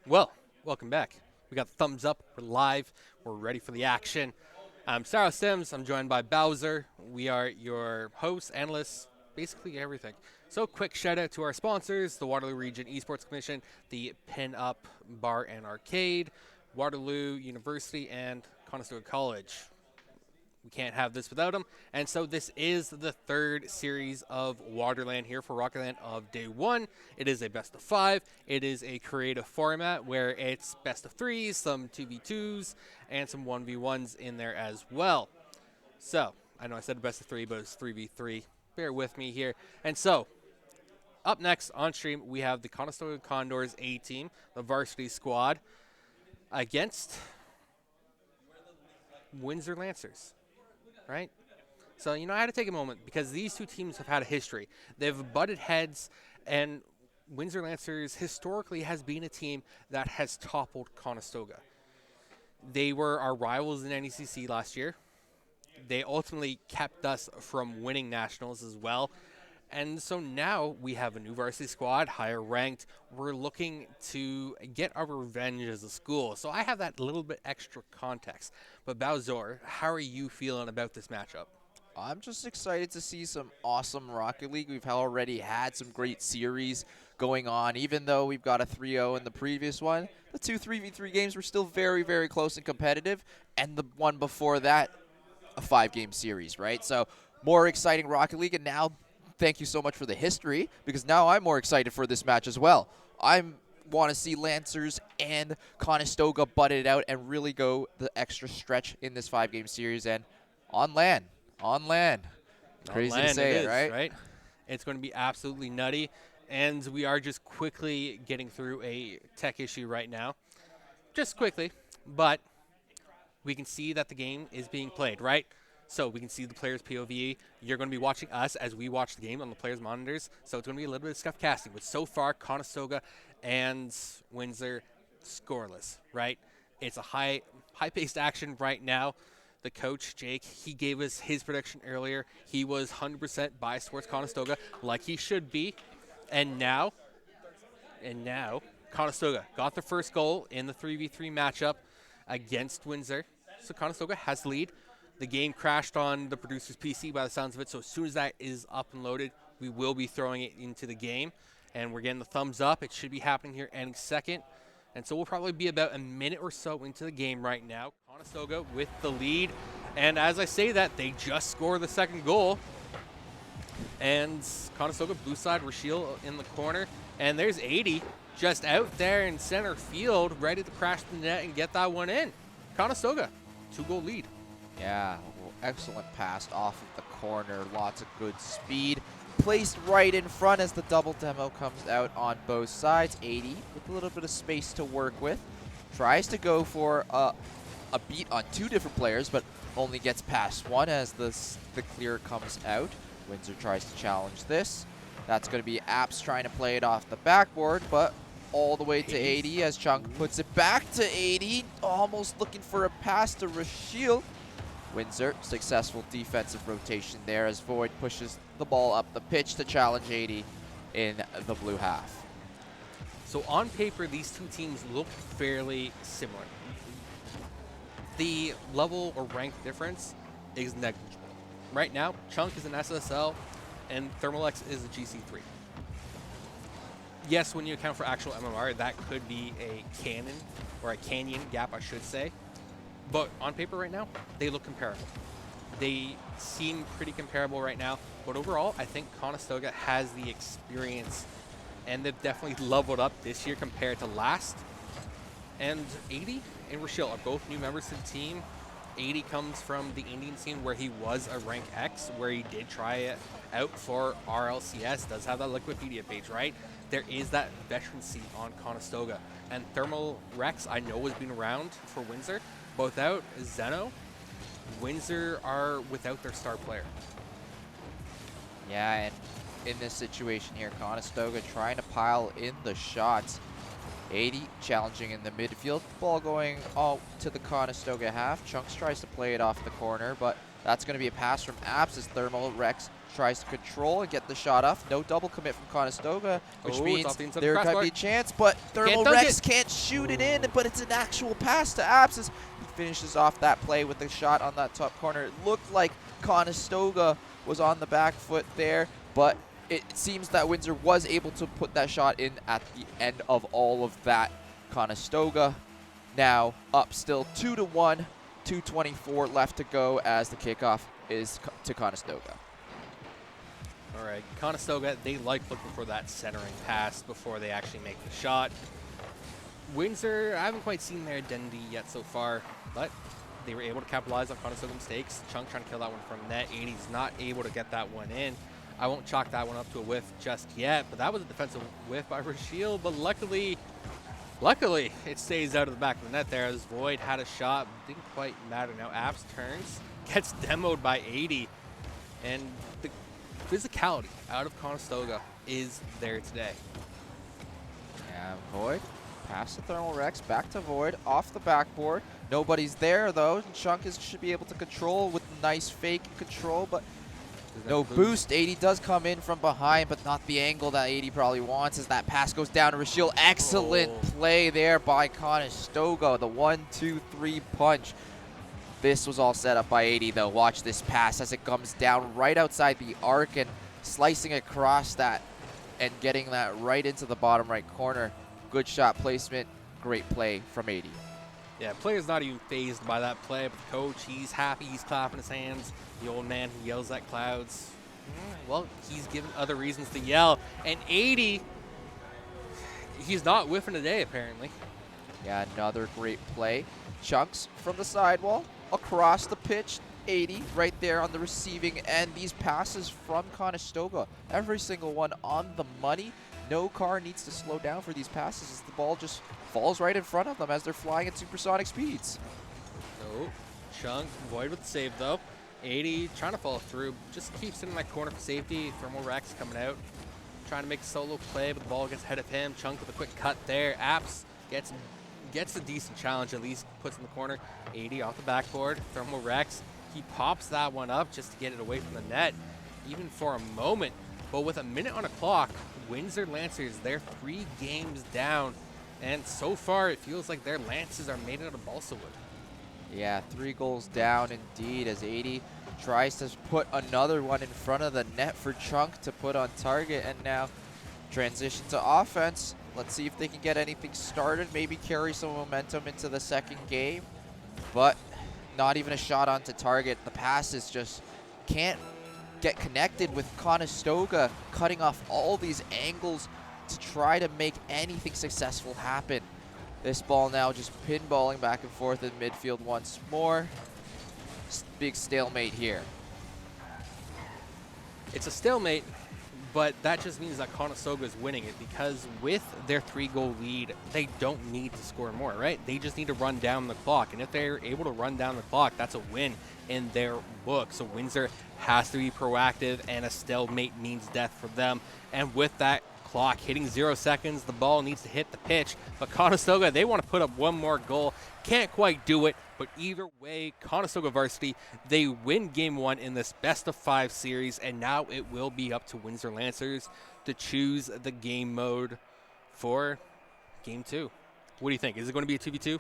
Well, welcome back. We got the thumbs up. We're live. We're ready for the action. I'm Sarah Sims. I'm joined by Bowser. We are your hosts, analysts, basically everything. So, quick shout out to our sponsors: the Waterloo Region Esports Commission, the Pin Up Bar and Arcade, Waterloo University, and Conestoga College. We can't have this without them. And so this is the third series of WaterLAN here for Rocketland of day one. It is a best of 5. It is a creative format where it's best of 3s, some 2v2s, and some 1v1s in there as well. So, I know I said best of 3, but it's 3v3. Bear with me here. And so, up next on stream, we have the Conestoga Condors A team, the varsity squad, against Windsor Lancers. Right? So, I had to take a moment because these two teams have had a history. They've butted heads, and Windsor Lancers historically has been a team that has toppled Conestoga. They were our rivals in NECC last year. They ultimately kept us from winning nationals as well. And so now we have a new varsity squad, higher ranked. We're looking to get our revenge as a school. So I have that little bit extra context. But Bowser, how are you feeling about this matchup? I'm just excited to see some awesome Rocket League. We've already had some great series going on. Even though we've got a 3-0 in the previous one, the 2 3v3 games were still very, very close and competitive. And the one before that, a 5-game series, right? So more exciting Rocket League. And now, thank you so much for the history, because now I'm more excited for this match as well. I want to see Lancers and Conestoga butt it out and really go the extra stretch in this 5-game series, and on land. Crazy to say it, right? It's going to be absolutely nutty, and we are just quickly getting through a tech issue right now. Just quickly, but we can see that the game is being played, right? So we can see the players' POV. You're going to be watching us as we watch the game on the players' monitors. So it's going to be a little bit of scuff casting. But so far, Conestoga and Windsor scoreless, right? It's a high-paced action right now. The coach, Jake, he gave us his prediction earlier. He was 100% biased towards Conestoga, like he should be. And now, Conestoga got the first goal in the 3v3 matchup against Windsor. So Conestoga has the lead. The game crashed on the producer's PC by the sounds of it, so as soon as that is up and loaded, we will be throwing it into the game. And we're getting the thumbs up. It should be happening here any second. And so we'll probably be about a minute or so into the game right now. Conestoga with the lead. And as I say that, they just scored the second goal. And Conestoga, blue side, Rashiel in the corner. And there's 80 just out there in center field, ready to crash the net and get that one in. Conestoga, 2-goal lead. Yeah, well, excellent pass off of the corner. Lots of good speed. Placed right in front as the double demo comes out on both sides. 80 with a little bit of space to work with. Tries to go for a beat on 2 different players, but only gets past one as the clear comes out. Windsor tries to challenge this. That's going to be Apps trying to play it off the backboard, but all the way to 80 as Chunk puts it back to 80. Almost looking for a pass to Rashiel. Windsor, successful defensive rotation there as Void pushes the ball up the pitch to challenge 80 in the blue half. So on paper, these two teams look fairly similar. The level or rank difference is negligible. Right now, Chunk is an SSL and Thermalex is a GC3. Yes, when you account for actual MMR, that could be a canon, or a canyon gap, I should say. But on paper right now, they look comparable. They seem pretty comparable right now. But overall, I think Conestoga has the experience, and they've definitely leveled up this year compared to last. And 80 and Rashiel are both new members to the team. 80 comes from the Indian scene where he was a rank X, where he did try it out for RLCS, does have that Liquipedia page, right? There is that veterancy on Conestoga. And Thermal Rex, I know, has been around for Windsor. But without Zeno, Windsor are without their star player. Yeah, and in this situation here, Conestoga trying to pile in the shots. 80 challenging in the midfield. Ball going all to the Conestoga half. Chunks tries to play it off the corner, but that's going to be a pass from Apps as Thermal Rex tries to control and get the shot off. No double commit from Conestoga, which Oh, it's means off the inside of the there could crossbar. be a chance, but Thermal dunk Rex it. can't shoot it in, but it's an actual pass to Abs as he finishes off that play with the shot on that top corner. It looked like Conestoga was on the back foot there, but it seems that Windsor was able to put that shot in at the end of all of that. Conestoga now up still 2-1, 2:24 left to go as the kickoff is to Conestoga. All right, Conestoga, they like looking for that centering pass before they actually make the shot. Windsor, I haven't quite seen their identity yet so far, but they were able to capitalize on Conestoga mistakes. Chunk trying to kill that one from net. 80's not able to get that one in. I won't chalk that one up to a whiff just yet, but that was a defensive whiff by Rashiel, but luckily, it stays out of the back of the net there as Void had a shot. Didn't quite matter. Now Apps turns, gets demoed by 80, and the physicality out of Conestoga is there today. Yeah, Void, pass to Thermal Rex, back to Void, off the backboard. Nobody's there though. Chunk should be able to control with nice fake control, but no boost. 80 does come in from behind, but not the angle that 80 probably wants as that pass goes down to Rashiel. Excellent play there by Conestoga. The 1-2-3 punch. This was all set up by 80 though. Watch this pass as it comes down right outside the arc and slicing across that and getting that right into the bottom right corner. Good shot placement. Great play from 80. Yeah, player's not even phased by that play, but the coach, he's happy, he's clapping his hands. The old man who yells at clouds, well, he's given other reasons to yell. And 80, he's not whiffing today, apparently. Yeah, another great play. Chunks from the sidewall, across the pitch, 80 right there on the receiving end. These passes from Conestoga, every single one on the money. No car needs to slow down for these passes as the ball just falls right in front of them as they're flying at supersonic speeds. Oh, Chunk, Void with the save though. 80 trying to follow through, just keeps it in that corner for safety. Thermal Rex coming out, trying to make a solo play, but the ball gets ahead of him. Chunk with a quick cut there. Apps gets a decent challenge, at least puts in the corner. 80 off the backboard. Thermal Rex, he pops that one up just to get it away from the net, even for a moment. But with a minute on the clock, Windsor Lancers, they're 3 games down. And so far, it feels like their Lances are made out of balsa wood. Yeah, 3 goals down indeed as 80 tries to put another one in front of the net for Chunk to put on target. And now transition to offense. Let's see if they can get anything started, maybe carry some momentum into the second game. But not even a shot onto target. The passes just can't get connected with Conestoga cutting off all these angles to try to make anything successful happen. This ball now just pinballing back and forth in midfield once more. Big stalemate here. It's a stalemate, but that just means that Conestoga is winning it because with their 3-goal lead, they don't need to score more, right? They just need to run down the clock, and if they're able to run down the clock, that's a win in their book. So Windsor has to be proactive, and a stalemate means death for them. And with that clock hitting 0 seconds, the ball needs to hit the pitch. But Conestoga, they want to put up one more goal. Can't quite do it, but either way, Conestoga varsity, they win game 1 in this best-of-5 series, and now it will be up to Windsor Lancers to choose the game mode for game 2. What do you think? Is it going to be a 2v2?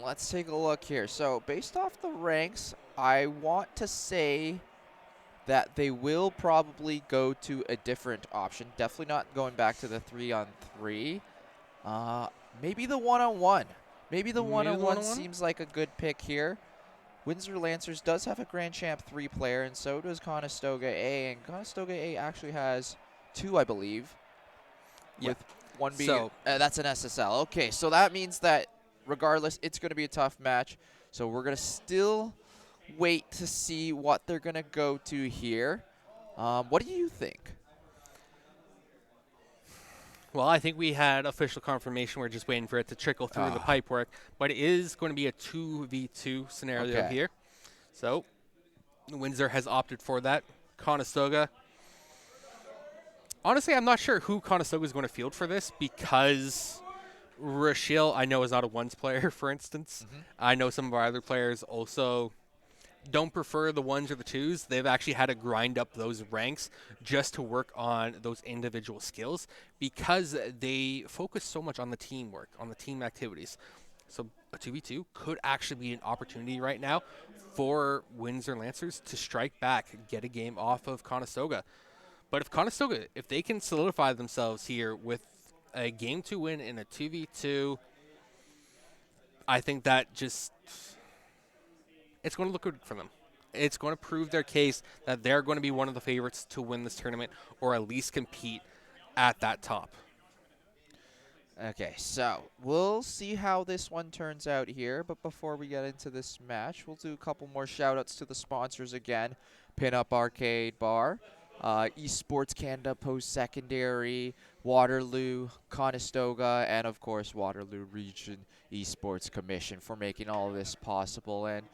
Let's take a look here. So based off the ranks, I want to say that they will probably go to a different option. Definitely not going back to the 3-on-3. Maybe the 1-on-1. Maybe the 1-on-1 seems like a good pick here. Windsor Lancers does have a Grand Champ 3 player, and so does Conestoga A. And Conestoga A actually has 2, I believe. Yeah. With one being that's an SSL. Okay, so that means that regardless, it's going to be a tough match. So we're going to still wait to see what they're going to go to here. What do you think? Well, I think we had official confirmation. We're just waiting for it to trickle through the pipework. But it is going to be a 2v2 scenario here. So Windsor has opted for that. Conestoga. Honestly, I'm not sure who Conestoga is going to field for this because Rashiel, I know, is not a ones player, for instance. I know some of our other players also don't prefer the ones or the twos. They've actually had to grind up those ranks just to work on those individual skills because they focus so much on the teamwork, on the team activities. So a 2v2 could actually be an opportunity right now for Windsor Lancers to strike back, get a game off of Conestoga. But if Conestoga, if they can solidify themselves here with a game to win in a 2v2, I think that just, it's going to look good for them. It's going to prove their case that they're going to be one of the favorites to win this tournament or at least compete at that top. Okay, so we'll see how this one turns out here. But before we get into this match, we'll do a couple more shout-outs to the sponsors again. Pinup Arcade Bar, Esports Canada Post-Secondary, Waterloo, Conestoga, and of course Waterloo Region Esports Commission for making all of this possible. And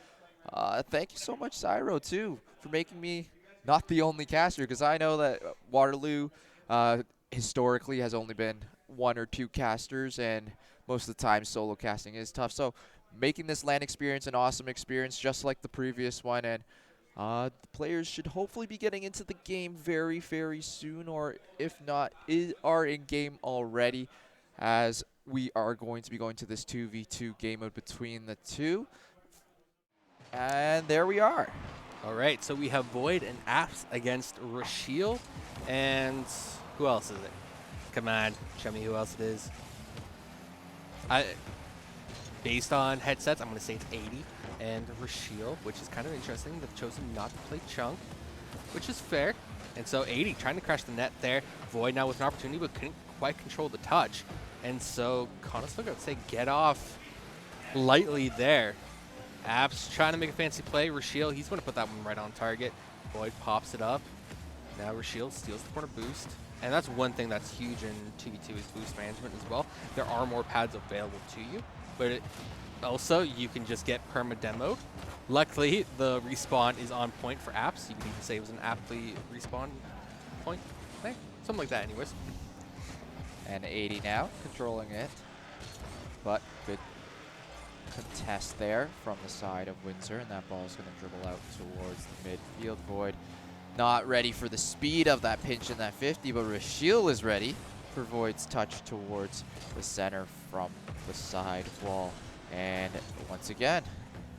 thank you so much, Cyro, too, for making me not the only caster, because I know that Waterloo historically has only been one or two casters, and most of the time solo casting is tough. So making this LAN experience an awesome experience, just like the previous one, and the players should hopefully be getting into the game very, very soon, or if not, are in game already, as we are going to be going to this 2v2 game mode between the two. And there we are. All right, so we have Void and Apps against Rashiel, and who else is it? Come on, show me who else it is. Based on headsets, I'm going to say it's 80 and Rashiel, which is kind of interesting. They've chosen not to play Chunk, which is fair. And so 80 trying to crash the net there. Void now with an opportunity, but couldn't quite control the touch. And so Conestoga would say get off lightly there. Apps trying to make a fancy play. Rashiel, he's going to put that one right on target. Void pops it up. Now Rashiel steals the corner boost. And that's one thing that's huge in 2v2 is boost management as well. There are more pads available to you, but also you can just get perma-demoed. Luckily, the respawn is on point for Apps. You can even say it was an aptly respawn point. Something like that anyways. And 80 now, controlling it. But good contest there from the side of Windsor, and that ball is going to dribble out towards the midfield. Void not ready for the speed of that pinch in that 50, but Rashiel is ready for Void's touch towards the center from the side wall. And once again,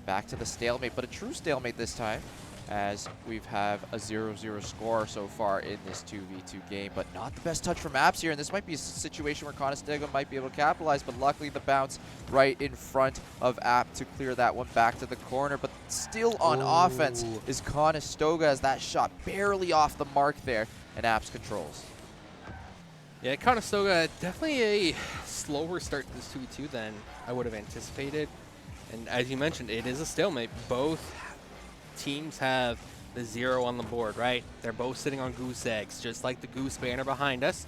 back to the stalemate, but a true stalemate this time, as we've have a 0-0 score so far in this 2v2 game, but not the best touch from Apps here, and this might be a situation where Conestoga might be able to capitalize, but luckily the bounce right in front of App to clear that one back to the corner, but still on offense is Conestoga, as that shot barely off the mark there, and Apps controls. Yeah, Conestoga, definitely a slower start to this 2v2 than I would have anticipated, and as you mentioned, it is a stalemate. Both teams have the 0 on the board, right? They're both sitting on goose eggs, just like the goose banner behind us.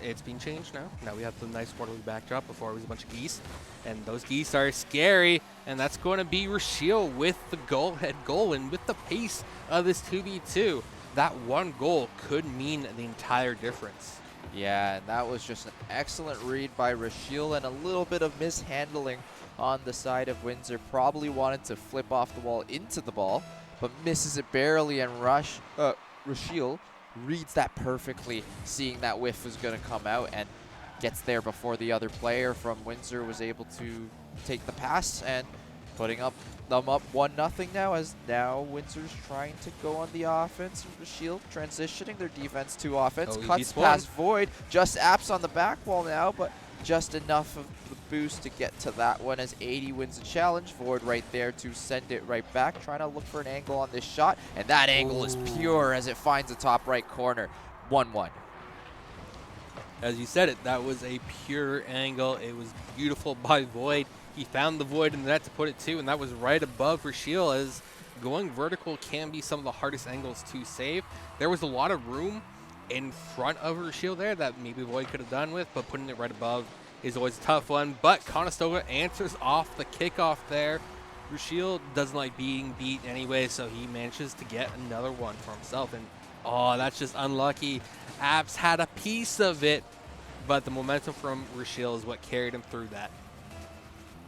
It's being changed now. Now we have the nice Waterloo backdrop. Before it was a bunch of geese, and those geese are scary, and that's going to be Rashiel with the head goal, and with the pace of this 2v2, that one goal could mean the entire difference. Yeah, and that was just an excellent read by Rashiel, and a little bit of mishandling on the side of Windsor. Probably wanted to flip off the wall into the ball, but misses it barely, and Rashiel reads that perfectly, seeing that whiff was going to come out, and gets there before the other player from Windsor was able to take the pass, and putting them up 1-0 now, as now Windsor's trying to go on the offense. Rashiel transitioning their defense to offense, cuts past Void, just Apps on the back wall now, but just enough of the boost to get to that one, as 80 wins the challenge. Void right there to send it right back, trying to look for an angle on this shot, and that angle is pure as it finds the top right corner. 1-1. As you said it, that was a pure angle. It was beautiful by Void. He found the void in the net to put it to, and that was right above Rashiel, as going vertical can be some of the hardest angles to save. There was a lot of room in front of Rashiel there that maybe Void could have done with, but putting it right above is always a tough one. But Conestoga answers off the kickoff there. Rashiel doesn't like being beat anyway, so he manages to get another one for himself. And oh, that's just unlucky. Apps had a piece of it, but the momentum from Rashiel is what carried him through that.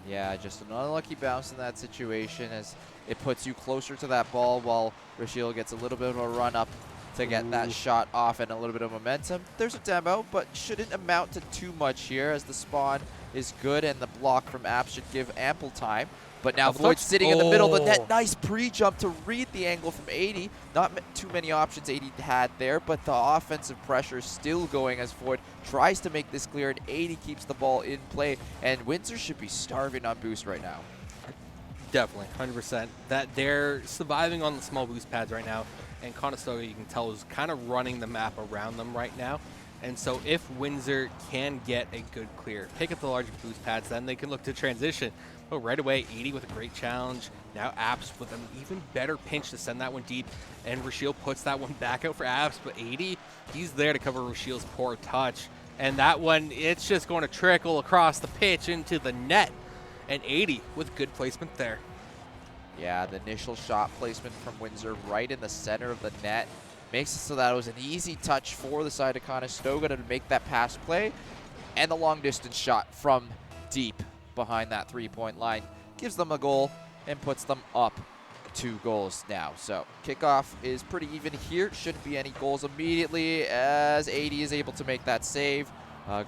Yeah, just an unlucky bounce in that situation as it puts you closer to that ball while Rashiel gets a little bit of a run up to get that shot off and a little bit of momentum. There's a demo, but shouldn't amount to too much here as the spawn is good and the block from Apps should give ample time. But now Double Void touch. sitting in the middle of the net. Oh. Nice pre-jump to read the angle from 80. Not too many options 80 had there, but the offensive pressure is still going as Void tries to make this clear, and 80 keeps the ball in play. And Windsor should be starving on boost right now. Definitely, 100%. That they're surviving on the small boost pads right now, and Conestoga, you can tell, is kind of running the map around them right now. And so if Windsor can get a good clear, pick up the larger boost pads, then they can look to transition. But right away, 80 with a great challenge. Now Apps with an even better pinch to send that one deep, and Rashiel puts that one back out for Apps, but 80, he's there to cover Rashiel's poor touch. And that one, it's just going to trickle across the pitch into the net. And 80 with good placement there. Yeah, the initial shot placement from Windsor right in the center of the net makes it so that it was an easy touch for the side of Conestoga to make that pass play. And the long distance shot from deep behind that three-point line gives them a goal and puts them up 2 goals now. So kickoff is pretty even here. Shouldn't be any goals immediately as 80 is able to make that save.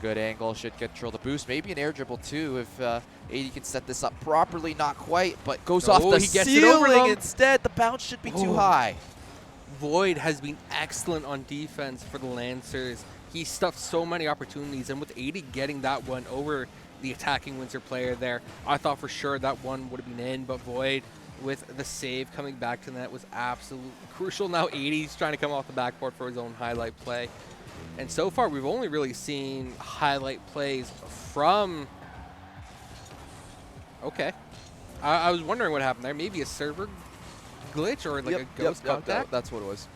Good angle, should control the boost. Maybe an air dribble too if 80 can set this up properly. Not quite, but goes off the he gets it over ceiling them. instead. The bounce should be too high. Void has been excellent on defense for the Lancers. He stuffed so many opportunities, and with 80 getting that one over the attacking Windsor player there, I thought for sure that one would have been in, but Void with the save coming back to the net was absolutely crucial. Now 80's trying to come off the backboard for his own highlight play. And so far, we've only really seen highlight plays from... Okay. I was wondering what happened there. Maybe a server glitch or like a ghost contact? That's what it was.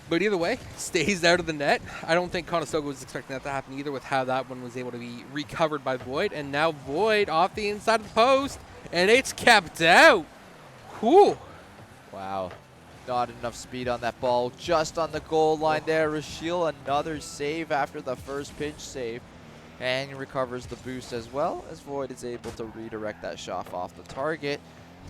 But either way, stays out of the net. I don't think Conestoga was expecting that to happen either with how that one was able to be recovered by Void. And now Void off the inside of the post, and it's kept out. Whew. Wow. Not enough speed on that ball. Just on the goal line there. Rashiel, another save after the first pinch save. And he recovers the boost as well as Void is able to redirect that shot off the target.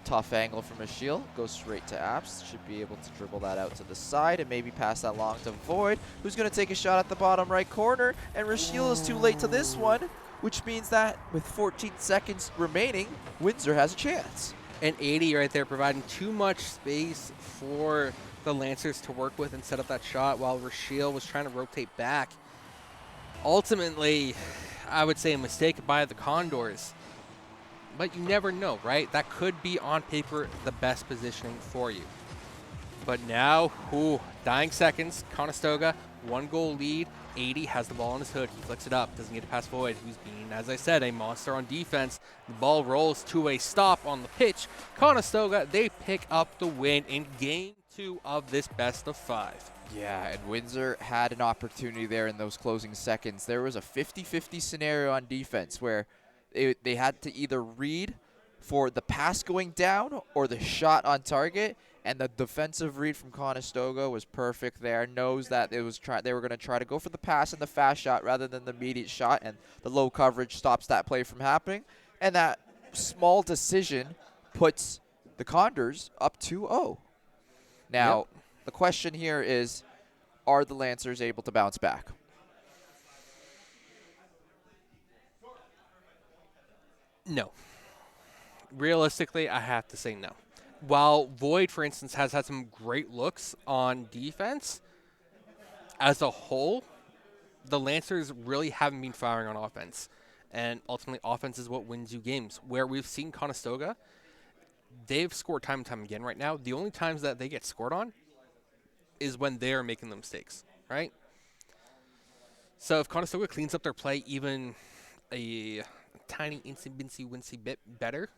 Tough angle from Rashiel. Goes straight to Apps. Should be able to dribble that out to the side and maybe pass that long to Void, who's going to take a shot at the bottom right corner. And Rashiel is too late to this one, which means that with 14 seconds remaining, Windsor has a chance. And 80 right there providing too much space for the Lancers to work with and set up that shot while Rashiel was trying to rotate back. Ultimately, I would say a mistake by the Condors. But you never know, right? That could be on paper the best positioning for you. But now, dying seconds, Conestoga, 1-goal lead. 80 has the ball on his hood. He flicks it up, doesn't get to pass Void, who's being, as I said, a monster on defense. The ball rolls to a stop on the pitch. Conestoga, they pick up the win in Game 2 of this best of 5. Yeah, and Windsor had an opportunity there in those closing seconds. There was a 50-50 scenario on defense where they had to either read for the pass going down or the shot on target, and the defensive read from Conestoga was perfect there. Knows that they were going to try to go for the pass and the fast shot rather than the immediate shot, and the low coverage stops that play from happening. And that small decision puts the Condors up 2-0. Now, the question here is, are the Lancers able to bounce back? No. Realistically, I have to say no. While Void, for instance, has had some great looks on defense, as a whole, the Lancers really haven't been firing on offense. And ultimately, offense is what wins you games. Where we've seen Conestoga, they've scored time and time again right now. The only times that they get scored on is when they're making the mistakes, right? So if Conestoga cleans up their play even a tiny incy bit better,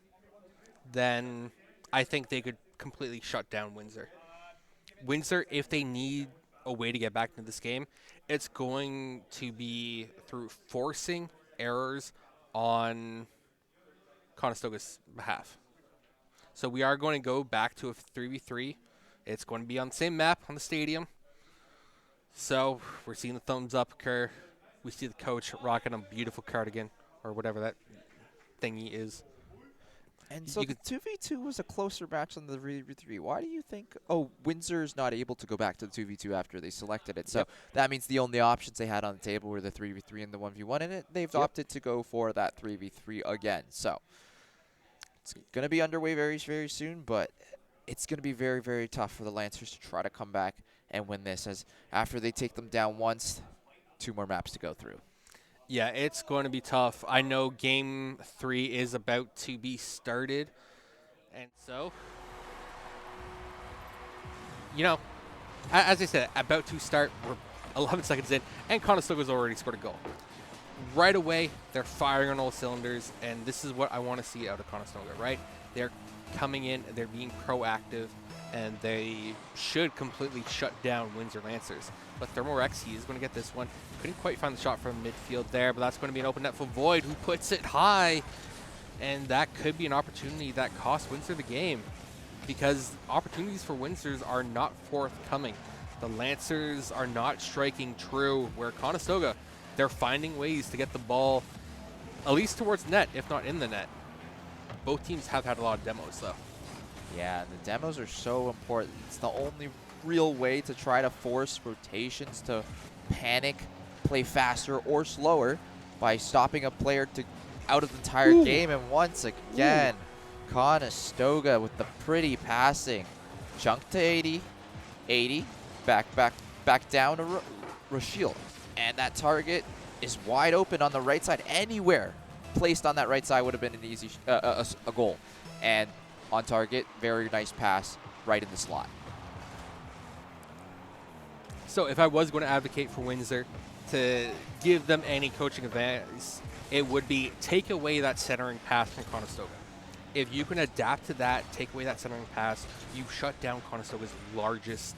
then I think they could completely shut down Windsor. Windsor, if they need a way to get back into this game, it's going to be through forcing errors on Conestoga's behalf. So we are going to go back to a 3v3. It's going to be on the same map on the stadium. So we're seeing the thumbs up occur. We see the coach rocking a beautiful cardigan or whatever that thingy is. And so You the 2v2 was a closer match than the 3v3. Why do you think? Oh, Windsor's not able to go back to the 2v2 after they selected it. So Yep. that means the only options they had on the table were the 3v3 and the 1v1, and they've Yep. opted to go for that 3v3 again. So it's going to be underway very, very soon, but it's going to be very, very tough for the Lancers to try to come back and win this, as after they take them down once, 2 more maps to go through. Yeah, it's going to be tough. I know Game 3 is about to be started. And so, you know, as I said, about to start. We're 11 seconds in, and Conestoga's already scored a goal. Right away, they're firing on all cylinders, and this is what I want to see out of Conestoga, right? They're coming in, they're being proactive, and they should completely shut down Windsor Lancers. But Thermorex, he is going to get this one. Couldn't quite find the shot from midfield there, but that's going to be an open net for Void, who puts it high. And that could be an opportunity that costs Windsor the game, because opportunities for Windsors are not forthcoming. The Lancers are not striking true, where Conestoga, they're finding ways to get the ball at least towards net, if not in the net. Both teams have had a lot of demos, though. Yeah, and the demos are so important. It's the only real way to try to force rotations to panic, play faster or slower by stopping a player to out of the entire game. And once again, Conestoga with the pretty passing. Chunk to 80, 80, back down to Rashiel. And that target is wide open on the right side. Anywhere placed on that right side would have been an easy a goal. And on target, very nice pass right in the slot. So if I was going to advocate for Windsor to give them any coaching advice, it would be take away that centering pass from Conestoga. If you can adapt to that, take away that centering pass, you shut down Conestoga's largest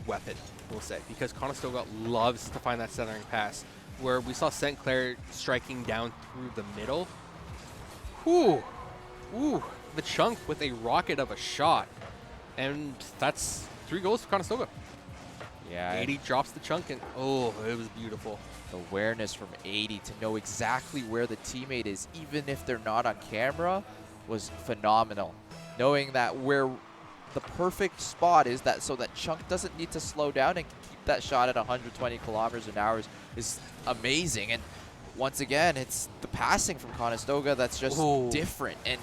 weapon, we'll say, because Conestoga loves to find that centering pass. Where we saw St. Clair striking down through the middle. Ooh, the Chunk with a rocket of a shot. And that's 3 goals for Conestoga. Yeah. 80 drops the Chunk, and oh, it was beautiful. The awareness from 80 to know exactly where the teammate is, even if they're not on camera, was phenomenal. Knowing that where the perfect spot is, that so that Chunk doesn't need to slow down and keep that shot at 120 kilometers an hour is amazing. And once again, it's the passing from Conestoga that's just different. And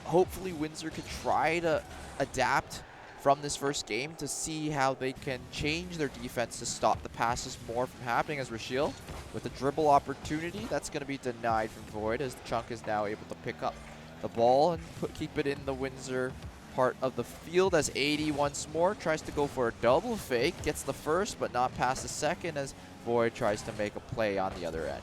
hopefully Windsor could try to adapt from this first game to see how they can change their defense to stop the passes more from happening, as Rashiel with a dribble opportunity that's going to be denied from Void, as Chunk is now able to pick up the ball and keep it in the Windsor part of the field, as 80 once more tries to go for a double fake, gets the first but not past the second, as Void tries to make a play on the other end.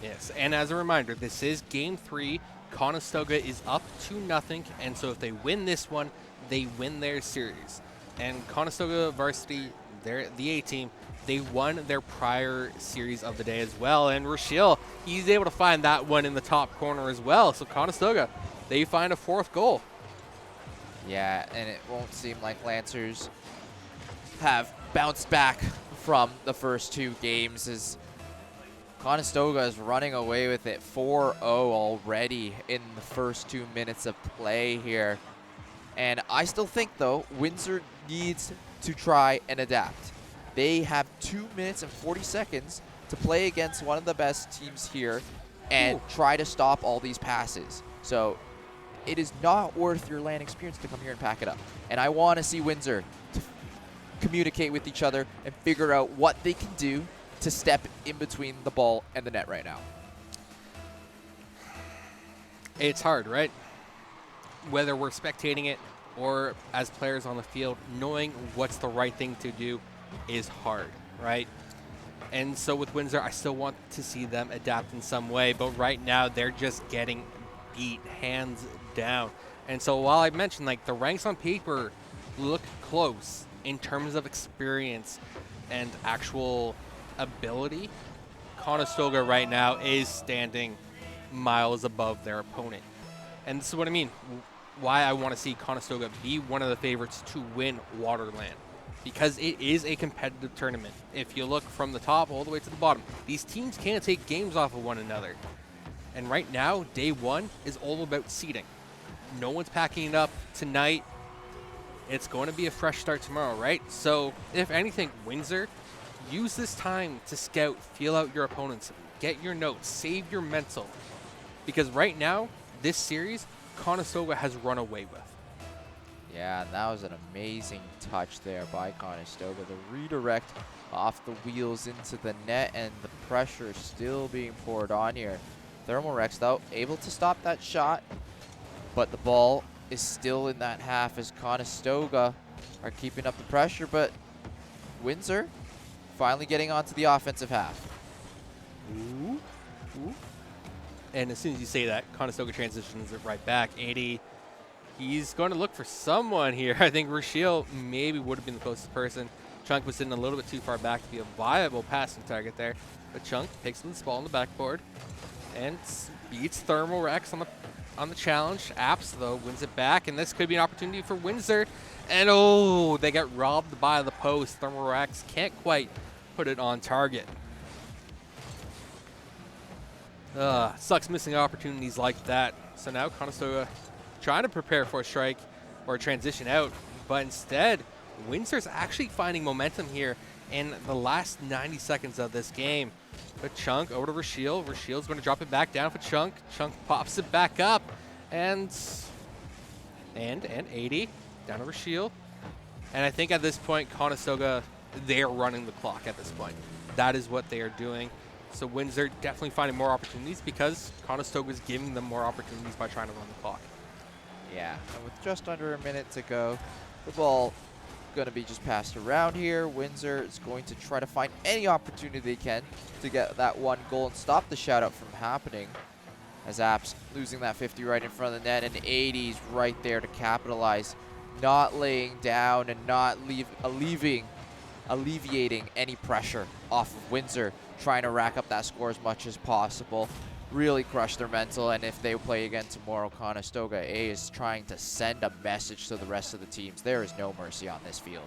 Yes, and as a reminder, this is Game 3. Conestoga is up 2-0, and so if they win this one, they win their series. And Conestoga Varsity, the A team, they won their prior series of the day as well. And Rashiel, he's able to find that one in the top corner as well. So Conestoga, they find a 4th goal. Yeah, and it won't seem like Lancers have bounced back from the first 2 games, as Conestoga is running away with it 4-0 already in the first 2 minutes of play here. And I still think, though, Windsor needs to try and adapt. They have 2 minutes and 40 seconds to play against one of the best teams here and try to stop all these passes. So it is not worth your LAN experience to come here and pack it up. And I want to see Windsor communicate with each other and figure out what they can do to step in between the ball and the net right now. It's hard, right? Whether we're spectating it or as players on the field, knowing what's the right thing to do is hard, right? And so with Windsor, I still want to see them adapt in some way, but right now they're just getting beat hands down. And so while I mentioned, like, the ranks on paper look close in terms of experience and actual ability, Conestoga right now is standing miles above their opponent. And this is what I mean, why I want to see Conestoga be one of the favorites to win WaterLAN, because it is a competitive tournament. If you look from the top all the way to the bottom, these teams can't take games off of one another. And right now, day one is all about seeding. No one's packing it up tonight. It's going to be a fresh start tomorrow, right? So if anything, Windsor, use this time to scout, feel out your opponents, get your notes, save your mental. Because right now, this series, Conestoga has run away with. Yeah, and that was an amazing touch there by Conestoga. The redirect off the wheels into the net, and the pressure still being poured on here. Thermal Rex, though, able to stop that shot, but the ball is still in that half as Conestoga are keeping up the pressure, but Windsor finally getting onto the offensive half. Ooh. Ooh. And as soon as you say that, Conestoga transitions it right back. 80, he's going to look for someone here. I think Rochelle maybe would have been the closest person. Chunk was sitting a little bit too far back to be a viable passing target there. But Chunk picks this ball on the backboard and beats Thermal Rex on the challenge. Apps, though, wins it back, and this could be an opportunity for Windsor. And, oh, they get robbed by the post. Thermal Rex can't quite put it on target. Sucks missing opportunities like that. So now Conestoga trying to prepare for a strike or a transition out, but instead, Windsor's actually finding momentum here in the last 90 seconds of this game. But Chunk over to Rochelle. Rochelle's going to drop it back down for Chunk. Chunk pops it back up, and 80 down to Rochelle. And I think at this point, Conestoga, they're running the clock at this point. That is what they are doing. So Windsor definitely finding more opportunities because Conestoga is giving them more opportunities by trying to run the clock. Yeah, and with just under a minute to go, the ball going to be just passed around here. Windsor is going to try to find any opportunity they can to get that one goal and stop the shutout from happening. As Apps losing that 50 right in front of the net, and 80's right there to capitalize, not laying down and not alleviating any pressure off of Windsor, trying to rack up that score as much as possible. Really crush their mental, and if they play again tomorrow, Conestoga A is trying to send a message to the rest of the teams. There is no mercy on this field.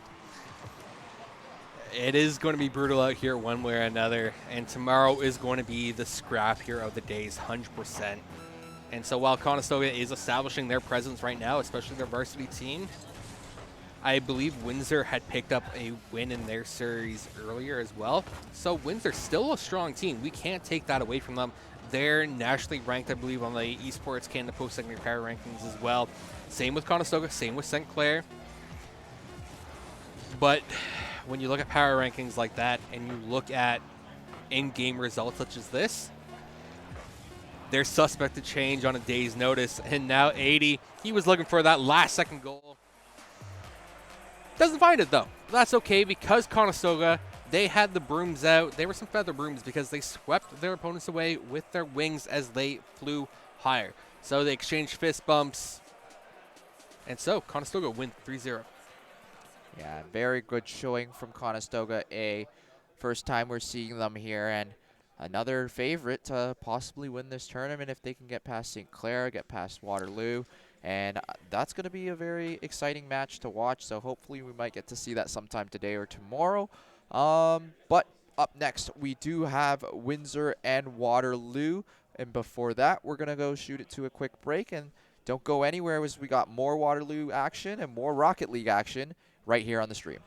It is going to be brutal out here one way or another, and tomorrow is going to be the scrap here of the days, 100%. And so while Conestoga is establishing their presence right now, especially their varsity team, I believe Windsor had picked up a win in their series earlier as well. So Windsor's still a strong team. We can't take that away from them. They're nationally ranked, I believe, on the Esports Canada Post-Secondary Power Rankings as well. Same with Conestoga, same with St. Clair. But when you look at power rankings like that and you look at in-game results such as this, they're suspect to change on a day's notice. And now 80, he was looking for that last-second goal. Doesn't find it, though. That's okay because Conestoga, they had the brooms out. They were some feather brooms because they swept their opponents away with their wings as they flew higher. So they exchanged fist bumps. And so Conestoga win 3-0. Yeah, very good showing from Conestoga A. First time we're seeing them here, and another favorite to possibly win this tournament if they can get past St. Clair, get past Waterloo. And that's going to be a very exciting match to watch, so hopefully we might get to see that sometime today or tomorrow. But up next, we do have Windsor and Waterloo. And before that, we're going to go shoot it to a quick break. And don't go anywhere as we got more Waterloo action and more Rocket League action right here on the stream.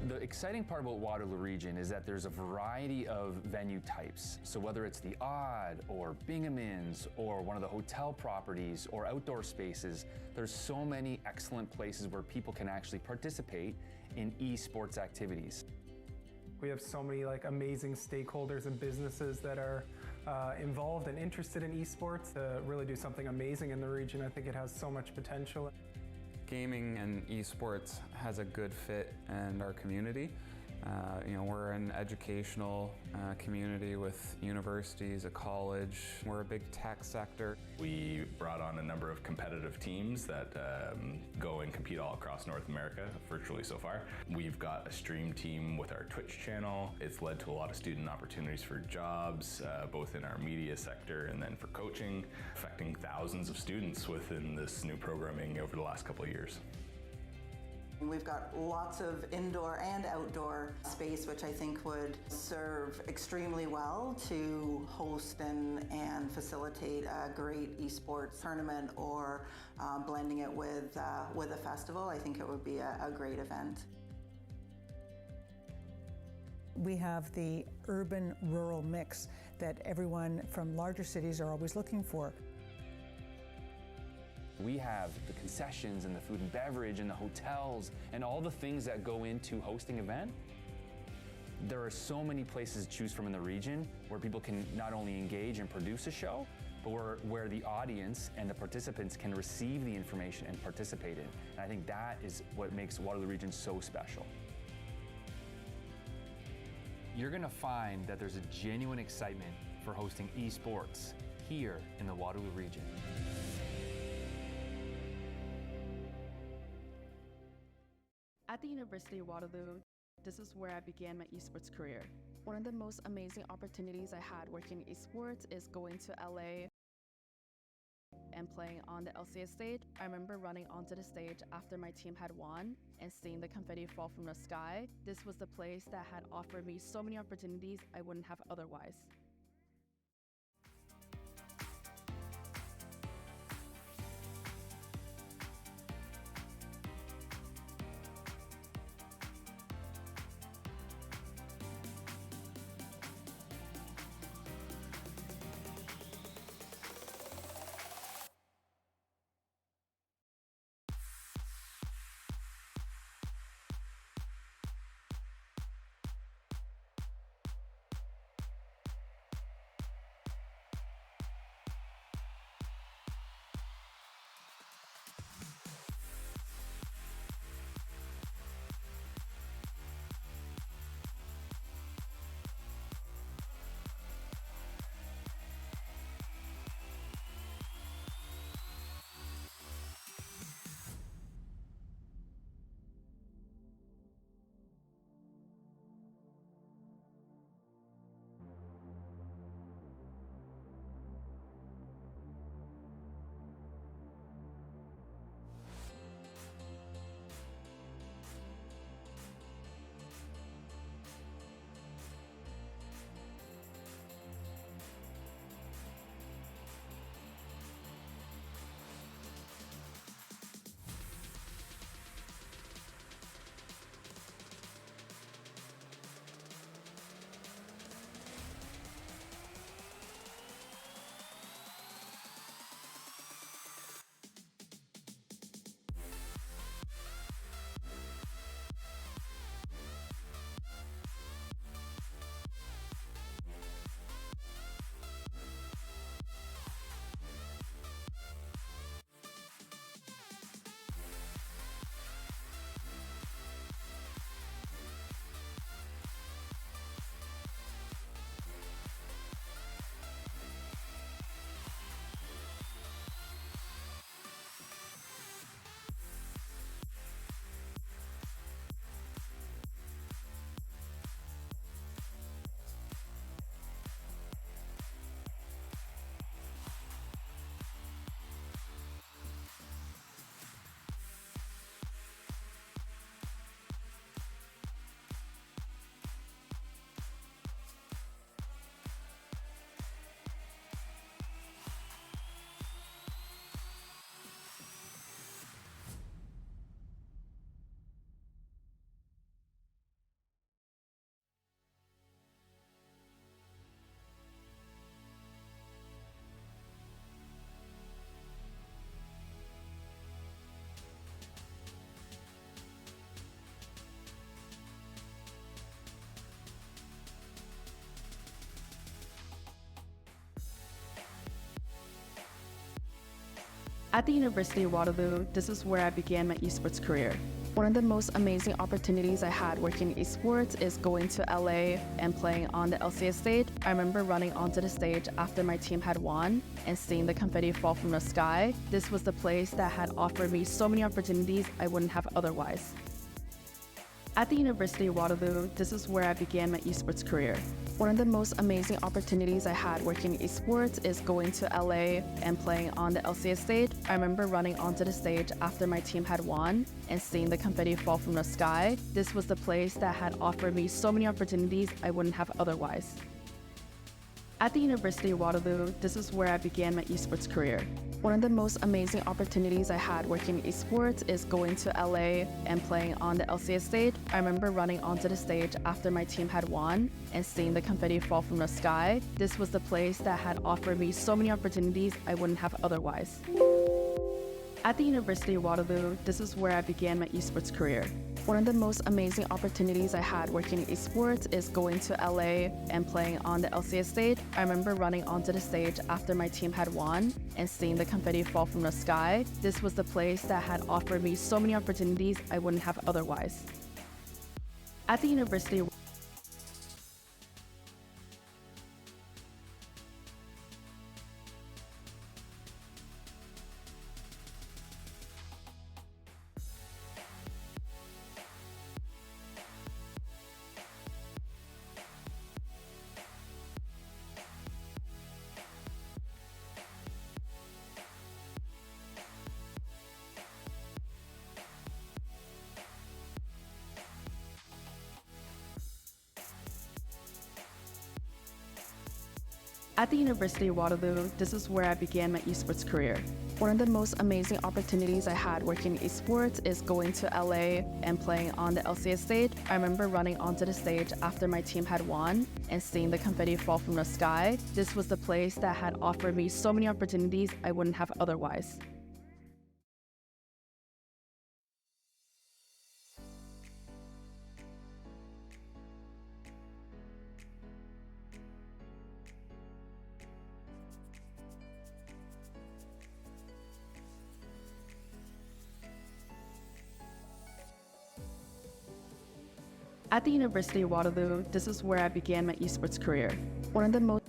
The exciting part about Waterloo Region is that there's a variety of venue types. So whether it's the Odd or Bingham Inns or one of the hotel properties or outdoor spaces, there's so many excellent places where people can actually participate in esports activities. We have so many amazing stakeholders and businesses that are involved and interested in esports to really do something amazing in the region. I think it has so much potential. Gaming and esports has a good fit in our community. We're an educational community with universities, a college. We're a big tech sector. We brought on a number of competitive teams that go and compete all across North America, virtually so far. We've got a stream team with our Twitch channel. It's led to a lot of student opportunities for jobs, both in our media sector and then for coaching, affecting thousands of students within this new programming over the last couple of years. We've got lots of indoor and outdoor space, which I think would serve extremely well to host and facilitate a great esports tournament or blending it with a festival. I think it would be a great event. We have the urban-rural mix that everyone from larger cities are always looking for. We have the concessions and the food and beverage and the hotels and all the things that go into hosting an event. There are so many places to choose from in the region where people can not only engage and produce a show, but where the audience and the participants can receive the information and participate in. And I think that is what makes Waterloo Region so special. You're gonna find that there's a genuine excitement for hosting esports here in the Waterloo region. At the University of Waterloo, this is where I began my esports career. One of the most amazing opportunities I had working in esports is going to LA and playing on the LCS stage. I remember running onto the stage after my team had won and seeing the confetti fall from the sky. This was the place that had offered me so many opportunities I wouldn't have otherwise. At the University of Waterloo, this is where I began my esports career. One of the most amazing opportunities I had working in esports is going to LA and playing on the LCS stage. I remember running onto the stage after my team had won and seeing the confetti fall from the sky. This was the place that had offered me so many opportunities I wouldn't have otherwise. At the University of Waterloo, this is where I began my esports career. One of the most amazing opportunities I had working in esports is going to LA and playing on the LCS stage. I remember running onto the stage after my team had won and seeing the confetti fall from the sky. This was the place that had offered me so many opportunities I wouldn't have otherwise. At the University of Waterloo, this is where I began my esports career. One of the most amazing opportunities I had working in esports is going to LA and playing on the LCS stage. I remember running onto the stage after my team had won and seeing the confetti fall from the sky. This was the place that had offered me so many opportunities I wouldn't have otherwise. At the University of Waterloo, this is where I began my esports career. One of the most amazing opportunities I had working in esports is going to LA and playing on the LCS stage. I remember running onto the stage after my team had won and seeing the confetti fall from the sky. This was the place that had offered me so many opportunities I wouldn't have otherwise. At the University of At the University of Waterloo, this is where I began my esports career. One of the most amazing opportunities I had working in esports is going to LA and playing on the LCS stage. I remember running onto the stage after my team had won and seeing the confetti fall from the sky. This was the place that had offered me so many opportunities I wouldn't have otherwise. At the University of Waterloo, this is where I began my esports career. One of the most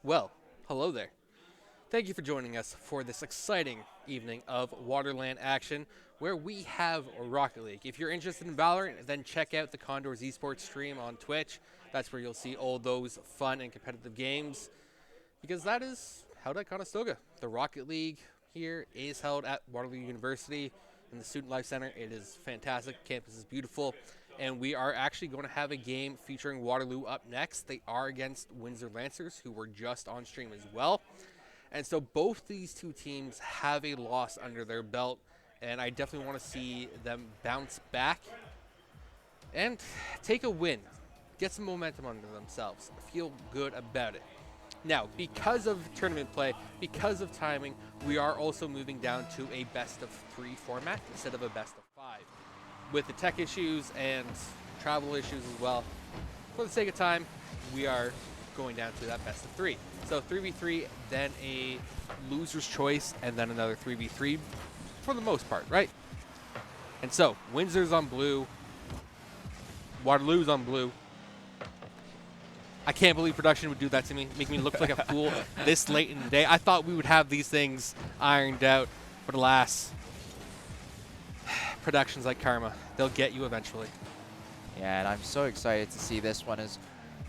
Well, hello there. Thank you for joining us for this exciting evening of WaterLAN action where we have Rocket League. If you're interested in Valorant, then check out the Condors Esports stream on Twitch. That's where you'll see all those fun and competitive games because that is held at Conestoga. The Rocket League here is held at Waterloo University in the Student Life Center. It is fantastic. Campus is beautiful. And we are actually going to have a game featuring Waterloo up next. They are against Windsor Lancers, who were just on stream as well. And so both these two teams have a loss under their belt, and I definitely want to see them bounce back and take a win, get some momentum under themselves, feel good about it. Now, because of tournament play, because of timing, we are also moving down to a best-of-3 format instead of a best-of-5. With the tech issues and travel issues as well, for the sake of time, we are going down to that best-of-3. So 3v3, then a loser's choice, and then another 3v3 for the most part, right? And so, Windsor's on blue, Waterloo's on blue. I can't believe production would do that to me, make me look like a fool this late in the day. I thought we would have these things ironed out, but alas, productions like karma, they'll get you eventually. Yeah, and I'm so excited to see this one as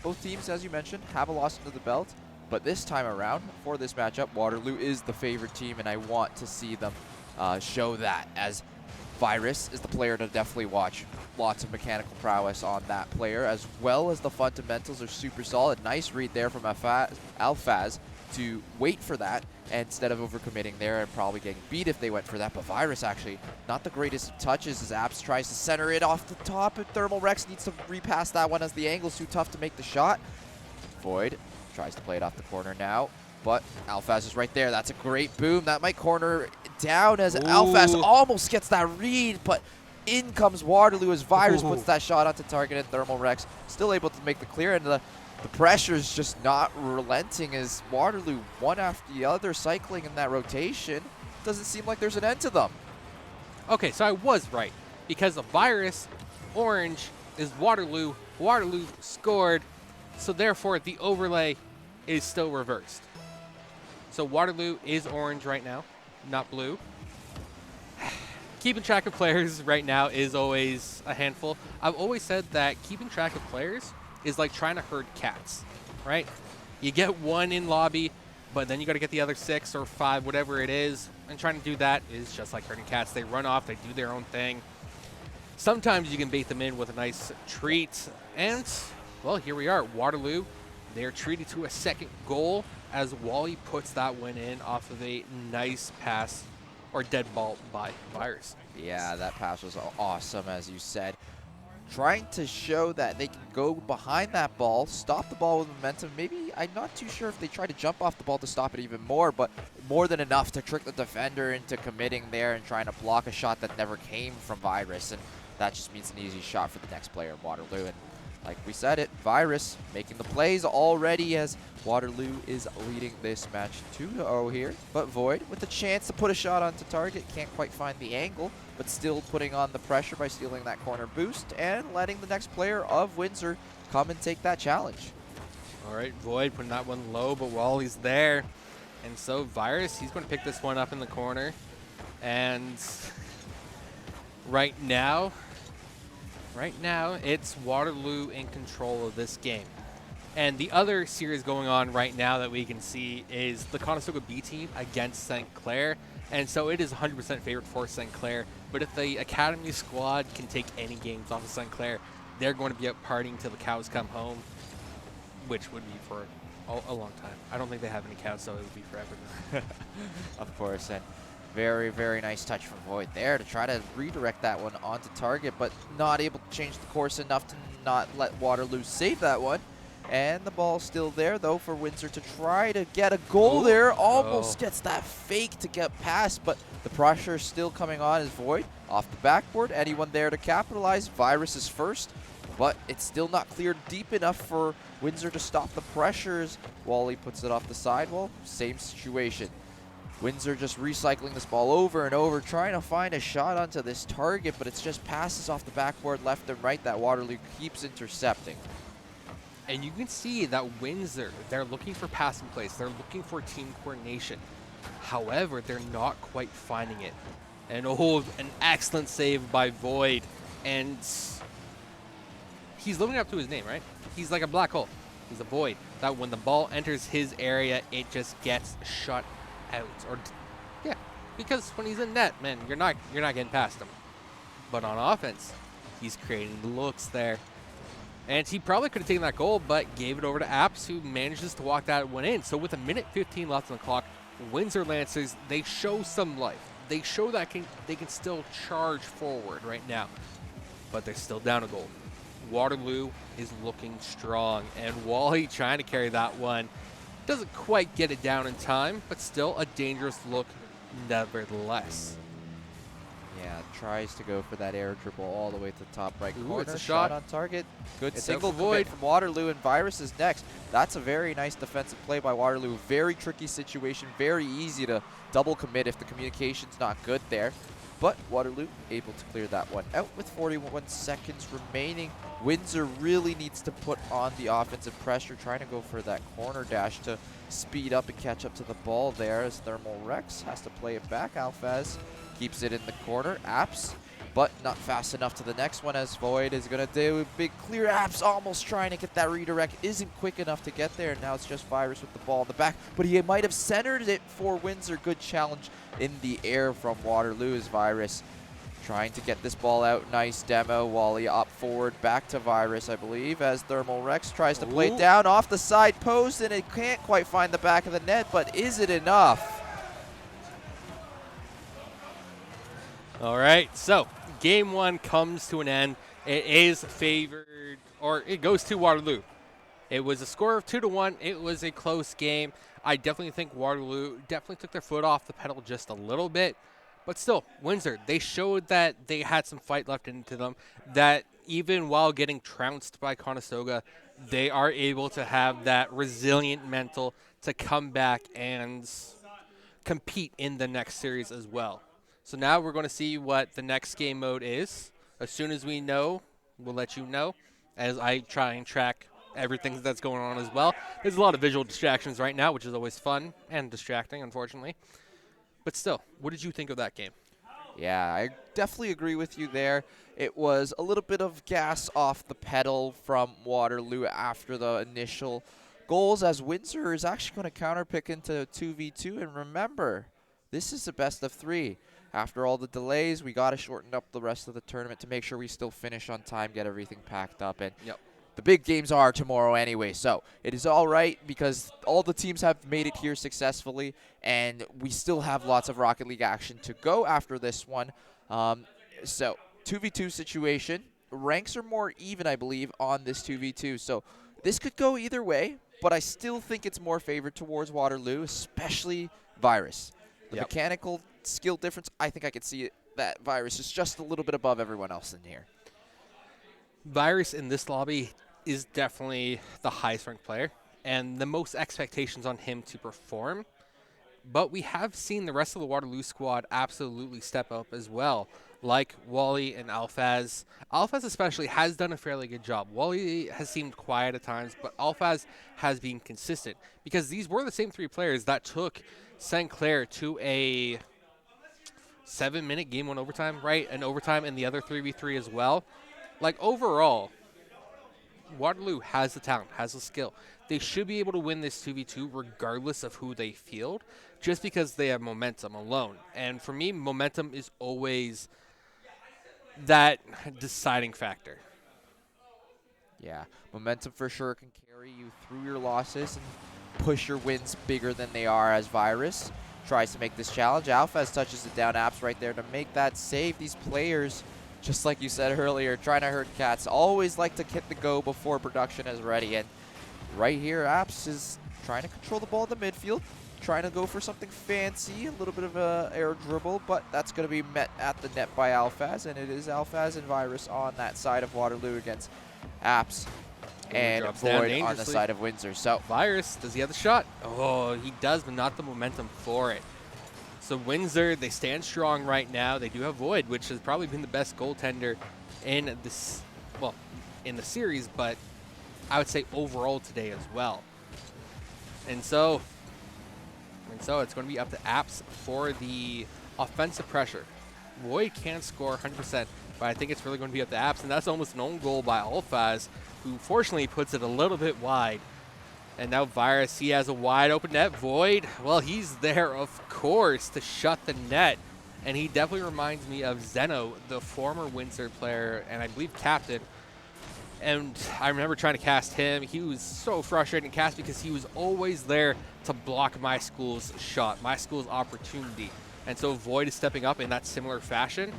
both teams, as you mentioned, have a loss under the belt. But this time around, for this matchup, Waterloo is the favorite team, and I want to see them show that, as Virus is the player to definitely watch. Lots of mechanical prowess on that player, as well as the fundamentals are super solid. Nice read there from Alphaz to wait for that instead of overcommitting there and probably getting beat if they went for that. But Virus actually not the greatest of touches as Apps tries to center it off the top, and Thermal Rex needs to repass that one as the angle's too tough to make the shot. Void tries to play it off the corner now, but Alphaz is right there. That's a great boom. That might corner down as Alphaz almost gets that read, but in comes Waterloo as Virus puts that shot onto target, and Thermal Rex still able to make the clear, and the pressure is just not relenting as Waterloo, one after the other, cycling in that rotation. Doesn't seem like there's an end to them. Okay, so I was right, because the Virus, orange, is Waterloo. Waterloo scored, so therefore the overlay is still reversed. So Waterloo is orange right now, not blue. Keeping track of players right now is always a handful. I've always said that keeping track of players is like trying to herd cats, right? You get one in lobby, but then you got to get the other 6 or 5, whatever it is, and trying to do that is just like herding cats. They run off, they do their own thing. Sometimes you can bait them in with a nice treat, and, well, here we are. Waterloo, they're treated to a second goal as Wally puts that one in off of a nice pass or dead ball by Virus. Yeah, that pass was awesome, as you said. Trying to show that they can go behind that ball, stop the ball with momentum. Maybe, I'm not too sure if they try to jump off the ball to stop it even more, but more than enough to trick the defender into committing there and trying to block a shot that never came from Virus. And that just means an easy shot for the next player in Waterloo. And like we said it, Virus making the plays already as Waterloo is leading this match 2-0 here. But Void with the chance to put a shot onto target, can't quite find the angle, but still putting on the pressure by stealing that corner boost and letting the next player of Windsor come and take that challenge. All right, Void putting that one low, but Wally's there. And so Virus, he's going to pick this one up in the corner. And right now, it's Waterloo in control of this game. And the other series going on right now that we can see is the Conestoga B team against St. Clair. And so it is 100% favored for St. Clair. But if the Academy squad can take any games off of St. Clair, they're going to be out partying till the cows come home, which would be for a long time. I don't think they have any cows, so it would be forever now. Of course, and very, very nice touch from Void there to try to redirect that one onto target, but not able to change the course enough to not let Waterloo save that one. And the ball's still there, though, for Windsor to try to get a goal there. Almost gets that fake to get past, but the pressure is still coming on as Void off the backboard. Anyone there to capitalize? Virus is first, but it's still not cleared deep enough for Windsor to stop the pressures. Wally puts it off the sidewall. Same situation. Windsor just recycling this ball over and over, trying to find a shot onto this target, but it's just passes off the backboard left and right that Waterloo keeps intercepting. And you can see that Windsor, they're looking for passing plays. They're looking for team coordination. However, they're not quite finding it. And an excellent save by Void. And he's living up to his name, right? He's like a black hole. He's a void. That when the ball enters his area, it just gets shut out. Or, yeah, because when he's in net, man, you're not getting past him. But on offense, he's creating the looks there. And he probably could have taken that goal, but gave it over to Apps, who manages to walk that one in. So with a minute 15 left on the clock, Windsor Lancers, they show some life. They show that they can still charge forward right now, but they're still down a goal. Waterloo is looking strong, and Wally trying to carry that one. Doesn't quite get it down in time, but still a dangerous look nevertheless. Yeah, tries to go for that air dribble all the way to the top right corner. It's a shot on target. Good It's single out for Void. commit from Waterloo, and Virus is next. That's a very nice defensive play by Waterloo. Very tricky situation, very easy to double commit if the communication's not good there. But Waterloo able to clear that one out with 41 seconds remaining. Windsor really needs to put on the offensive pressure, trying to go for that corner dash to speed up and catch up to the ball there as Thermal Rex has to play it back. Alphaz keeps it in the corner. Apps, but not fast enough to the next one as Void is going to do a big clear. Apps almost trying to get that redirect. Isn't quick enough to get there. Now it's just Virus with the ball in the back, but he might have centered it for Windsor. Good challenge in the air from Waterloo as Virus trying to get this ball out. Nice demo. Wally up forward, back to Virus, I believe, as Thermal Rex tries to play it down off the side post, and it can't quite find the back of the net, but is it enough? All right, so game one comes to an end. It is favored, or it goes to Waterloo. It was a score of 2-1. It was a close game. I definitely think Waterloo definitely took their foot off the pedal just a little bit. But still, Windsor, they showed that they had some fight left into them, that even while getting trounced by Conestoga, they are able to have that resilient mental to come back and compete in the next series as well. So now we're going to see what the next game mode is. As soon as we know, we'll let you know as I try and track everything that's going on as well. There's a lot of visual distractions right now, which is always fun and distracting, unfortunately. But still, what did you think of that game? Yeah, I definitely agree with you there. It was a little bit of gas off the pedal from Waterloo after the initial goals, as Windsor is actually going to counterpick into 2v2. And remember, this is the best of 3. After all the delays, we got to shorten up the rest of the tournament to make sure we still finish on time, get everything packed up. And the big games are tomorrow anyway, so it is all right because all the teams have made it here successfully, and we still have lots of Rocket League action to go after this one. So 2v2 situation. Ranks are more even, I believe, on this 2v2. So this could go either way, but I still think it's more favored towards Waterloo, especially Virus. The mechanical skill difference, I think I could see it, that Virus is just a little bit above everyone else in here. Virus in this lobby is definitely the highest ranked player and the most expectations on him to perform. But we have seen the rest of the Waterloo squad absolutely step up as well, like Wally and Alphaz. Alphaz especially has done a fairly good job. Wally has seemed quiet at times, but Alphaz has been consistent because these were the same 3 players that took St. Clair to a 7-minute game 1 overtime, right? An overtime and the other 3v3 as well. Like, overall, Waterloo has the talent, has the skill. They should be able to win this 2v2 regardless of who they field, just because they have momentum alone. And for me, momentum is always that deciding factor. Yeah, momentum for sure can carry you through your losses and push your wins bigger than they are, as Virus tries to make this challenge. Alphaz touches it down. Apps right there to make that save. These players, just like you said earlier, trying to hurt cats, always like to hit the go before production is ready. And right here, Apps is trying to control the ball in the midfield, trying to go for something fancy, a little bit of a air dribble, but that's going to be met at the net by Alphaz, and it is Alphaz and Virus on that side of Waterloo against Apps and Void on the side of Windsor. So Virus, does he have the shot? Oh, he does, but not the momentum for it. So Windsor, they stand strong right now. They do have Void, which has probably been the best goaltender in this, well, in the series, but I would say, overall today as well. And so it's going to be up to Apps for the offensive pressure. Void can score 100%, but I think it's really going to be up to Apps, and that's almost an own goal by Alfaz, who fortunately puts it a little bit wide. And now Virus, he has a wide open net. Void, well, he's there, of course, to shut the net. And he definitely reminds me of Zeno, the former Windsor player, and I believe captain. And I remember trying to cast him. He was so frustrating to cast because he was always there to block my school's shot, my school's opportunity. And so Void is stepping up in that similar fashion.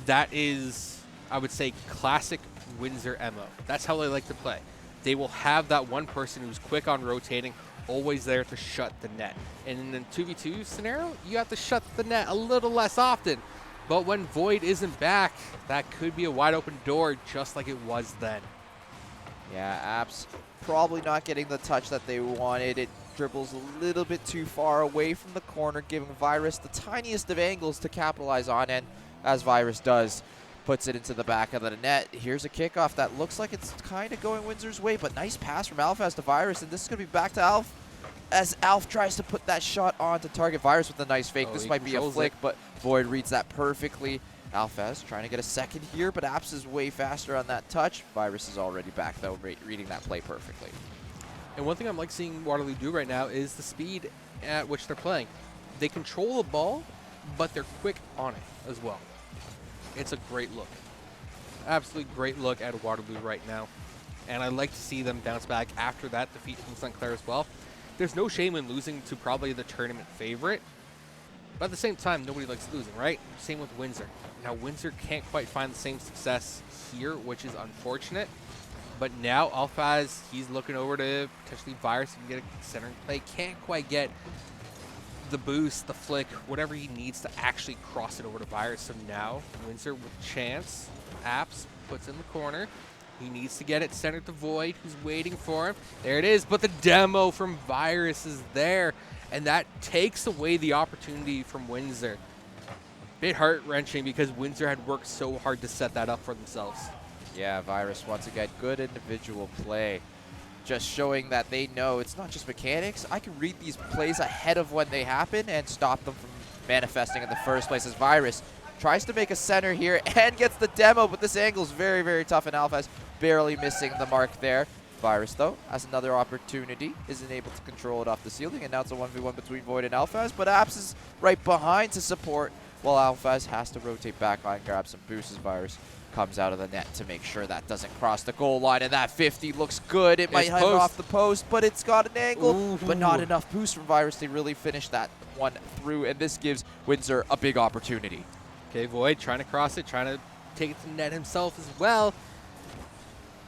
That is, I would say, classic Windsor MO. That's how they like to play. They will have that one person who's quick on rotating, always there to shut the net. And in a 2v2 scenario, you have to shut the net a little less often. But when Void isn't back, that could be a wide open door just like it was then. Yeah, Apps probably not getting the touch that they wanted. It dribbles a little bit too far away from the corner, giving Virus the tiniest of angles to capitalize on. And as Virus does, puts it into the back of the net. Here's a kickoff that looks like it's kind of going Windsor's way, but nice pass from Alfaz to Virus, and this is going to be back to Alf as Alf tries to put that shot on to target Virus with a nice fake. This might be a flick, but Void reads that perfectly. Alfaz trying to get a second here, but Apps is way faster on that touch. Virus is already back, though, reading that play perfectly. And one thing I'm like seeing Waterloo do right now is the speed at which they're playing. They control the ball, but they're quick on it as well. It's a great look. Absolutely great look at Waterloo right now. And I'd like to see them bounce back after that defeat from St. Clair as well. There's no shame in losing to probably the tournament favorite. But at the same time, nobody likes losing, right? Same with Windsor. Now, Windsor can't quite find the same success here, which is unfortunate. But now, Alfaz, he's looking over to potentially Virus and get a center play. Can't quite get the boost, the flick, whatever he needs to actually cross it over to Virus. So now, Windsor with chance. Apps puts in the corner. He needs to get it centered to Void, who's waiting for him. There it is, but the demo from Virus is there, and that takes away the opportunity from Windsor. Bit heart-wrenching because Windsor had worked so hard to set that up for themselves. Yeah, Virus, once again, good individual play. Just showing that they know it's not just mechanics. I can read these plays ahead of when they happen and stop them from manifesting in the first place. As Virus tries to make a center here and gets the demo, but this angle is very, very tough, and Alfaz barely missing the mark there. Virus, though, has another opportunity, isn't able to control it off the ceiling, and now it's a 1v1 between Void and Alfaz, but Apps is right behind to support, while Alfaz has to rotate back on and grab some boosts as Virus comes out of the net to make sure that doesn't cross the goal line, and that 50 looks good. It might head off the post, but it's got an angle, but not enough boost from Virus to really finish that one through, and this gives Windsor a big opportunity. Okay, Void trying to cross it, trying to take it to the net himself as well.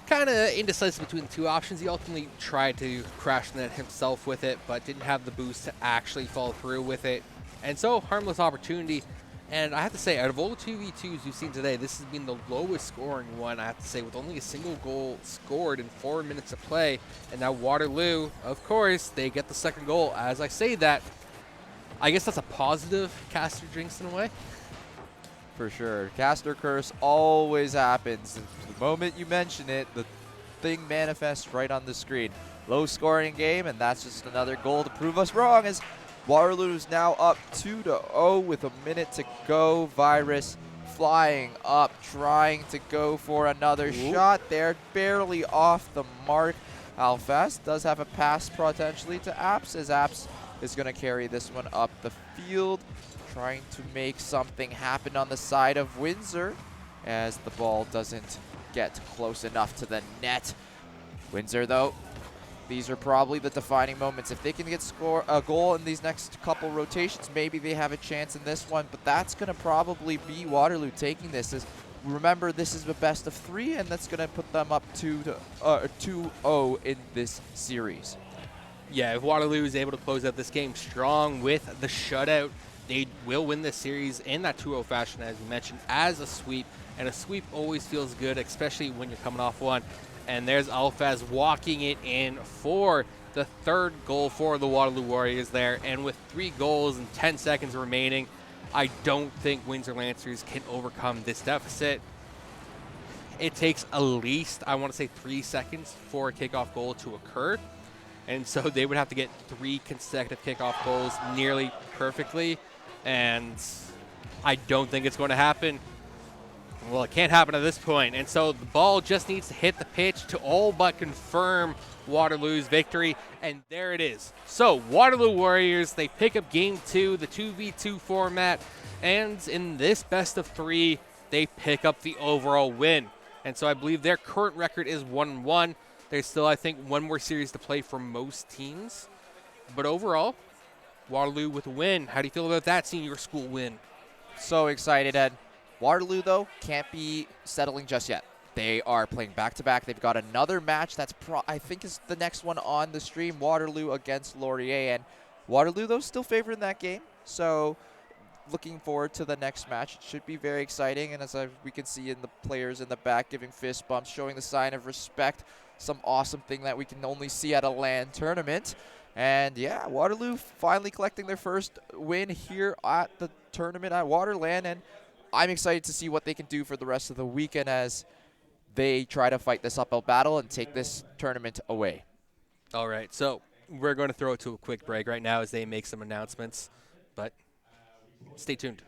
Kind of indecisive between the two options. He ultimately tried to crash the net himself with it, but didn't have the boost to actually fall through with it. And so, harmless opportunity. And I have to say, out of all the 2v2s we've seen today, this has been the lowest scoring one, I have to say, with only a single goal scored in 4 minutes of play. And now Waterloo, of course, they get the second goal. As I say that, I guess that's a positive caster jinx in a way. For sure. Caster curse always happens. The moment you mention it, the thing manifests right on the screen. Low scoring game, and that's just another goal to prove us wrong, as Waterloo is now up 2-0 with a minute to go. Virus flying up, trying to go for another shot there, barely off the mark. Alfaz does have a pass potentially to Apps, as Apps is going to carry this one up the field, trying to make something happen on the side of Windsor, as the ball doesn't get close enough to the net. Windsor, though, these are probably the defining moments. If they can get a goal in these next couple rotations, maybe they have a chance in this one, but that's going to probably be Waterloo taking this. As remember, this is the best of 3, and that's going to put them up 2-0 in this series. Yeah, if Waterloo is able to close out this game strong with the shutout, they will win this series in that 2-0 fashion, as you mentioned, as a sweep. And a sweep always feels good, especially when you're coming off one. And there's Alfaz walking it in for the third goal for the Waterloo Warriors there. And with 3 goals and 10 seconds remaining, I don't think Windsor Lancers can overcome this deficit. it takes at least, I want to say, 3 seconds for a kickoff goal to occur. And so they would have to get 3 consecutive kickoff goals nearly perfectly. And I don't think it's going to happen. Well, it can't happen at this point. And so the ball just needs to hit the pitch to all but confirm Waterloo's victory. And there it is. So Waterloo Warriors, they pick up game 2, the 2v2 format. And in this best of 3, they pick up the overall win. And so I believe their current record is 1-1. There's still, I think, one more series to play for most teams. But overall, Waterloo with a win. How do you feel about that, seeing your school win? So excited, Ed. Waterloo, though, can't be settling just yet. They are playing back-to-back. They've got another match that's, I think, is the next one on the stream, Waterloo against Laurier. And Waterloo, though, still favoring that game. So looking forward to the next match. It should be very exciting. And as we can see in the players in the back giving fist bumps, showing the sign of respect, some awesome thing that we can only see at a LAN tournament. And yeah, Waterloo finally collecting their first win here at the tournament at WaterLAN. And I'm excited to see what they can do for the rest of the weekend as they try to fight this uphill battle and take this tournament away. All right, so we're going to throw it to a quick break right now as they make some announcements, but stay tuned.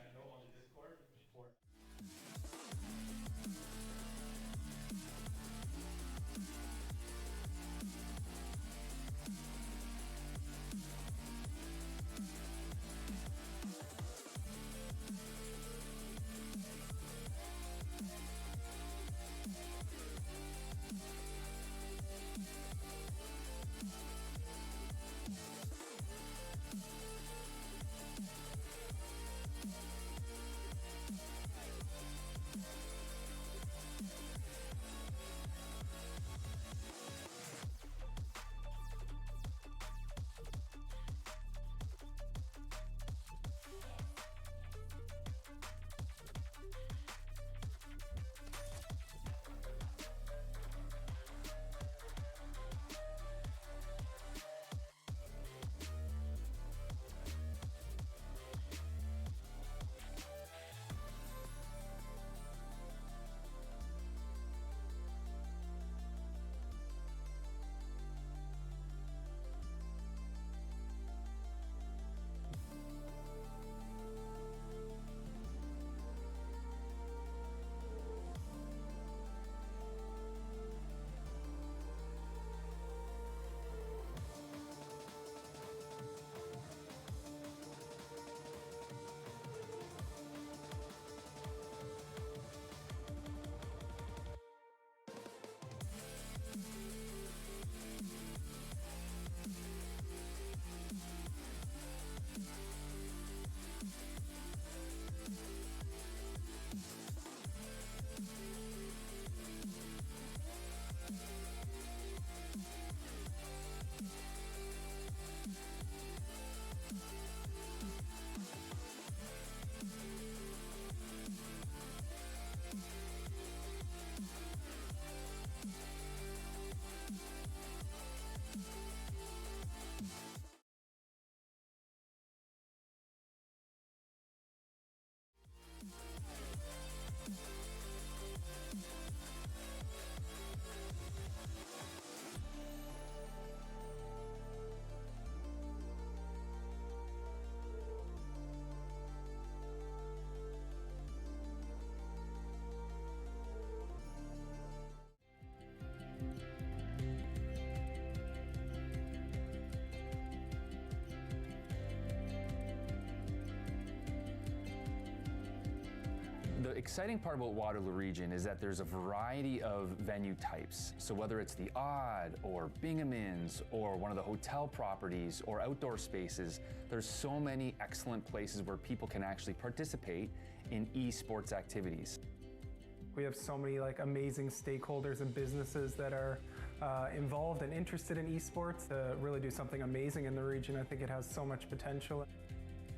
The exciting part about Waterloo Region is that there's a variety of venue types. So whether it's the Odd or Binghamton's or one of the hotel properties or outdoor spaces, there's so many excellent places where people can actually participate in esports activities. We have so many amazing stakeholders and businesses that are involved and interested in esports to really do something amazing in the region. I think it has so much potential.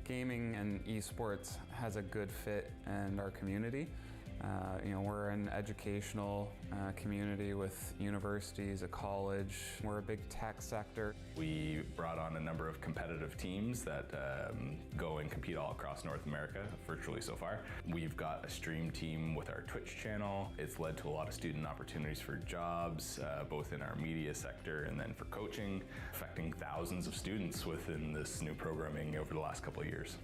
Gaming and esports has a good fit in our community. We're an educational community with universities, a college. We're a big tech sector. We brought on a number of competitive teams that go and compete all across North America, virtually so far. We've got a stream team with our Twitch channel. It's led to a lot of student opportunities for jobs, both in our media sector and then for coaching, affecting thousands of students within this new programming over the last couple of years.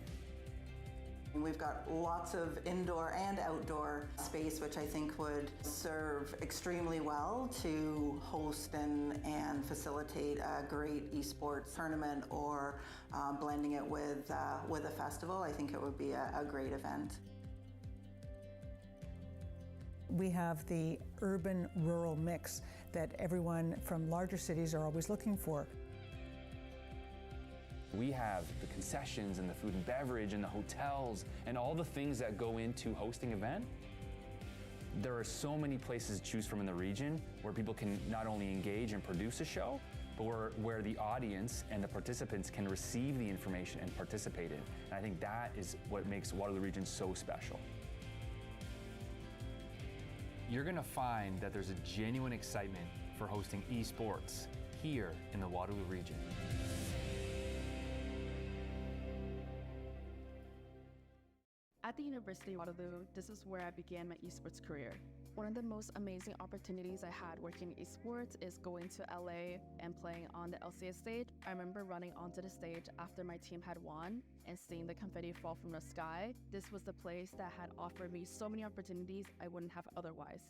We've got lots of indoor and outdoor space, which I think would serve extremely well to host and facilitate a great esports tournament or blending it with a festival. I think it would be a great event. We have the urban-rural mix that everyone from larger cities are always looking for. We have the concessions and the food and beverage and the hotels and all the things that go into hosting an event. There are so many places to choose from in the region where people can not only engage and produce a show, but where the audience and the participants can receive the information and participate in. And I think that is what makes Waterloo Region so special. You're gonna find that there's a genuine excitement for hosting esports here in the Waterloo region. At the University of Waterloo, this is where I began my esports career. One of the most amazing opportunities I had working in esports is going to LA and playing on the LCS stage. I remember running onto the stage after my team had won and seeing the confetti fall from the sky. This was the place that had offered me so many opportunities I wouldn't have otherwise.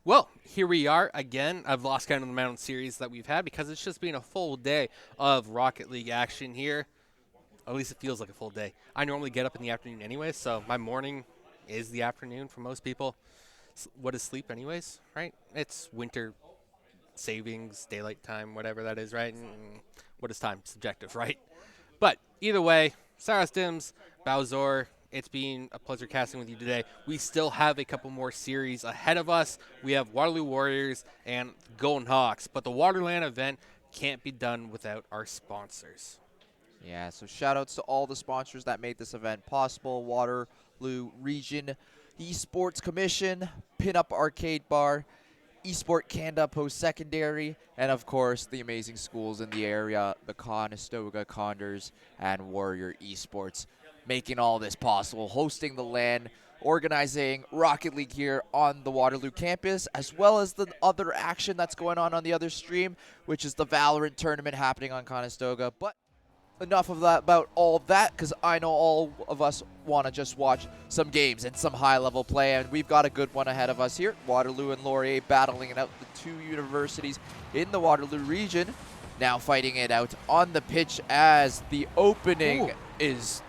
Well, here we are again. I've lost count of the amount of series that we've had because it's just been a full day of Rocket League action here. At least it feels like a full day. I normally get up in the afternoon anyway, so my morning is the afternoon for most people. What is sleep anyways, right? It's winter savings, daylight time, whatever that is, right? What is time? Subjective, right? But either way, Cyrus Dims, Bowser, it's been a pleasure casting with you today. We still have a couple more series ahead of us. We have Waterloo Warriors and Golden Hawks, but the WaterLAN event can't be done without our sponsors. Yeah, so shout outs to all the sponsors that made this event possible. Waterloo Region Esports Commission, Pinup Arcade Bar, Esport Canada Post-Secondary, and of course the amazing schools in the area, the Conestoga Condors and Warrior Esports, making all this possible, hosting the LAN, organizing Rocket League here on the Waterloo campus, as well as the other action that's going on the other stream, which is the Valorant tournament happening on Conestoga. But enough of that about all that, because I know all of us want to just watch some games and some high-level play, and we've got a good one ahead of us here. Waterloo and Laurier battling it out, the two universities in the Waterloo region, now fighting it out on the pitch as the opening is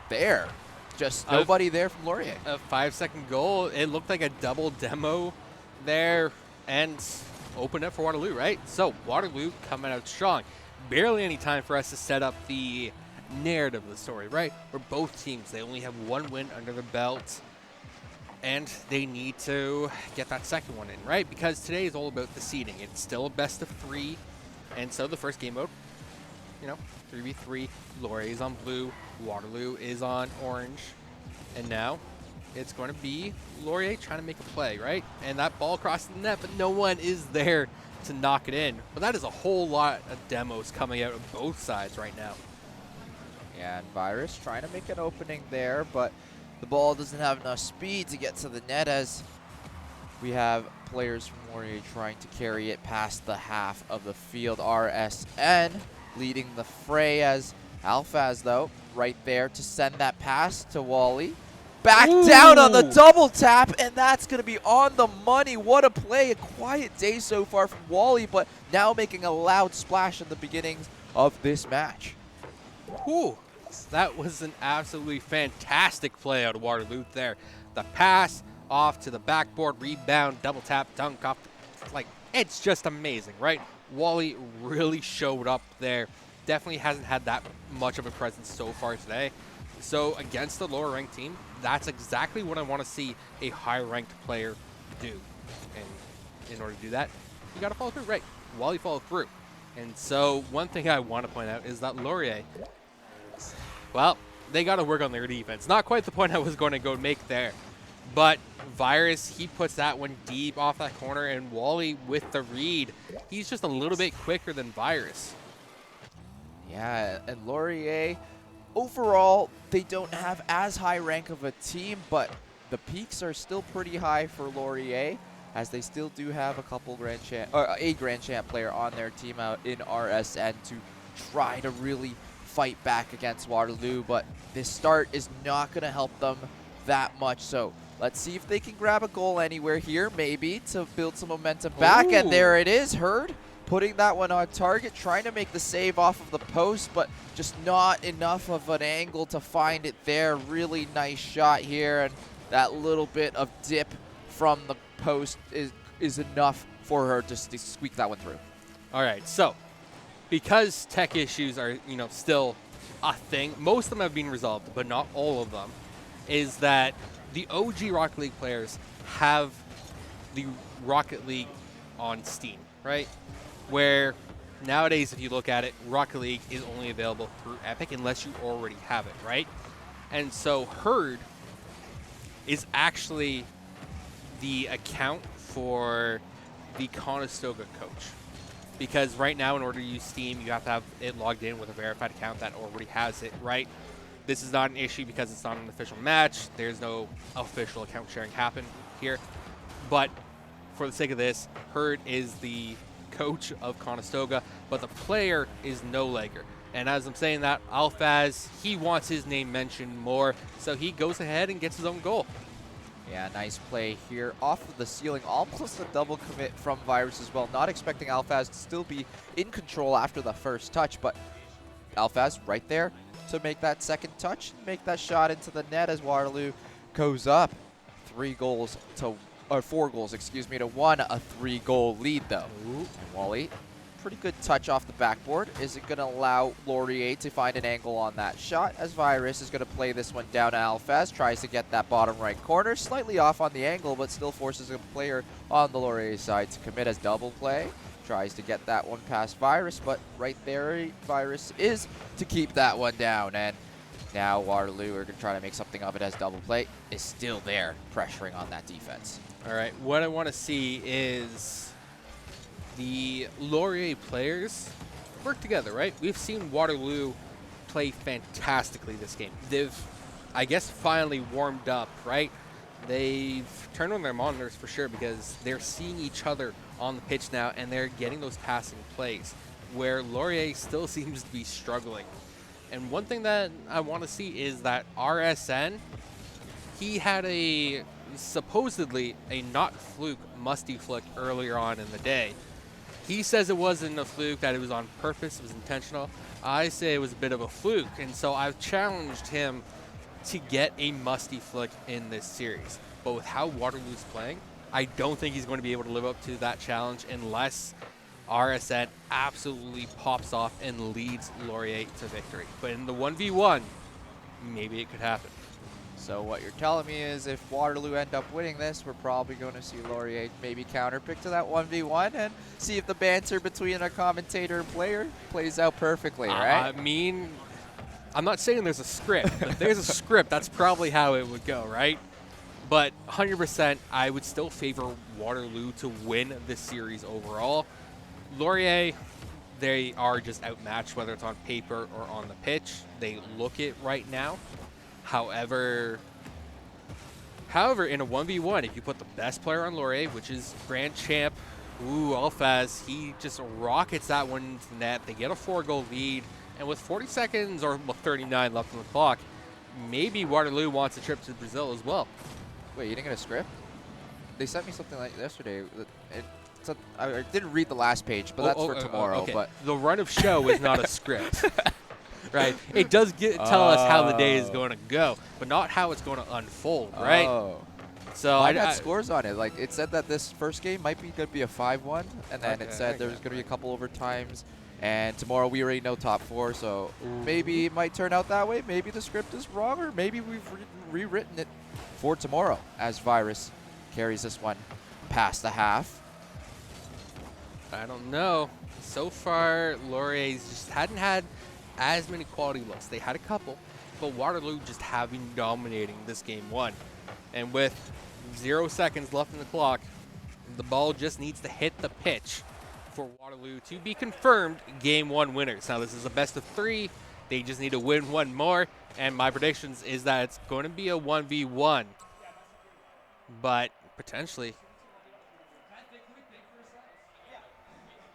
there. Just nobody there from Laurier. A 5-second goal. It looked like a double demo there, and opened up for Waterloo, right? So Waterloo coming out strong. Barely any time for us to set up the narrative of the story, right? Where both teams, they only have one win under their belt, and they need to get that second one in, right? Because today is all about the seeding. It's still a best of 3, and so the first game mode, 3v3, Laurier is on blue, Waterloo is on orange, and now it's going to be Laurier trying to make a play, right? And that ball crossed the net, but no one is there to knock it in. But that is a whole lot of demos coming out of both sides right now. Yeah, and Virus trying to make an opening there, but the ball doesn't have enough speed to get to the net as we have players from Laurier trying to carry it past the half of the field. RSN leading the fray as Alphaz, though, right there to send that pass to Wally. Back down on the double tap, and that's going to be on the money. What a play. A quiet day so far from Wally, but now making a loud splash in the beginnings of this match. Whew. That was an absolutely fantastic play out of Waterloo there. The pass off to the backboard, rebound, double tap, dunk off. Like, it's just amazing, right? Wally really showed up there. Definitely hasn't had that much of a presence so far today. So against the lower ranked team, that's exactly what I want to see a high ranked player do. And in order to do that, you got to follow through, right? Wally followed through. And so one thing I want to point out is that Laurier, well, they got to work on their defense. Not quite the point I was going to go make there. But Virus, he puts that one deep off that corner, and Wally with the read. He's just a little bit quicker than Virus. Yeah, and Laurier, overall, they don't have as high rank of a team, but the peaks are still pretty high for Laurier, as they still do have a couple a Grand Champ player on their team out in RSN to try to really fight back against Waterloo, but this start is not going to help them that much. So let's see if they can grab a goal anywhere here, maybe, to build some momentum back. And there it is, Hurd putting that one on target, trying to make the save off of the post, but just not enough of an angle to find it there. Really nice shot here, and that little bit of dip from the post is enough for her to squeak that one through. All right, so because tech issues are, still a thing, most of them have been resolved, but not all of them, is that the OG Rocket League players have the Rocket League on Steam, right? Where nowadays, if you look at it, Rocket League is only available through Epic unless you already have it, right? And so Hurd is actually the account for the Conestoga coach. Because right now, in order to use Steam, you have to have it logged in with a verified account that already has it, right? This is not an issue because it's not an official match. There's no official account sharing happen here. But for the sake of this, Hurd is the coach of Conestoga, but the player is No Legger. And as I'm saying that, Alphaz, he wants his name mentioned more, so he goes ahead and gets his own goal. Yeah, nice play here off of the ceiling. Almost a double commit from Virus as well. Not expecting Alphaz to still be in control after the first touch, but Alphaz right there to make that second touch, make that shot into the net as Waterloo goes up 4 goals, excuse me, to 1, a 3-goal lead though. And Wally, pretty good touch off the backboard. Is it going to allow Laurier to find an angle on that shot as Virus is going to play this one down to Alphaz, tries to get that bottom right corner, slightly off on the angle, but still forces a player on the Laurier side to commit as double play. Tries to get that one past Virus, but right there, Virus is to keep that one down. And now Waterloo are going to try to make something of it as double play is still there, pressuring on that defense. All right, what I want to see is the Laurier players work together, right? We've seen Waterloo play fantastically this game. They've, I guess, finally warmed up, right? They've turned on their monitors for sure because they're seeing each other on the pitch now and they're getting those passing plays where Laurier still seems to be struggling. And one thing that I want to see is that RSN, he had a supposedly a not fluke musty flick earlier on in the day. He says it wasn't a fluke, that it was on purpose, it was intentional. I say it was a bit of a fluke, and so I've challenged him to get a musty flick in this series. But with how Waterloo's playing, I don't think he's going to be able to live up to that challenge unless RSN absolutely pops off and leads Laurier to victory. But in the 1v1, maybe it could happen. So what you're telling me is if Waterloo end up winning this, we're probably going to see Laurier maybe counterpick to that 1v1 and see if the banter between a commentator and player plays out perfectly, right? I mean, I'm not saying there's a script, but if there's a script, that's probably how it would go, right? But 100%, I would still favor Waterloo to win this series overall. Laurier, they are just outmatched, whether it's on paper or on the pitch. They look it right now. However, in a 1v1, if you put the best player on Laurier, which is Grand Champ, Alphaz, he just rockets that one into the net. They get a 4-goal lead, and with 40 seconds or 39 left on the clock, maybe Waterloo wants a trip to Brazil as well. Wait, you didn't get a script? They sent me something like yesterday. I didn't read the last page, but that's for tomorrow. Okay. But the run of show is not a script, right? It does tell us how the day is going to go, but not how it's going to unfold, right? Oh. So I had scores on it. Like it said that this first game might be going to be a 5-1, and then it said there's going to be a couple overtimes. And tomorrow we already know top 4, so maybe it might turn out that way. Maybe the script is wrong, or maybe we've rewritten it for tomorrow as Virus carries this one past the half. I don't know. So far, Laurier's just hadn't had as many quality looks. They had a couple, but Waterloo just have been dominating this game 1. And with 0 seconds left in the clock, the ball just needs to hit the pitch for Waterloo to be confirmed game 1 winners. Now, this is a best of 3. They just need to win 1 more, and my predictions is that it's going to be a 1v1, but potentially.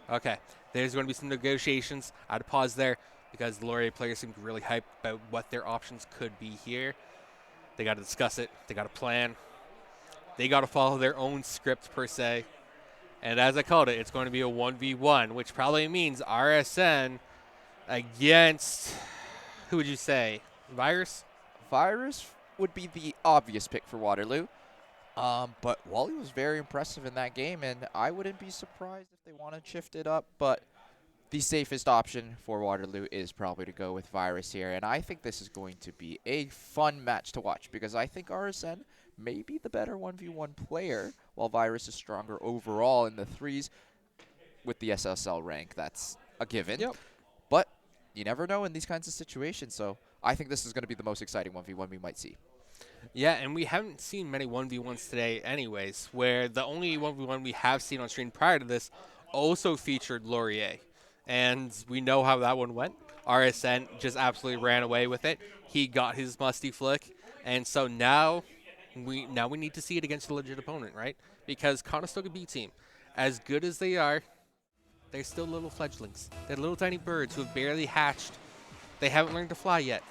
Okay, there's going to be some negotiations. I had to pause there because the Laurier players seem really hyped about what their options could be here. They got to discuss it. They got to plan. They got to follow their own script, per se. And as I called it, it's going to be a 1v1, which probably means RSN against, who would you say, Virus? Virus would be the obvious pick for Waterloo. But Wally was very impressive in that game, and I wouldn't be surprised if they want to shift it up. But the safest option for Waterloo is probably to go with Virus here. And I think this is going to be a fun match to watch because I think RSN may be the better 1v1 player, while Virus is stronger overall in the 3s with the SSL rank. That's a given. Yep. But you never know in these kinds of situations. So I think this is going to be the most exciting 1v1 we might see. Yeah, and we haven't seen many 1v1s today anyways, where the only 1v1 we have seen on stream prior to this also featured Laurier. And we know how that one went. RSN just absolutely ran away with it. He got his musty flick. And so now we need to see it against a legit opponent, right? Because Conestoga B team, as good as they are, they're still little fledglings. They're little tiny birds who have barely hatched. They haven't learned to fly yet.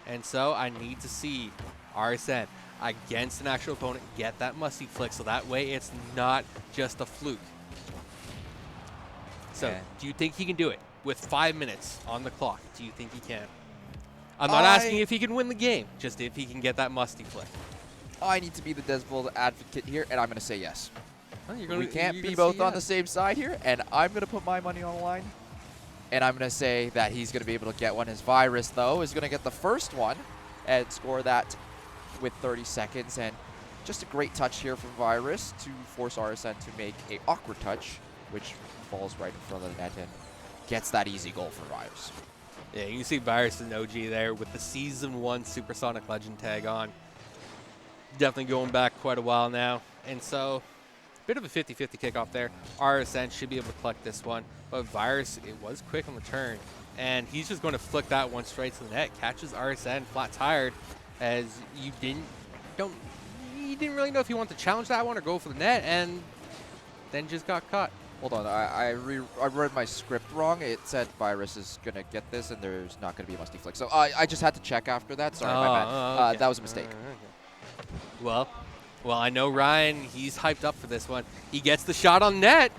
And so I need to see RSN against an actual opponent, get that musty flick, so that way it's not just a fluke. So, Yeah. do you think he can do it with 5 minutes on the clock? Do you think he can? I'm not asking if he can win the game, just if he can get that musty flick. I need to be the Desvold advocate here, and I'm going to say yes. Well, We can't be both on the same side here, and I'm going to put my money on the line. And I'm going to say that he's going to be able to get one. His Virus, though, is going to get the first one and score that with 30 seconds. And just a great touch here from Virus to force RSN to make a awkward touch, which falls right in front of the net and gets that easy goal for Virus. Yeah, you can see Virus and OG there with the Season 1 Supersonic Legend tag on. Definitely going back quite a while now. And so, bit of a 50-50 kickoff there. RSN should be able to collect this one. But Virus, it was quick on the turn. And he's just going to flick that one straight to the net. Catches RSN flat tired, as you didn't really know if you wanted to challenge that one or go for the net, and then just got caught. Hold on, I read my script wrong. It said Virus is going to get this, and there's not going to be a musty flick. So I just had to check after that. Sorry, my bad. Okay. That was a mistake. Well, I know Ryan, he's hyped up for this one. He gets the shot on net.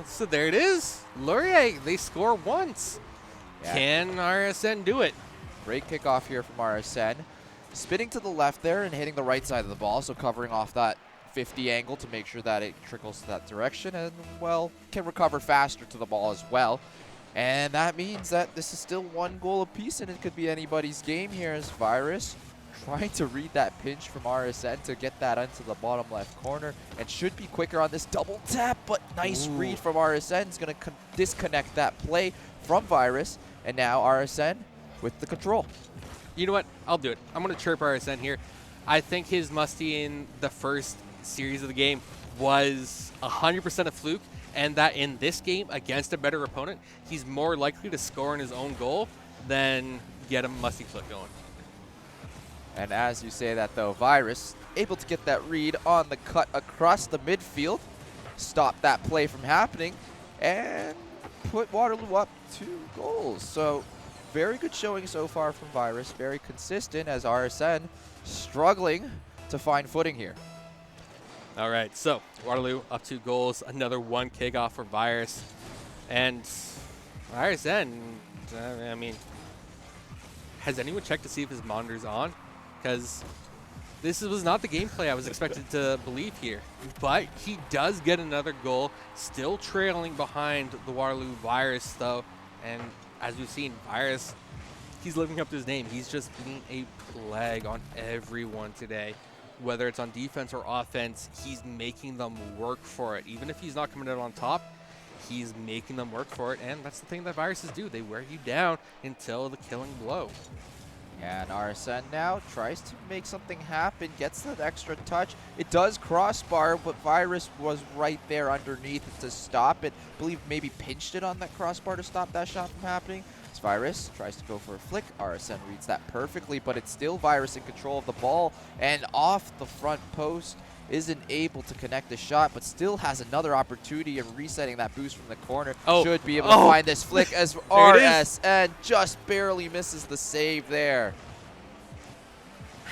So there it is. Laurier, they score once. Yeah. Can RSN do it? Great kickoff here from RSN. Spinning to the left there and hitting the right side of the ball, so covering off that 50 angle to make sure that it trickles to that direction, and, well, can recover faster to the ball as well. And that means that this is still 1 goal apiece, and it could be anybody's game here as Virus trying to read that pinch from RSN to get that into the bottom left corner, and should be quicker on this double tap, but nice read from RSN is going to disconnect that play from Virus, and now RSN with the control. You know what? I'll do it. I'm going to chirp RSN here. I think his musty in the first series of the game was 100% a fluke, and that in this game against a better opponent, he's more likely to score in his own goal than get a musty flick going. And as you say that, though, Virus able to get that read on the cut across the midfield, stop that play from happening, and put Waterloo up 2 goals. So very good showing so far from Virus, very consistent as RSN struggling to find footing here. All right, so Waterloo up 2 goals, another 1 kickoff for Virus. And RSN, I mean, has anyone checked to see if his monitor's on? Because this was not the gameplay I was expected to believe here. But he does get another goal, still trailing behind the Waterloo Virus, though. And as we've seen, Virus, he's living up to his name. He's just being a plague on everyone today. Whether it's on defense or offense, he's making them work for it. Even if he's not coming out on top, he's making them work for it. And that's the thing that Viruses do. They wear you down until the killing blow. Yeah, and RSN now tries to make something happen, gets that extra touch. It does crossbar, but Virus was right there underneath it to stop it. I believe maybe pinched it on that crossbar to stop that shot from happening. As Virus tries to go for a flick, RSN reads that perfectly, but it's still Virus in control of the ball, and off the front post. Isn't able to connect the shot, but still has another opportunity of resetting that boost from the corner. Should be able to find this flick as RSN just barely misses the save there.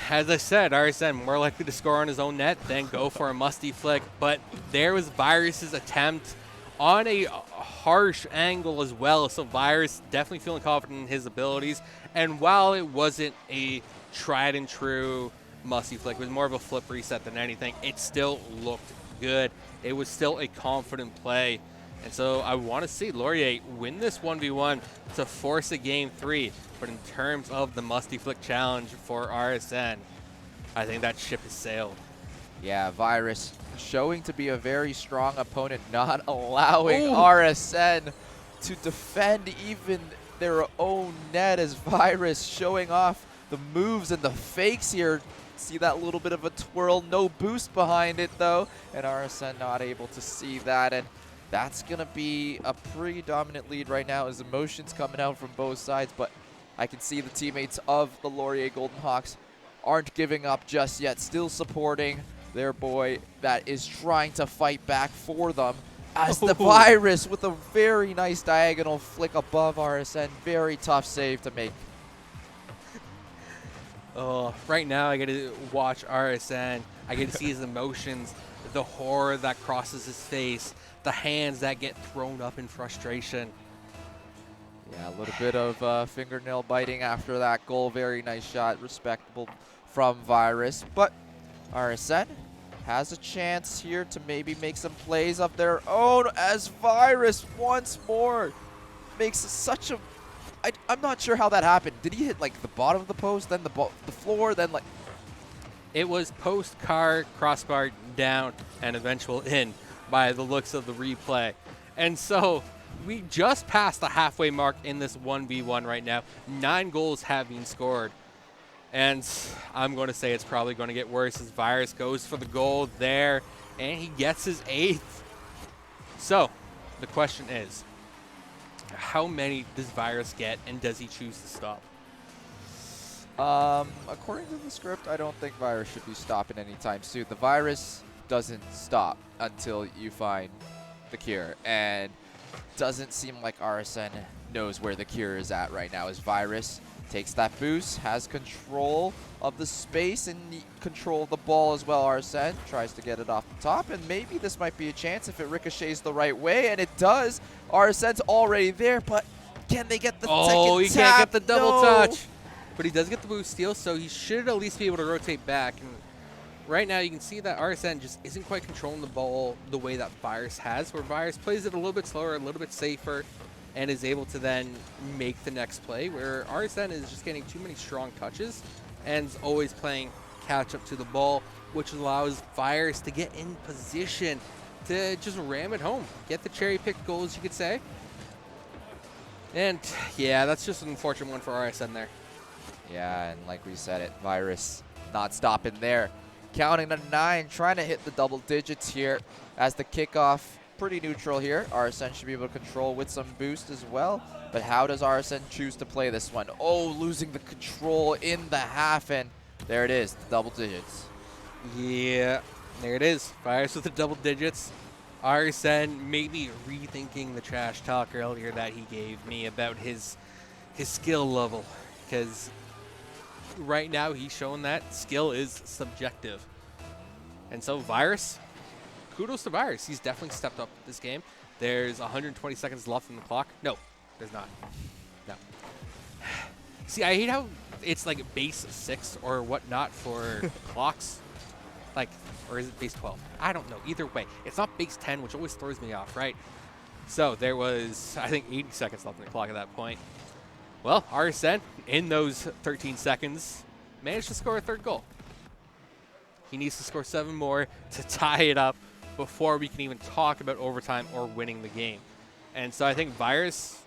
As I said, RSN more likely to score on his own net than go for a musty flick, but there was Virus's attempt on a harsh angle as well, so Virus definitely feeling confident in his abilities, and while it wasn't a tried and true musty flick, it was more of a flip reset than anything, it still looked good. It was still a confident play. And so I want to see Laurier win this 1v1 to force a game 3. But in terms of the musty flick challenge for RSN, I think that ship has sailed. Yeah, Virus showing to be a very strong opponent, not allowing RSN to defend even their own net, as Virus showing off the moves and the fakes here. See that little bit of a twirl, no boost behind it though, and RSN not able to see that, and that's going to be a pretty dominant lead right now as emotions coming out from both sides, but I can see the teammates of the Laurier Golden Hawks aren't giving up just yet, still supporting their boy that is trying to fight back for them, as the Virus with a very nice diagonal flick above RSN, very tough save to make. Oh, right now I get to watch RSN. I get to see his emotions, the horror that crosses his face, the hands that get thrown up in frustration. Yeah, a little bit of fingernail biting after that goal. Very nice shot, respectable from Virus. But RSN has a chance here to maybe make some plays of their own as Virus once more makes such a... I'm not sure how that happened. Did he hit like the bottom of the post, then the floor, then like... It was post, car, crossbar, down, and eventual in by the looks of the replay. And so we just passed the halfway mark in this 1v1 right now. 9 goals have been scored. And I'm going to say it's probably going to get worse as Virus goes for the goal there, and he gets his 8th. So the question is, how many does Virus get, and does he choose to stop? According to the script, I don't think Virus should be stopping anytime soon. The Virus doesn't stop until you find the cure, and doesn't seem like RSN knows where the cure is at right now as Virus takes that boost, has control of the space and control of the ball as well. RSN tries to get it off the top, and maybe this might be a chance if it ricochets the right way, and it does. RSN's already there, but can they get the second tap? Oh, he can't get the double No. touch. But he does get the boost steal, so he should at least be able to rotate back. And right now you can see that RSN just isn't quite controlling the ball the way that Virus has, where Virus plays it a little bit slower, a little bit safer, and is able to then make the next play, where RSN is just getting too many strong touches and is always playing catch up to the ball, which allows Virus to get in position to just ram it home, get the cherry-picked goals, you could say. And yeah, that's just an unfortunate one for RSN there. Yeah, and like we said it, Virus not stopping there. Counting to 9, trying to hit the double digits here as the kickoff. Pretty neutral here. RSN should be able to control with some boost as well. But how does RSN choose to play this one? Oh, losing the control in the half, and there it is, the double digits. Yeah, there it is. Virus with the double digits. RSN maybe rethinking the trash talk earlier that he gave me about his skill level, because right now he's showing that skill is subjective. And so Virus, kudos to Virus. He's definitely stepped up this game. There's 120 seconds left on the clock. No, there's not. No. See, I hate how it's like base 6 or whatnot for clocks. Like, or is it base 12? I don't know. Either way, it's not base 10, which always throws me off, right? So there was, I think, 80 seconds left on the clock at that point. Well, RSN, in those 13 seconds, managed to score a 3rd goal. He needs to score 7 more to tie it up before we can even talk about overtime or winning the game. And so I think Virus,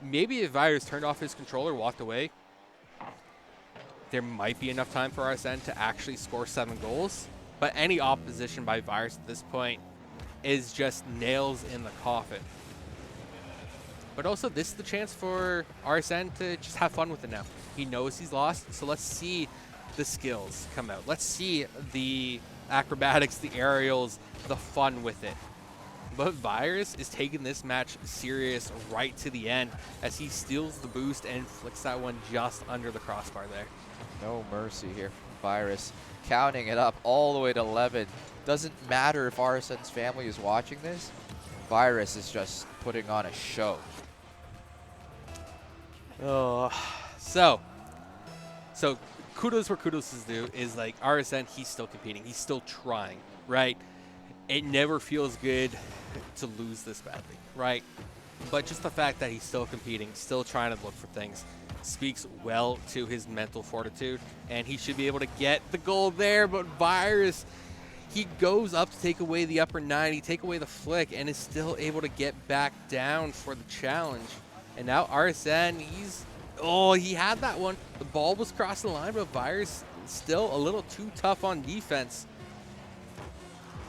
maybe if Virus turned off his controller, walked away, there might be enough time for RSN to actually score 7 goals. But any opposition by Virus at this point is just nails in the coffin. But also, this is the chance for RSN to just have fun with it now. He knows he's lost, so let's see the skills come out. Let's see the acrobatics, the aerials, the fun with it. But Virus is taking this match serious right to the end as he steals the boost and flicks that one just under the crossbar there. No mercy here from Virus. Counting it up all the way to 11. Doesn't matter if RSN's family is watching this. Virus is just putting on a show. Oh, so kudos where kudos is due is like RSN, he's still competing. He's still trying, right? It never feels good to lose this badly, right? But just the fact that he's still competing, still trying to look for things, speaks well to his mental fortitude, and he should be able to get the goal there. But Virus, he goes up to take away the upper 90, take away the flick, and is still able to get back down for the challenge. And now RSN, he had that one. The ball was crossing the line, but Virus still a little too tough on defense.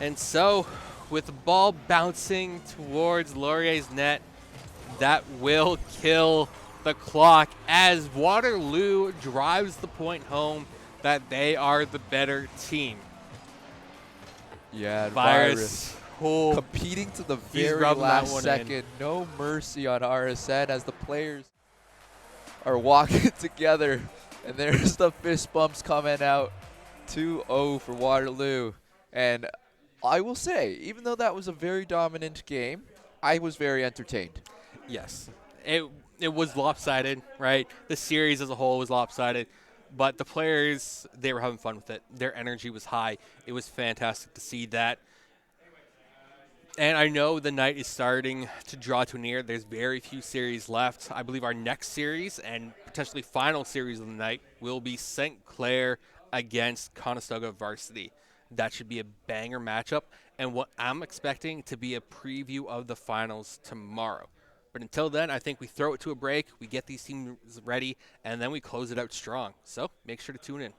And so, with the ball bouncing towards Laurier's net, that will kill the clock as Waterloo drives the point home that they are the better team. Yeah, Virus. Competing to the very last second. No mercy on RSN as the players are walking together And there's the fist bumps coming out. 2-0 for Waterloo. And I will say, even though that was a very dominant game, I was very entertained. Yes, it was lopsided, right? The series as a whole was lopsided, but the players, they were having fun with it. Their energy was high. It was fantastic to see that. And I know the night is starting to draw to near. There's very few series left. I believe our next series and potentially final series of the night will be St. Clair against Conestoga Varsity. That should be a banger matchup, and what I'm expecting to be a preview of the finals tomorrow. But until then, I think we throw it to a break, we get these teams ready, and then we close it out strong. So make sure to tune in.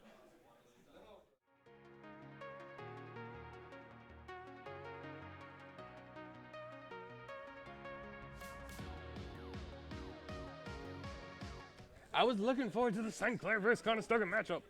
I was looking forward to the St. Clair versus Conestoga matchup.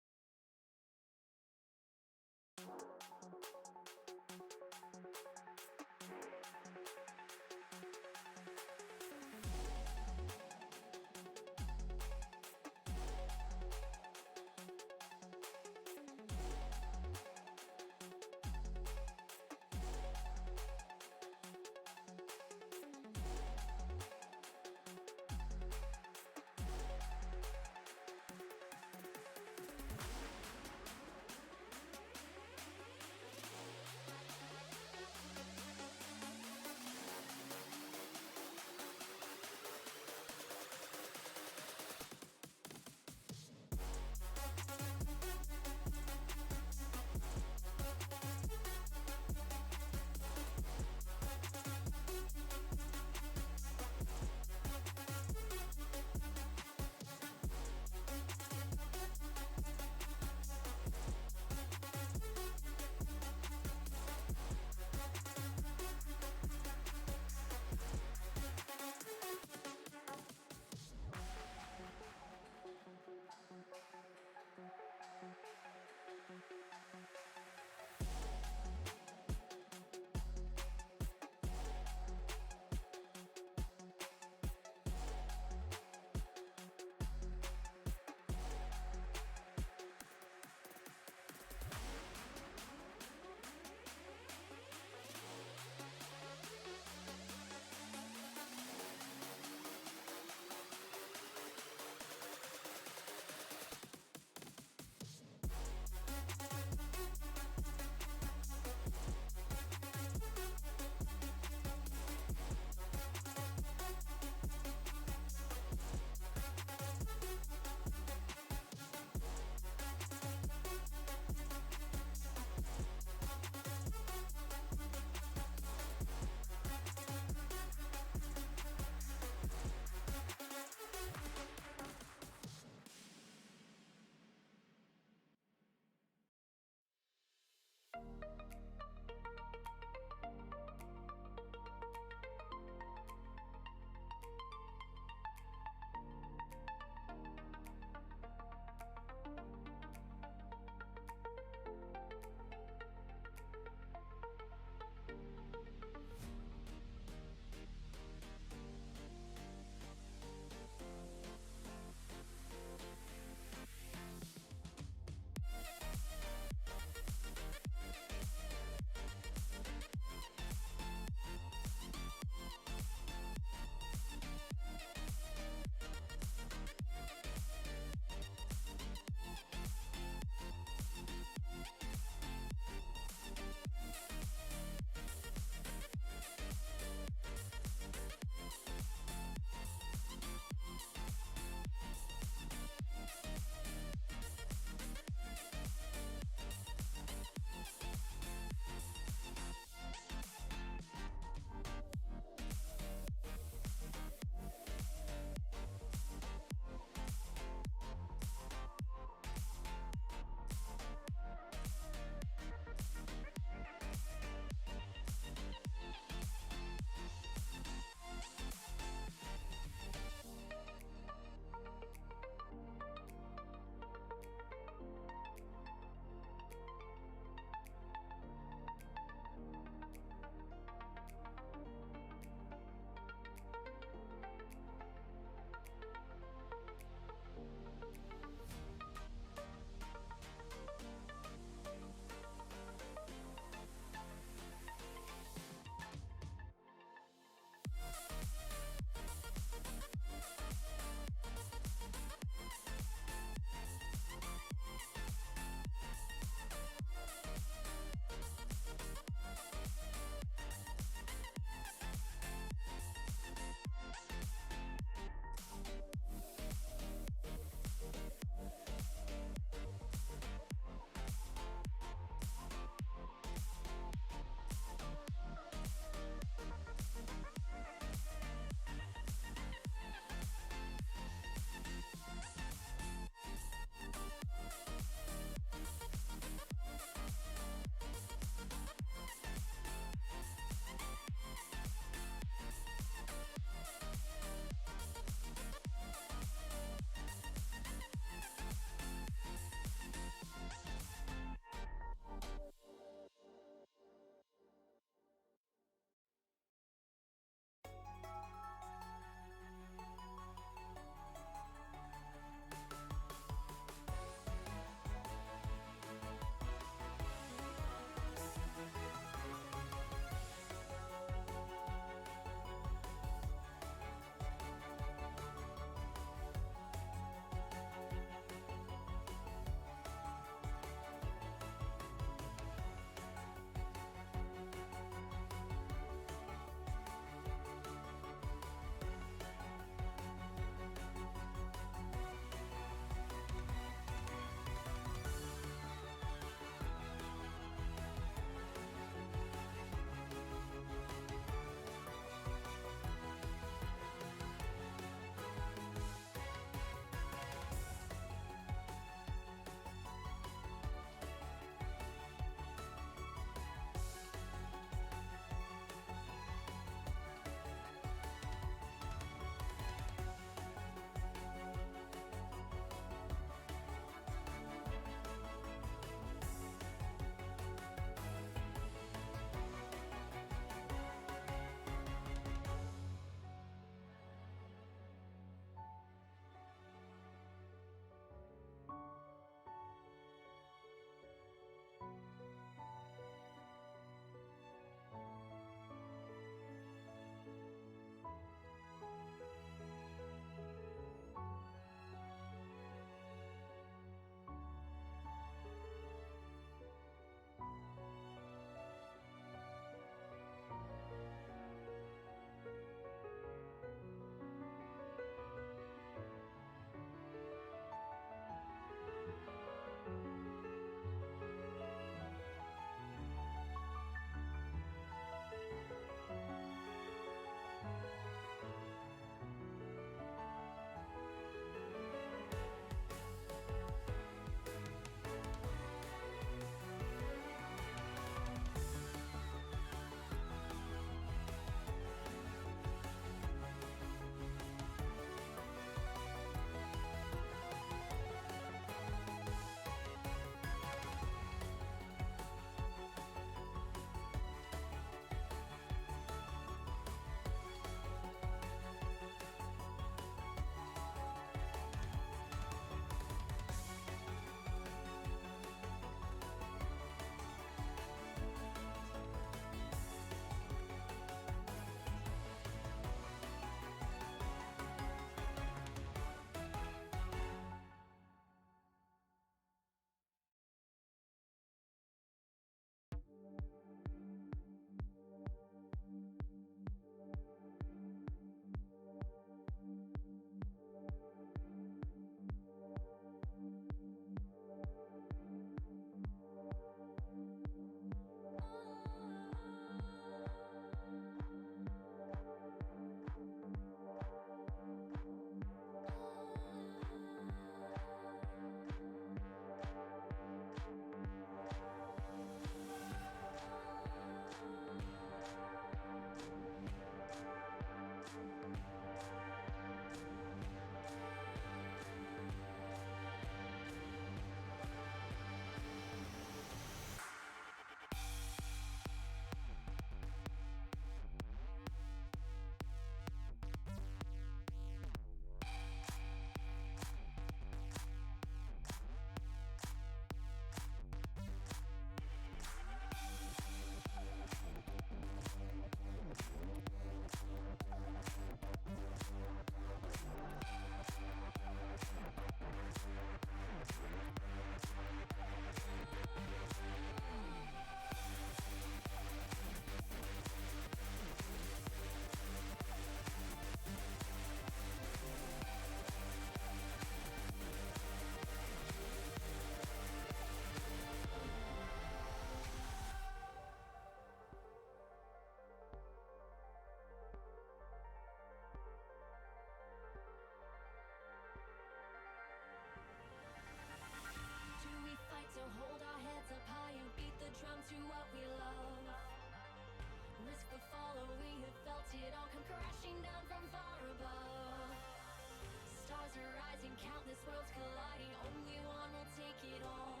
are rising, countless worlds colliding. Only one will take it all.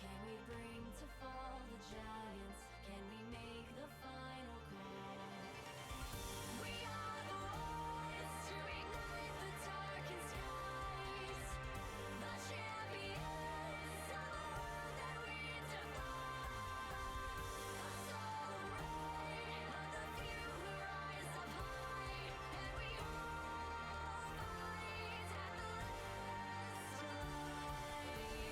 Can we bring to fall the giants? Can we make the final call? We are the ones to ignite the darkest skies. The champions of the world that we defy. The solar ray of the few who rise up high. And we all fight at the last light.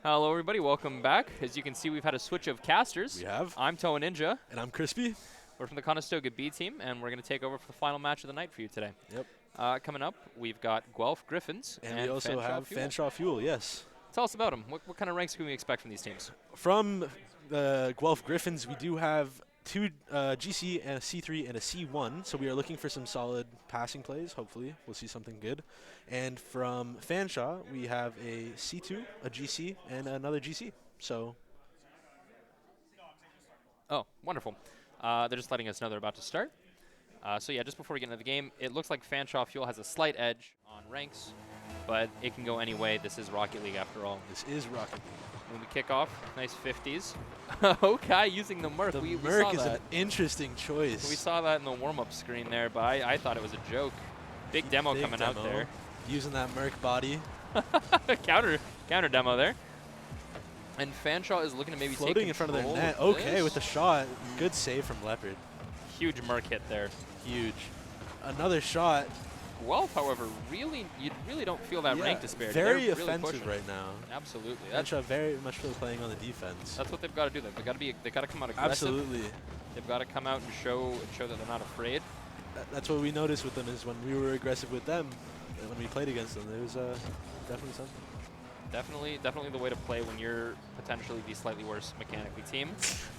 Hello, everybody. Welcome back. As you can see, we've had a switch of casters. We have. I'm Toa Ninja. And I'm Crispy. We're from the Conestoga B team, and we're going to take over for the final match of the night for you today. Yep. Coming up, we've got Guelph Griffins. And we also have Fanshawe Fuel, yes. Tell us about them. What kind of ranks can we expect from these teams? From the Guelph Griffins, we do have 2 GC and a C3 and a C1, so we are looking for some solid passing plays. Hopefully, we'll see something good. And from Fanshawe, we have a C2, a GC, and another GC. So. Oh, wonderful. They're just letting us know they're about to start. So yeah, just before we get into the game, it looks like Fanshawe Fuel has a slight edge on ranks, but it can go any way. This is Rocket League after all. This is Rocket League. When we kick off, nice 50s. Okay, using the Merc. The we Merc saw is that. an interesting choice. We saw that in the warm-up screen there, but I thought it was a joke. Big demo coming out there. Using that Merc body. counter demo there. And Fanshawe is looking to maybe floating take in front of their control net. of Okay, this. with the shot. Good save from Leopard. Huge Merc hit there. Huge. Another shot. Guelph, however, you really don't feel that rank disparity. Very They're really offensive pushing. right now. Absolutely. Fanshawe very much feel playing on the defense. That's what they've got to do. They got to come out aggressive. Absolutely. They've got to come out and show that they're not afraid. That's what we noticed with them is when we were aggressive with them, and when we played against them, there was definitely something. Definitely the way to play when you're potentially the slightly worse mechanically team.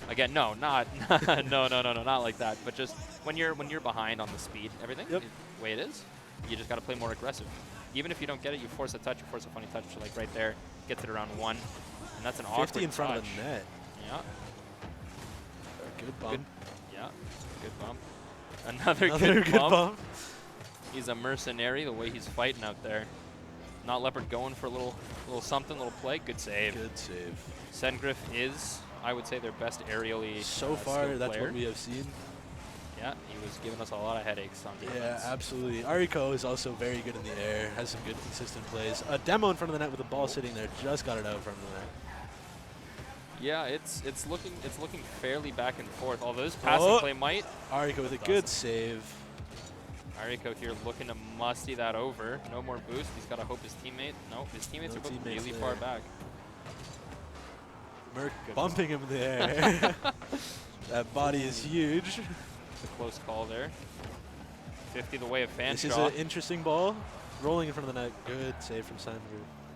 Again, no, not not like that. But just when you're behind on the speed, everything, the way it is, you just got to play more aggressive. Even if you don't get it, you force a touch, you force a funny touch, like right there, gets it around 1, and that's an awkward 50 in front touch. of the net. Yeah. Good bump. Good bump. Another good bump. He's a mercenary the way he's fighting out there. Not Leopard going for a little something, little play. Good save. Good save. Sengriff is, I would say, their best aerially so far. That's player. what we have seen. Yeah, he was giving us a lot of headaches on defense. Yeah, absolutely. Ariko is also very good in the air. Has some good consistent plays. A demo in front of the net with the ball sitting there. Just got it out in front of the net. Yeah, it's looking fairly back and forth. Although this passing play might. Ariko with a good save. Ariko here looking to musty that over. No more boost. He's got to hope his teammate. No, his teammates are both really far back. Merc bumping him in the air. That body is huge. It's a close call there. 50 the way of Fanshawe. This is an interesting ball. Rolling in front of the net. Good save from Sandra.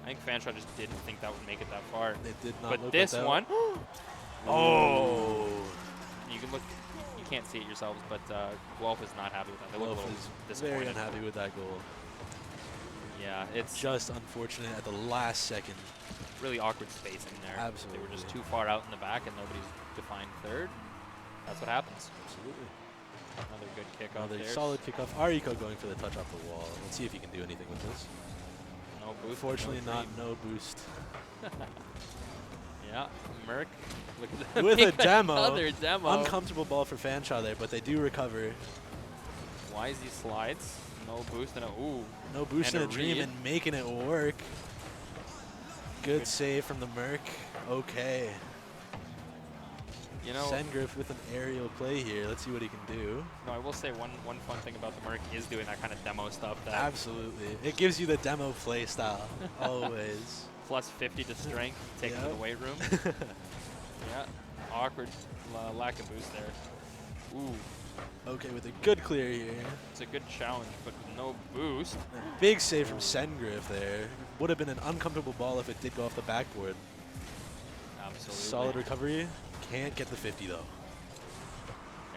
I think Fanshawe just didn't think that would make it that far. It did not. But this one. Oh. You can look. You can't see it yourselves, but Guelph is not happy with that. They look a little disappointed. Very unhappy with that goal. Yeah, it's just unfortunate at the last second. Really awkward spacing there. Absolutely. They were just too far out in the back, and nobody's defined third. That's what happens. Absolutely. Another good kickoff Another there. solid kickoff. Ariko going for the touch off the wall. Let's see if he can do anything with this. No boost. Unfortunately, no boost. Yeah, Merc. Look at that. With a demo. Another demo. Uncomfortable ball for Fanshawe there, but they do recover. Wisey slides. No boost and a ooh. No boost and in a dream read. and making it work. Good save from the Merc. Okay. You know, Sengriff with an aerial play here. Let's see what he can do. No, I will say one fun thing about the Merc is doing that kind of demo stuff. That Absolutely. It gives you the demo play style. Always. Plus 50 to strength, take it to the weight room. Yeah, awkward lack of boost there. Ooh. Okay, with a good clear here. It's a good challenge, but with no boost. A big save from Sengriff there. Would have been an uncomfortable ball if it did go off the backboard. Absolutely. Solid recovery. Can't get the 50 though.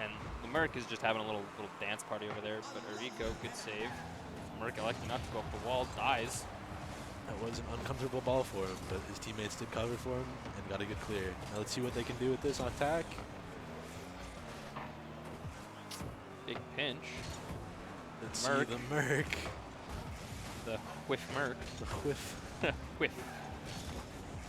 And the Merc is just having a little dance party over there. But Ariko, good save. Merc electing not to go off the wall, dies. That was an uncomfortable ball for him, but his teammates did cover for him and got a good clear. Now let's see what they can do with this on attack. Big pinch. Let's Merc. see the Merc. The whiff Merc. The whiff. Whiff.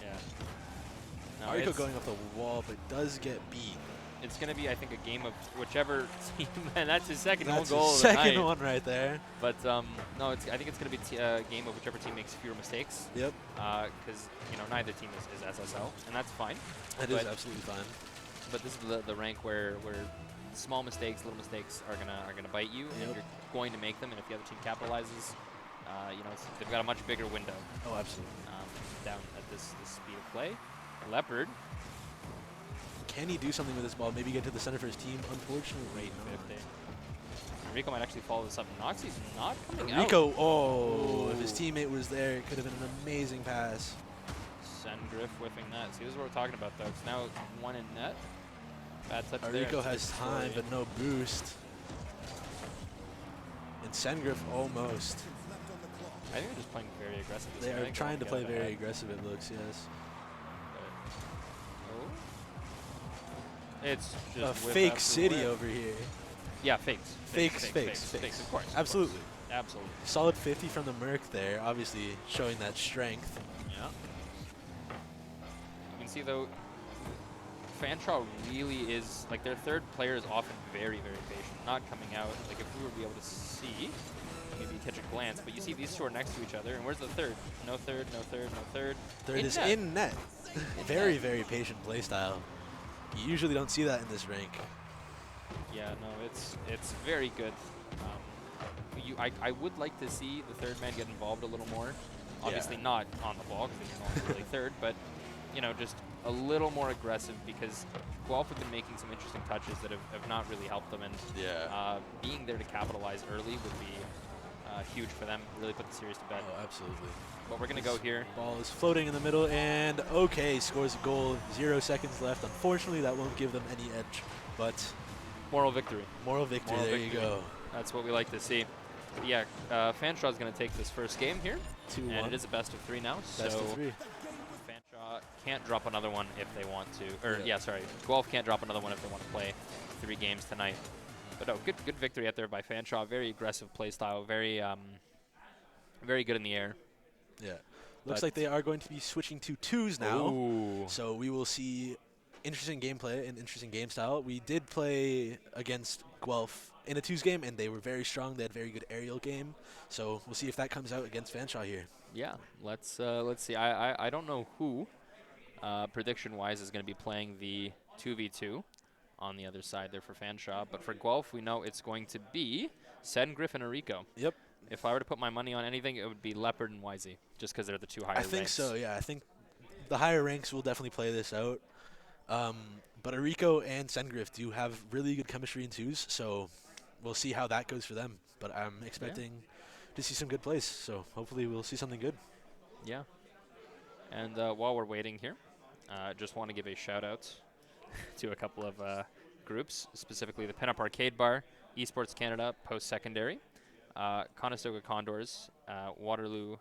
Yeah. No, Ariko going off the wall, but does get beat. It's going to be, I think, a game of whichever team, and that's his second That's goal his of the second night. one right there. But no, I think it's going to be a game of whichever team makes fewer mistakes. Yep. Because neither team is SSL, and that's fine. That is absolutely fine. But this is the rank where small mistakes, little mistakes are gonna bite you, and you're going to make them. And if the other team capitalizes, they've got a much bigger window. Oh, absolutely. Down at this speed of play. Leopard. Can he do something with this ball? Maybe get to the center for his team? Unfortunately, not. 50. Rico might actually follow this up. Noxie's not coming out. Rico, oh, Ooh. if his teammate was there, it could have been an amazing pass. Sengriff whiffing that. See, this is what we're talking about, though. It's now 1 in net. Bad touch there. Rico has time, but no boost. And Sengriff almost. I think they're just playing very aggressive. They are trying to play very aggressive, it looks, yes. Oh. It's just a whip fake after city whip. over here. Yeah, fakes. Fakes, Of course. Absolutely. Absolutely. Solid 50 from the Merc there, obviously showing that strength. Yeah. You can see, though, Fanshawe really is, like, their third player is often very, very patient, not coming out. Like, if we were to be able to see, maybe catch a glance, but you see these two are next to each other, and where's the third? No third, no third, no third. Third is in net. Very, very patient play style. You usually don't see that in this rank. Yeah, no, it's very good. I would like to see the third man get involved a little more. Obviously not on the ball, because he's not really third, but, you know, just a little more aggressive, because Guelph have been making some interesting touches that have not really helped them, and being there to capitalize early would be huge for them, really put the series to bed. Oh, absolutely. But we're going to go here. Ball is floating in the middle, and OK scores a goal. 0 seconds left. Unfortunately, that won't give them any edge, but moral victory. Moral victory, there you go. That's what we like to see. But yeah, Fanshawe is going to take this first game here, 2-1. and it is a best of 3 now. Best of 3. Fanshawe can't drop another one if they want to. Or Guelph can't drop another one if they want to play 3 games tonight. But no, good victory out there by Fanshawe. Very aggressive play style. Very very good in the air. Yeah. Looks like they are going to be switching to 2s now. Ooh. So we will see interesting gameplay and interesting game style. We did play against Guelph in a 2s game, and they were very strong. They had very good aerial game. So we'll see if that comes out against Fanshawe here. Yeah, let's see. I don't know who, prediction-wise, is going to be playing the 2v2 on the other side there for Fanshawe. But for Guelph, we know it's going to be Sengriff and Arico. Yep. If I were to put my money on anything, it would be Leopard and YZ, just because they're the 2 higher ranks. I think so, yeah. I think the higher ranks will definitely play this out. But Arico and Sengriff do have really good chemistry in 2s, so we'll see how that goes for them. But I'm expecting to see some good plays, so hopefully we'll see something good. Yeah. And while we're waiting here, just want to give a shout-out to a couple of groups, specifically the Pinup Arcade Bar, Esports Canada, Post-Secondary, Conestoga Condors, Waterloo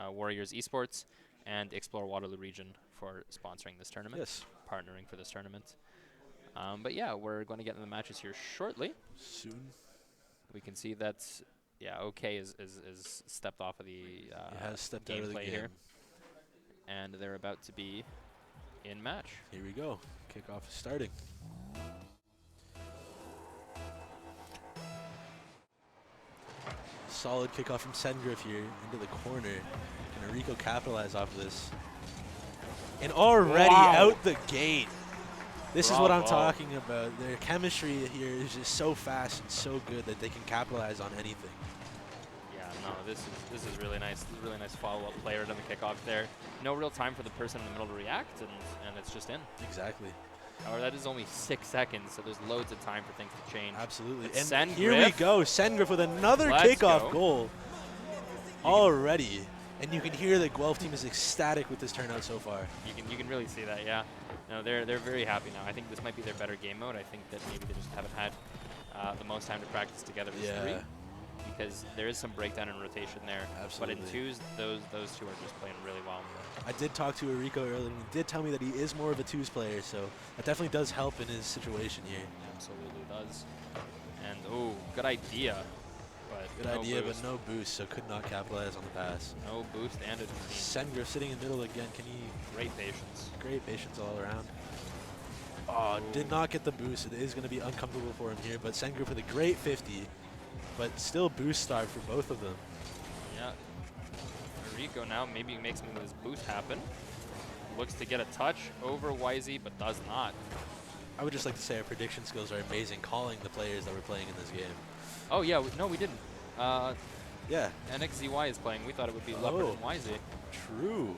Warriors Esports, and Explore Waterloo Region for sponsoring this tournament. Yes. Partnering for this tournament. But yeah, we're going to get into the matches here shortly. Soon. We can see that, OK is stepped off of the has stepped out of the gameplay game here. And they're about to be in match. Here we go. Kickoff is starting. Solid kickoff from Sengriff here into the corner. Can Arico capitalize off of this? And already out the gate. This is what I'm talking about. Their chemistry here is just so fast and so good that they can capitalize on anything. Yeah, no, this is really nice. This is a really nice follow-up play right on the kickoff there. No real time for the person in the middle to react, and it's just in. Exactly. However, that is only 6 seconds, so there's loads of time for things to change. Absolutely. But And here we go. Sengriff with another kickoff goal already. And you can hear the Guelph team is ecstatic with this turnout so far. You can really see that, yeah. No, they're very happy now. I think this might be their better game mode. I think that maybe they just haven't had the most time to practice together as 3. Because there is some breakdown in rotation there. Absolutely. But in 2s, those 2 are just playing really well. I did talk to Arico earlier, and he did tell me that he is more of a 2s player, so that definitely does help in his situation here. Absolutely does. And, oh, good idea. Good idea, but no boost, so could not capitalize on the pass. No boost and a Sengriff sitting in the middle again. Can he? Great patience. Great patience all around. Oh, did not get the boost. It is going to be uncomfortable for him here, but Sengriff with a great 50, but still boost starved for both of them. Yeah. Rico now maybe makes some of this boost happen. Looks to get a touch over YZ, but does not. I would just like to say our prediction skills are amazing, calling the players that we're playing in this game. Oh, yeah. No, we didn't. Yeah. NXZY is playing. We thought it would be Leopard and YZ. True.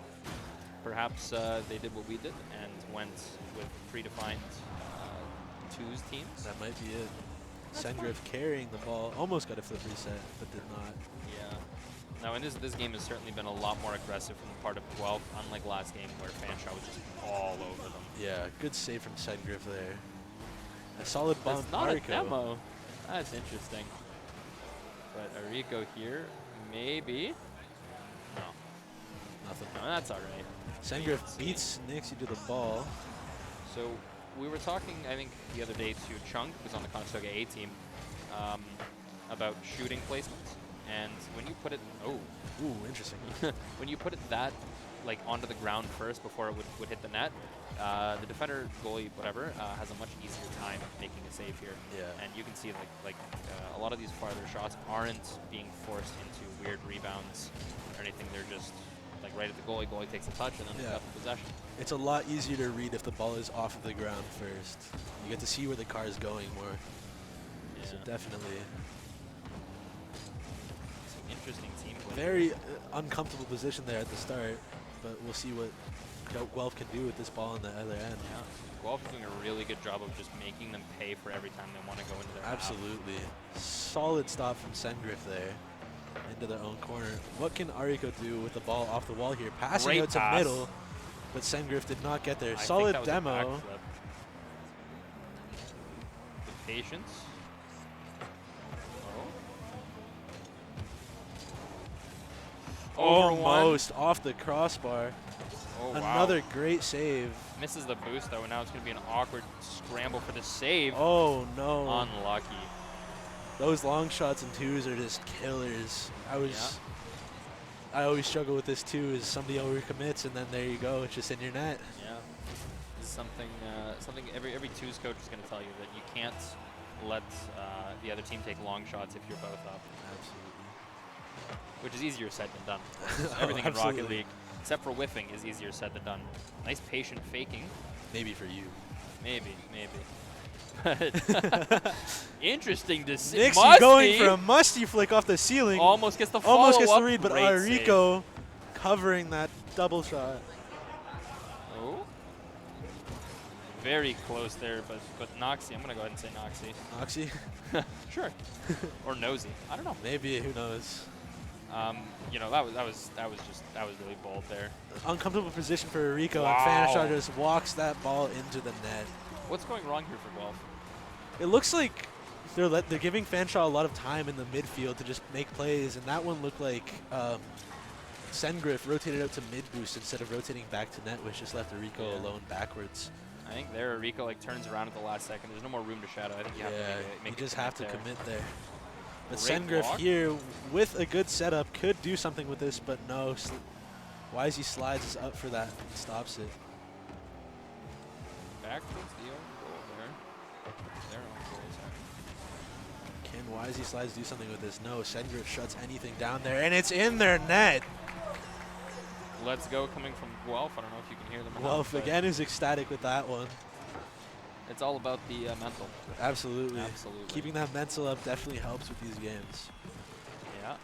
perhaps they did what we did and went with predefined twos teams. That might be it. Sengriff carrying the ball, almost got a flip reset, but did not. Yeah. Now, and this game has certainly been a lot more aggressive from the part of Guelph, unlike last game where Fanshawe was just all over them. Yeah, good save from Sengriff there. A solid bump. That's not Ariko. a demo. That's interesting. But Ariko here, maybe. No. Nothing. No, that's all right. Sengriff beats Nixie to the ball. So we were talking, I think, the other day to Chunk, who's on the Conestoga A team, about shooting placements. And when you put it, ooh, interesting. when you put it that, like, onto the ground first before it would hit the net, the defender, goalie, whatever, has a much easier time making a save here. Yeah. And you can see, like a lot of these farther shots aren't being forced into weird rebounds or anything. They're just like right at the goalie. Goalie takes a touch and then Yeah. got the possession. It's a lot easier to read if the ball is off of the ground first. You get to see where the car is going more. Yeah. So definitely. Interesting team play. Very uncomfortable position there at the start, but we'll see what Guelph can do with this ball on the other end. Yeah, Guelph is doing a really good job of just making them pay for every time they want to go into their half. Absolutely. Solid stop from Sengriff there into their own corner. What can Ariko do with the ball off the wall here? Passing Great out to pass. middle, but Sengriff did not get there. I Solid think that was a demo. backflip. With patience. Almost off the crossbar. Oh, Another wow. great save. Misses the boost, though, and now it's going to be an awkward scramble for the save. Oh, no. Unlucky. Those long shots and twos are just killers. I always struggle with this too, is somebody overcommits and then there you go, it's just in your net. Yeah. This is something every twos coach is going to tell you, that you can't let the other team take long shots if you're both up. Absolutely. Which is easier said than done. Everything in Rocket League, except for whiffing, is easier said than done. Nice patient faking. Maybe for you. Maybe. But interesting to see. Nixie going for a musty flick off the ceiling. Almost gets the follow-up. Almost gets the read, but Great Ariko covering that double shot. Oh. Very close there, but Noxie. I'm going to go ahead and say Noxie. Noxie? Sure. Or Nosy. I don't know. Maybe, who knows. You know, that was really bold there. Uncomfortable position for Ariko, Wow. and Fanshawe just walks that ball into the net. What's going wrong here for Guelph? It looks like they're giving Fanshawe a lot of time in the midfield to just make plays, and that one looked like Sengriff rotated out to mid boost instead of rotating back to net, which just left Ariko alone backwards. I think there Ariko turns around at the last second. There's no more room to shadow. I think you have to make you just have to commit there. But Great Sengriff block. here, with a good setup, could do something with this, but no. Wisey slides is up for that and stops it. Back towards the own goal there. Their own goal, sorry. Can Wisey slides do something with this? No, Sengriff shuts anything down there, and it's in their net. Let's go coming from Guelph. I don't know if you can hear them. Guelph again is ecstatic with that one. It's all about the mental. Absolutely. Absolutely. Keeping that mental up definitely helps with these games. Yeah.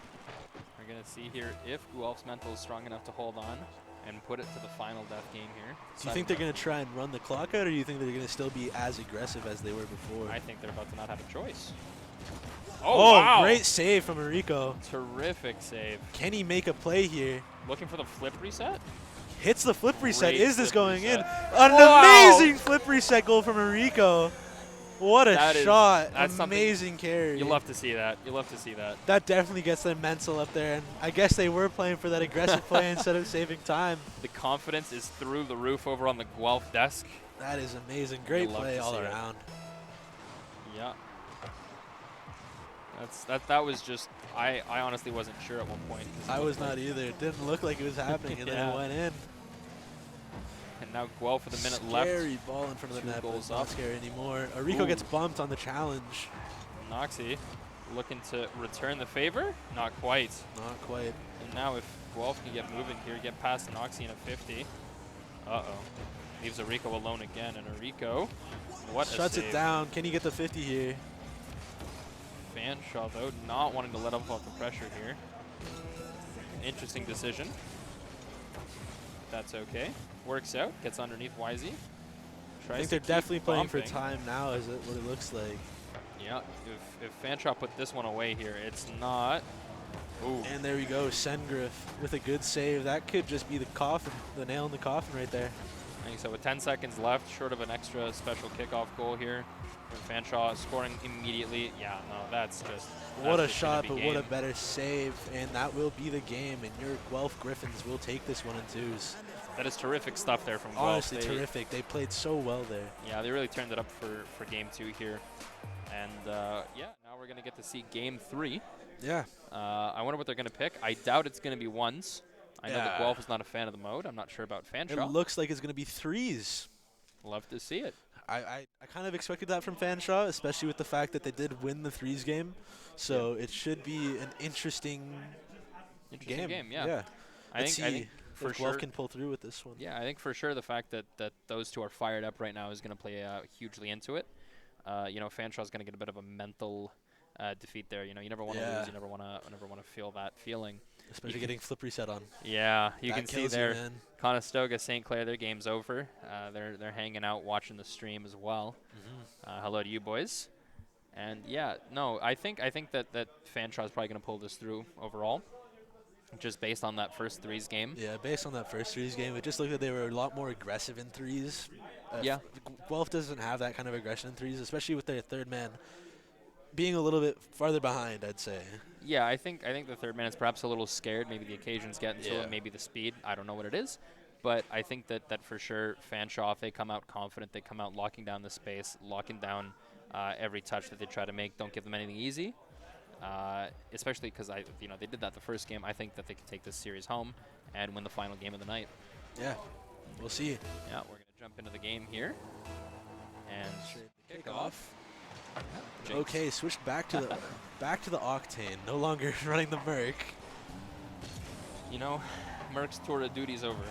We're going to see here if Guelph's mental is strong enough to hold on and put it to the final death game here. Do you think they're going to try and run the clock out, or do you think they're going to still be as aggressive as they were before? I think they're about to not have a choice. Oh, wow. Great save from Ariko. Terrific save. Can he make a play here? Looking for the flip reset? Hits the flip reset. Great Is this flip going reset. in? An amazing flip reset goal from Ariko. What a shot. Amazing carry. You love to see that. You love to see that. That definitely gets their mental up there, and I guess they were playing for that aggressive play instead of saving time. The confidence is through the roof over on the Guelph desk. That is amazing. Great play all see it. around. Yeah. That was just, I honestly wasn't sure at one point. I was not either. It didn't look like it was happening, and then it went in. And now Guelph with a minute left. Scary ball in front of the net, but goals it's not up. scary anymore. Ariko gets bumped on the challenge. Noxie looking to return the favor. Not quite. Not quite. And now if Guelph can get moving here, get past Noxie in a 50. Uh-oh. Leaves Ariko alone again, and Ariko, what a Shuts save. it down. Can he get the 50 here? Fanshawe, though, not wanting to let up off the pressure here. Interesting decision. that's okay. Works out, gets underneath YZ. I think they're definitely playing for time now, is what it looks like. Yeah, if Fanshawe put this one away here, it's not. Ooh. And there we go, Sengriff with a good save. That could just be the coffin, the nail in the coffin right there. I think so. With 10 seconds left, short of an extra special kickoff goal here, Fanshawe scoring immediately. Yeah, no, that's just. What a shot, but what a better save, and that will be the game. And your Guelph Griffins will take this one in twos. That is terrific stuff there from Guelph. Honestly, terrific. They played so well there. Yeah, they really turned it up for game 2 here. And yeah, now we're going to get to see game 3. Yeah. I wonder what they're going to pick. I doubt it's going to be ones. I know that Guelph is not a fan of the mode. I'm not sure about Fanshawe. It looks like it's going to be threes. Love to see it. I kind of expected that from Fanshawe, especially with the fact that they did win the threes game. So it should be an interesting game. Yeah. I think for if sure Guelph can pull through with this one. Yeah, I think for sure the fact that those two are fired up right now is going to play hugely into it. You know, Fanshawe's going to get a bit of a mental defeat there. You know, you never want to lose. You never want to feel that feeling. Especially getting flip reset on. Yeah, you can see there. You, Conestoga, St. Clair, their game's over. They're hanging out, watching the stream as well. Hello to you boys. And yeah, no, I think that Fanshawe's probably going to pull this through overall. Just based on that first threes game. Yeah, based on that first threes game, it just looked like they were a lot more aggressive in threes. Yeah. Guelph doesn't have that kind of aggression in threes, especially with their third man being a little bit farther behind, I'd say. Yeah, I think the third man is perhaps a little scared. Maybe the occasion's getting to it, maybe the speed. I don't know what it is. But I think that for sure, Fanshawe, if they come out confident, they come out locking down the space, locking down every touch that they try to make. Don't give them anything easy. Especially because they did that the first game. I think that they could take this series home and win the final game of the night. Yeah, we'll see. Yeah, we're gonna jump into the game here and kick off. Okay, switched back to the Octane. No longer running the Merc. You know, Merc's tour of duty's over.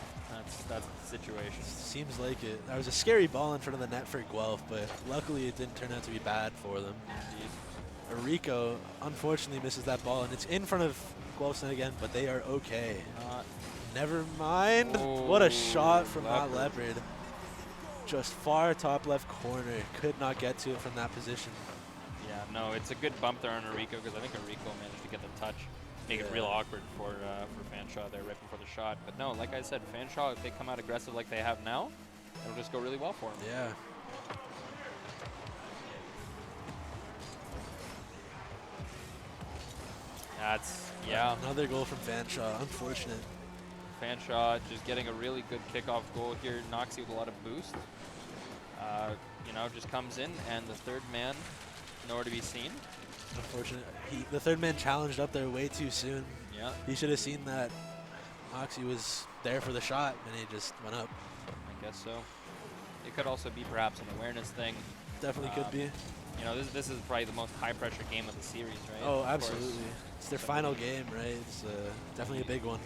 That's the situation. Seems like it. That was a scary ball in front of the net for Guelph, but luckily it didn't turn out to be bad for them. Indeed. Arico unfortunately misses that ball, and it's in front of Guelph's net again, but they are okay. Never mind. Oh, what a shot from Matt Leopard. Just far top left corner. Could not get to it from that position. Yeah, no, it's a good bump there on Arico because I think Arico managed to get the touch. Make it real awkward for Fanshawe there right before the shot. But no, like I said, Fanshawe, if they come out aggressive like they have now, it'll just go really well for them. Yeah. That's, yeah. Another goal from Fanshawe. Unfortunate. Fanshawe just getting a really good kickoff goal here. Noxie with a lot of boost. You know, just comes in, and the third man nowhere to be seen. Unfortunate. The third man challenged up there way too soon. Yeah. He should have seen that Noxie was there for the shot, and he just went up. I guess so. It could also be perhaps an awareness thing. Definitely could be. You know, this is probably the most high-pressure game of the series, right? Oh, absolutely. It's their final game, right? It's definitely a big one.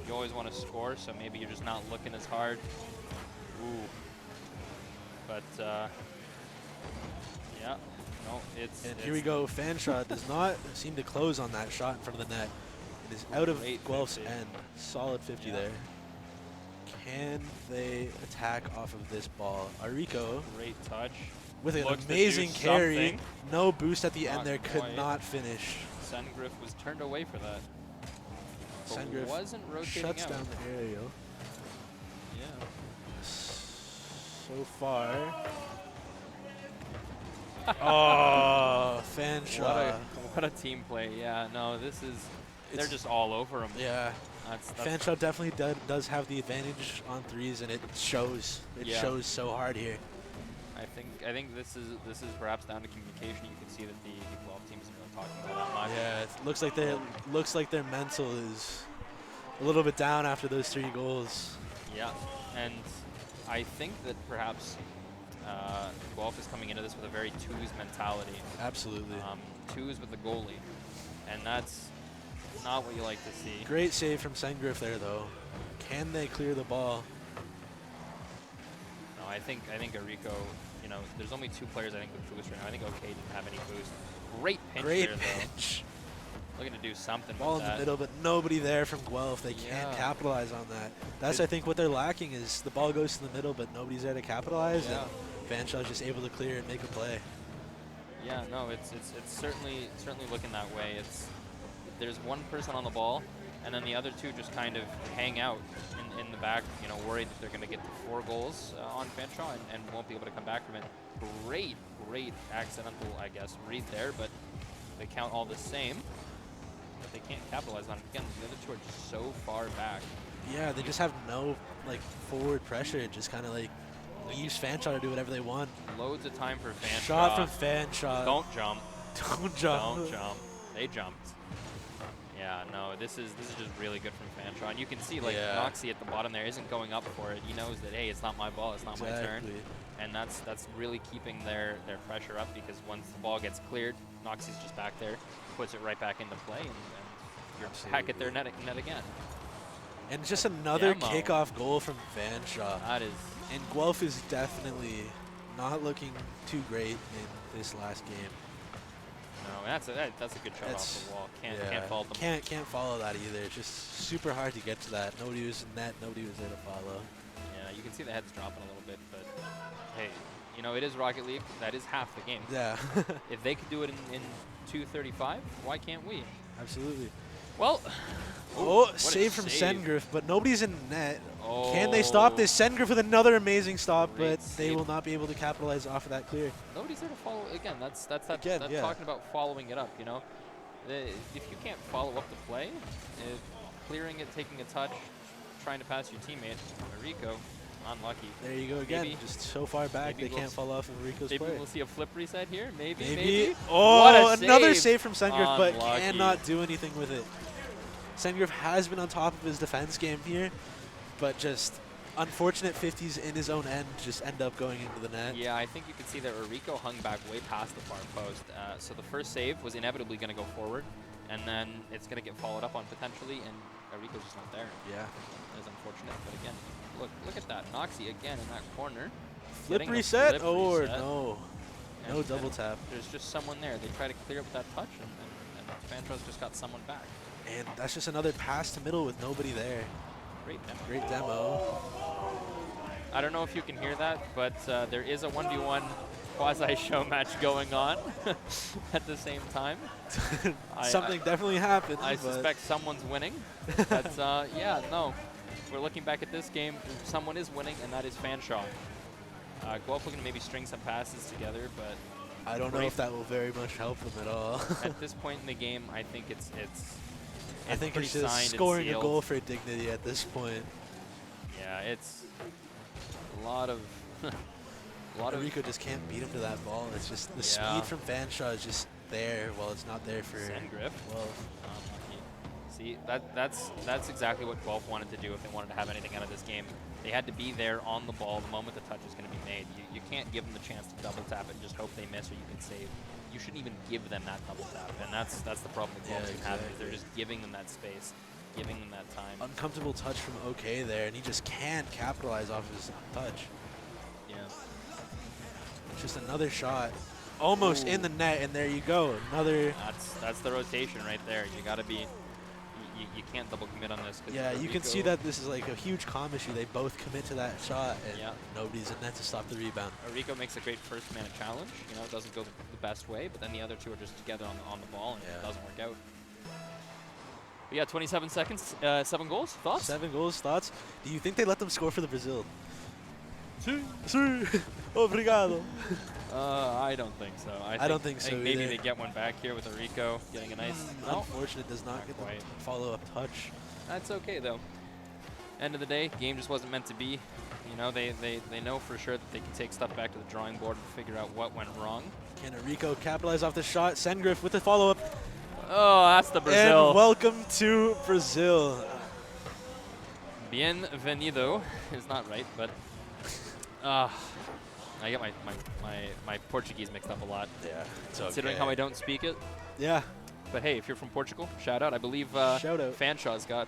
You always want to score, so maybe you're just not looking as hard. Ooh. But, yeah. No, it's... And here we go. Fanshawe does not seem to close on that shot in front of the net. It is out of Guelph's end. Solid 50 there. Can they attack off of this ball? Arico. Great touch. With an amazing carry. No boost at the end there. Could not finish. Sengriff was turned away for that. Sengriff wasn't rotating shuts out. down the aerial. Yeah. So far. Oh, Fanshawe. What a team play. Yeah, no, this is... They're just all over them. Yeah. That's Fanshawe definitely does have the advantage on threes, and it shows. It shows so hard here. I think this is perhaps down to communication. You can see that the Guelph team isn't really talking about that much. Yeah, it looks like their mental is a little bit down after those 3 goals. Yeah, and I think that perhaps Guelph is coming into this with a very twos mentality. Absolutely. Twos with the goalie, and that's not what you like to see. Great save from Sengriff there, though. Can they clear the ball? No, I think Arico. You know, there's only 2 players I think with boost right now. I think OK didn't have any boost. Great pinch there, though. Looking to do something Ball with in the that. middle, but nobody there from Guelph. They can't Yeah. capitalize on that. That's, I think, what they're lacking is the ball goes to the middle, but nobody's there to capitalize, Yeah. and Fanshaw's just able to clear and make a play. Yeah, no, it's certainly looking that way. There's one person on the ball, and then the other two just kind of hang out in the back, you know, worried that they're going to get the 4 goals on Fanshawe and won't be able to come back from it. Great accidental, I guess, read there, but they count all the same. But they can't capitalize on it. Again, the other two are just so far back. Yeah, they just have no like forward pressure. It just kind of like leaves Fanshawe to do whatever they want. Loads of time for Fanshawe. Shot from Fanshawe. Don't jump. Don't jump. Don't jump. They jumped. Yeah, no, this is just really good from Fanshawe. And you can see, like, Noxie at the bottom there isn't going up for it. He knows that, hey, it's not my ball, it's not my turn. And that's really keeping their pressure up, because once the ball gets cleared, Noxie's just back there, puts it right back into play, and you're back at their net again. And just another Demo. kickoff goal from Fanshawe. That is... And Guelph is definitely not looking too great in this last game. No, that's a good shot off the wall. Can't fault them. Can't follow that either. It's just super hard to get to that. Nobody was in net. Nobody was there to follow. Yeah, you can see the head's dropping a little bit, but hey, you know, it is Rocket League. That is half the game. Yeah. If they could do it in 2:35, why can't we? Absolutely. Well, save from Sengriff, but nobody's in net. Oh. Can they stop this? Sengriff with another amazing stop, Great but they save. will not be able to capitalize off of that clear. Nobody's there to follow. Again, that's yeah. talking about following it up. You know, if you can't follow up the play, clearing it, taking a touch, trying to pass your teammate, Rico, unlucky. There you go again. Maybe, just so far back, they can't follow off of Rico's maybe play. We'll see a flip reset here. Maybe. Maybe. What Oh, a another save from Sengriff, but Unlucky. cannot do anything with it. Sengriff has been on top of his defense game here, but just unfortunate 50s in his own end just end up going into the net. Yeah, I think you can see that Rico hung back way past the far post. So the first save was inevitably going to go forward, and then it's going to get followed up on potentially, and Rico's just not there. Yeah. That is unfortunate, but again, look at that. Noxie again in that corner. Flip getting a reset? flip Or reset. no. And No double tap. There's just someone there. They try to clear up that touch, and Fantra's just got someone back. And that's just another pass to middle with nobody there. Great demo. Great demo. I don't know if you can hear that, but there is a 1v1 quasi-show match going on at the same time. Something definitely happened. I suspect someone's winning. But yeah, no. We're looking back at this game. Someone is winning, and that is Fanshawe. Guelph looking to maybe string some passes together, but I don't know if that will very much help them at all. at this point in the game, I think it's I think pretty it's just signed and scoring a sealed. goal for dignity at this point. Yeah, it's a lot of Rico just can't beat him to that ball. It's just the Yeah. speed from Fanshawe is just there while it's not there for Sengriff. Guelph. Unlucky. See, that's exactly what Guelph wanted to do if they wanted to have anything out of this game. They had to be there on the ball the moment the touch is going to be made. You can't give them the chance to double tap it and just hope they miss or you can save. You shouldn't even give them that double tap, and that's the problem with Guelph having. Is they're just giving them that space, giving them that time. Uncomfortable touch from OK there, and he just can't capitalize off his touch. Yeah. It's just another shot. Almost in the net, and there you go. Another. That's the rotation right there. You got to be. You can't double commit on this. Yeah, you can see that this is like a huge comm issue. They both commit to that shot, and nobody's in net to stop the rebound. Rico makes a great first mana challenge. You know, it doesn't go the best way, but then the other two are just together on the ball, and it doesn't work out. But yeah, 27 seconds, 7 goals. Thoughts? 7 goals. Thoughts? Do you think they let them score for the Brazil? Sí. Obrigado. I don't think so. I don't think so maybe either. they get one back here with a Rico getting a nice. No, Unfortunate, does not get the quite. follow-up touch. That's okay though. End of the day, game just wasn't meant to be. You know, they know for sure that they can take stuff back to the drawing board and figure out what went wrong. Can Rico capitalize off the shot? Sengriff with the follow-up. Oh, that's the Brazil. And welcome to Brazil. Bienvenido is not right, but I get my Portuguese mixed up a lot. Yeah, it's considering okay. how I don't speak it. Yeah. But hey, if you're from Portugal, shout out. I believe shout out. Fanshaw's got.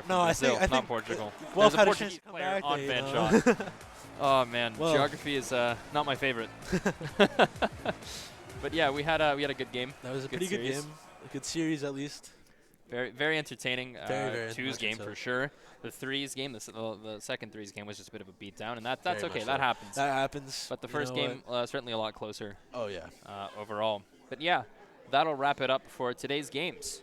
No, I Brazil, think not Portugal. Guelph There's a had a Portuguese chance to come player back on there, you Fanshaw. know. Oh man, Well. geography is not my favorite. But yeah, we had a good game. That was a Good pretty good series. game. A good series at least. Very entertaining. Very Two's much game so. for sure. The threes game, the second threes game was just a bit of a beatdown, and that's Very okay. much That so. happens. That happens. But the You first know game certainly a lot closer. Oh yeah. Overall. But yeah, that'll wrap it up for today's games.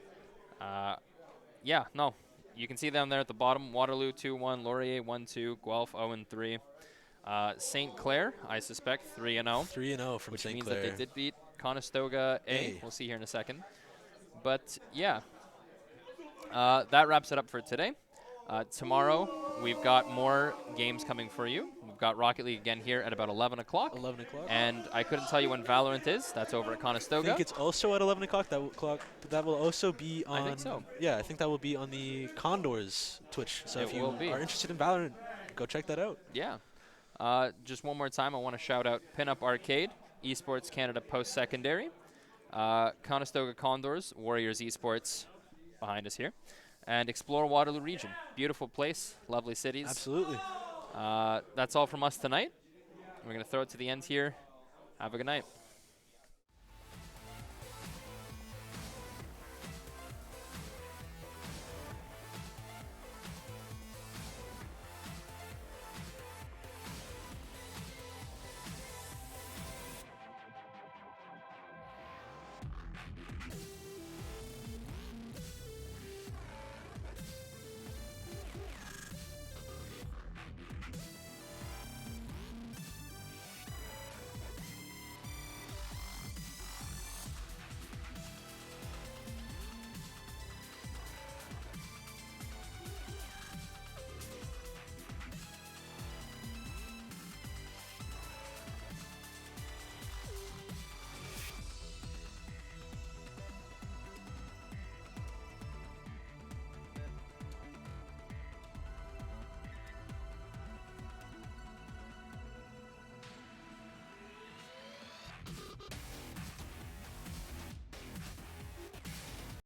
Yeah, no, you can see them there at the bottom. Waterloo 2-1, Laurier 1-2, Guelph 0-3. St. Clair, I suspect 3-0. 3-0 from which St. means Clair. that they did beat Conestoga A. We'll see here in a second. But yeah, that wraps it up for today. Tomorrow, we've got more games coming for you. We've got Rocket League again here at about 11 o'clock. 11 o'clock. And I couldn't tell you when Valorant is. That's over at I Conestoga. think it's also at 11 o'clock. That will also be on. I think so. Yeah, I think that will be on the Condors Twitch. So if you will be. are interested in Valorant, go check that out. Yeah. Just one more time, I want to shout out Pinup Arcade, Esports Canada Post-Secondary, Conestoga Condors, Warriors Esports behind us here, and Explore Waterloo Region. Beautiful place, lovely cities. Absolutely. That's all from us tonight. We're going to throw it to the end here. Have a good night.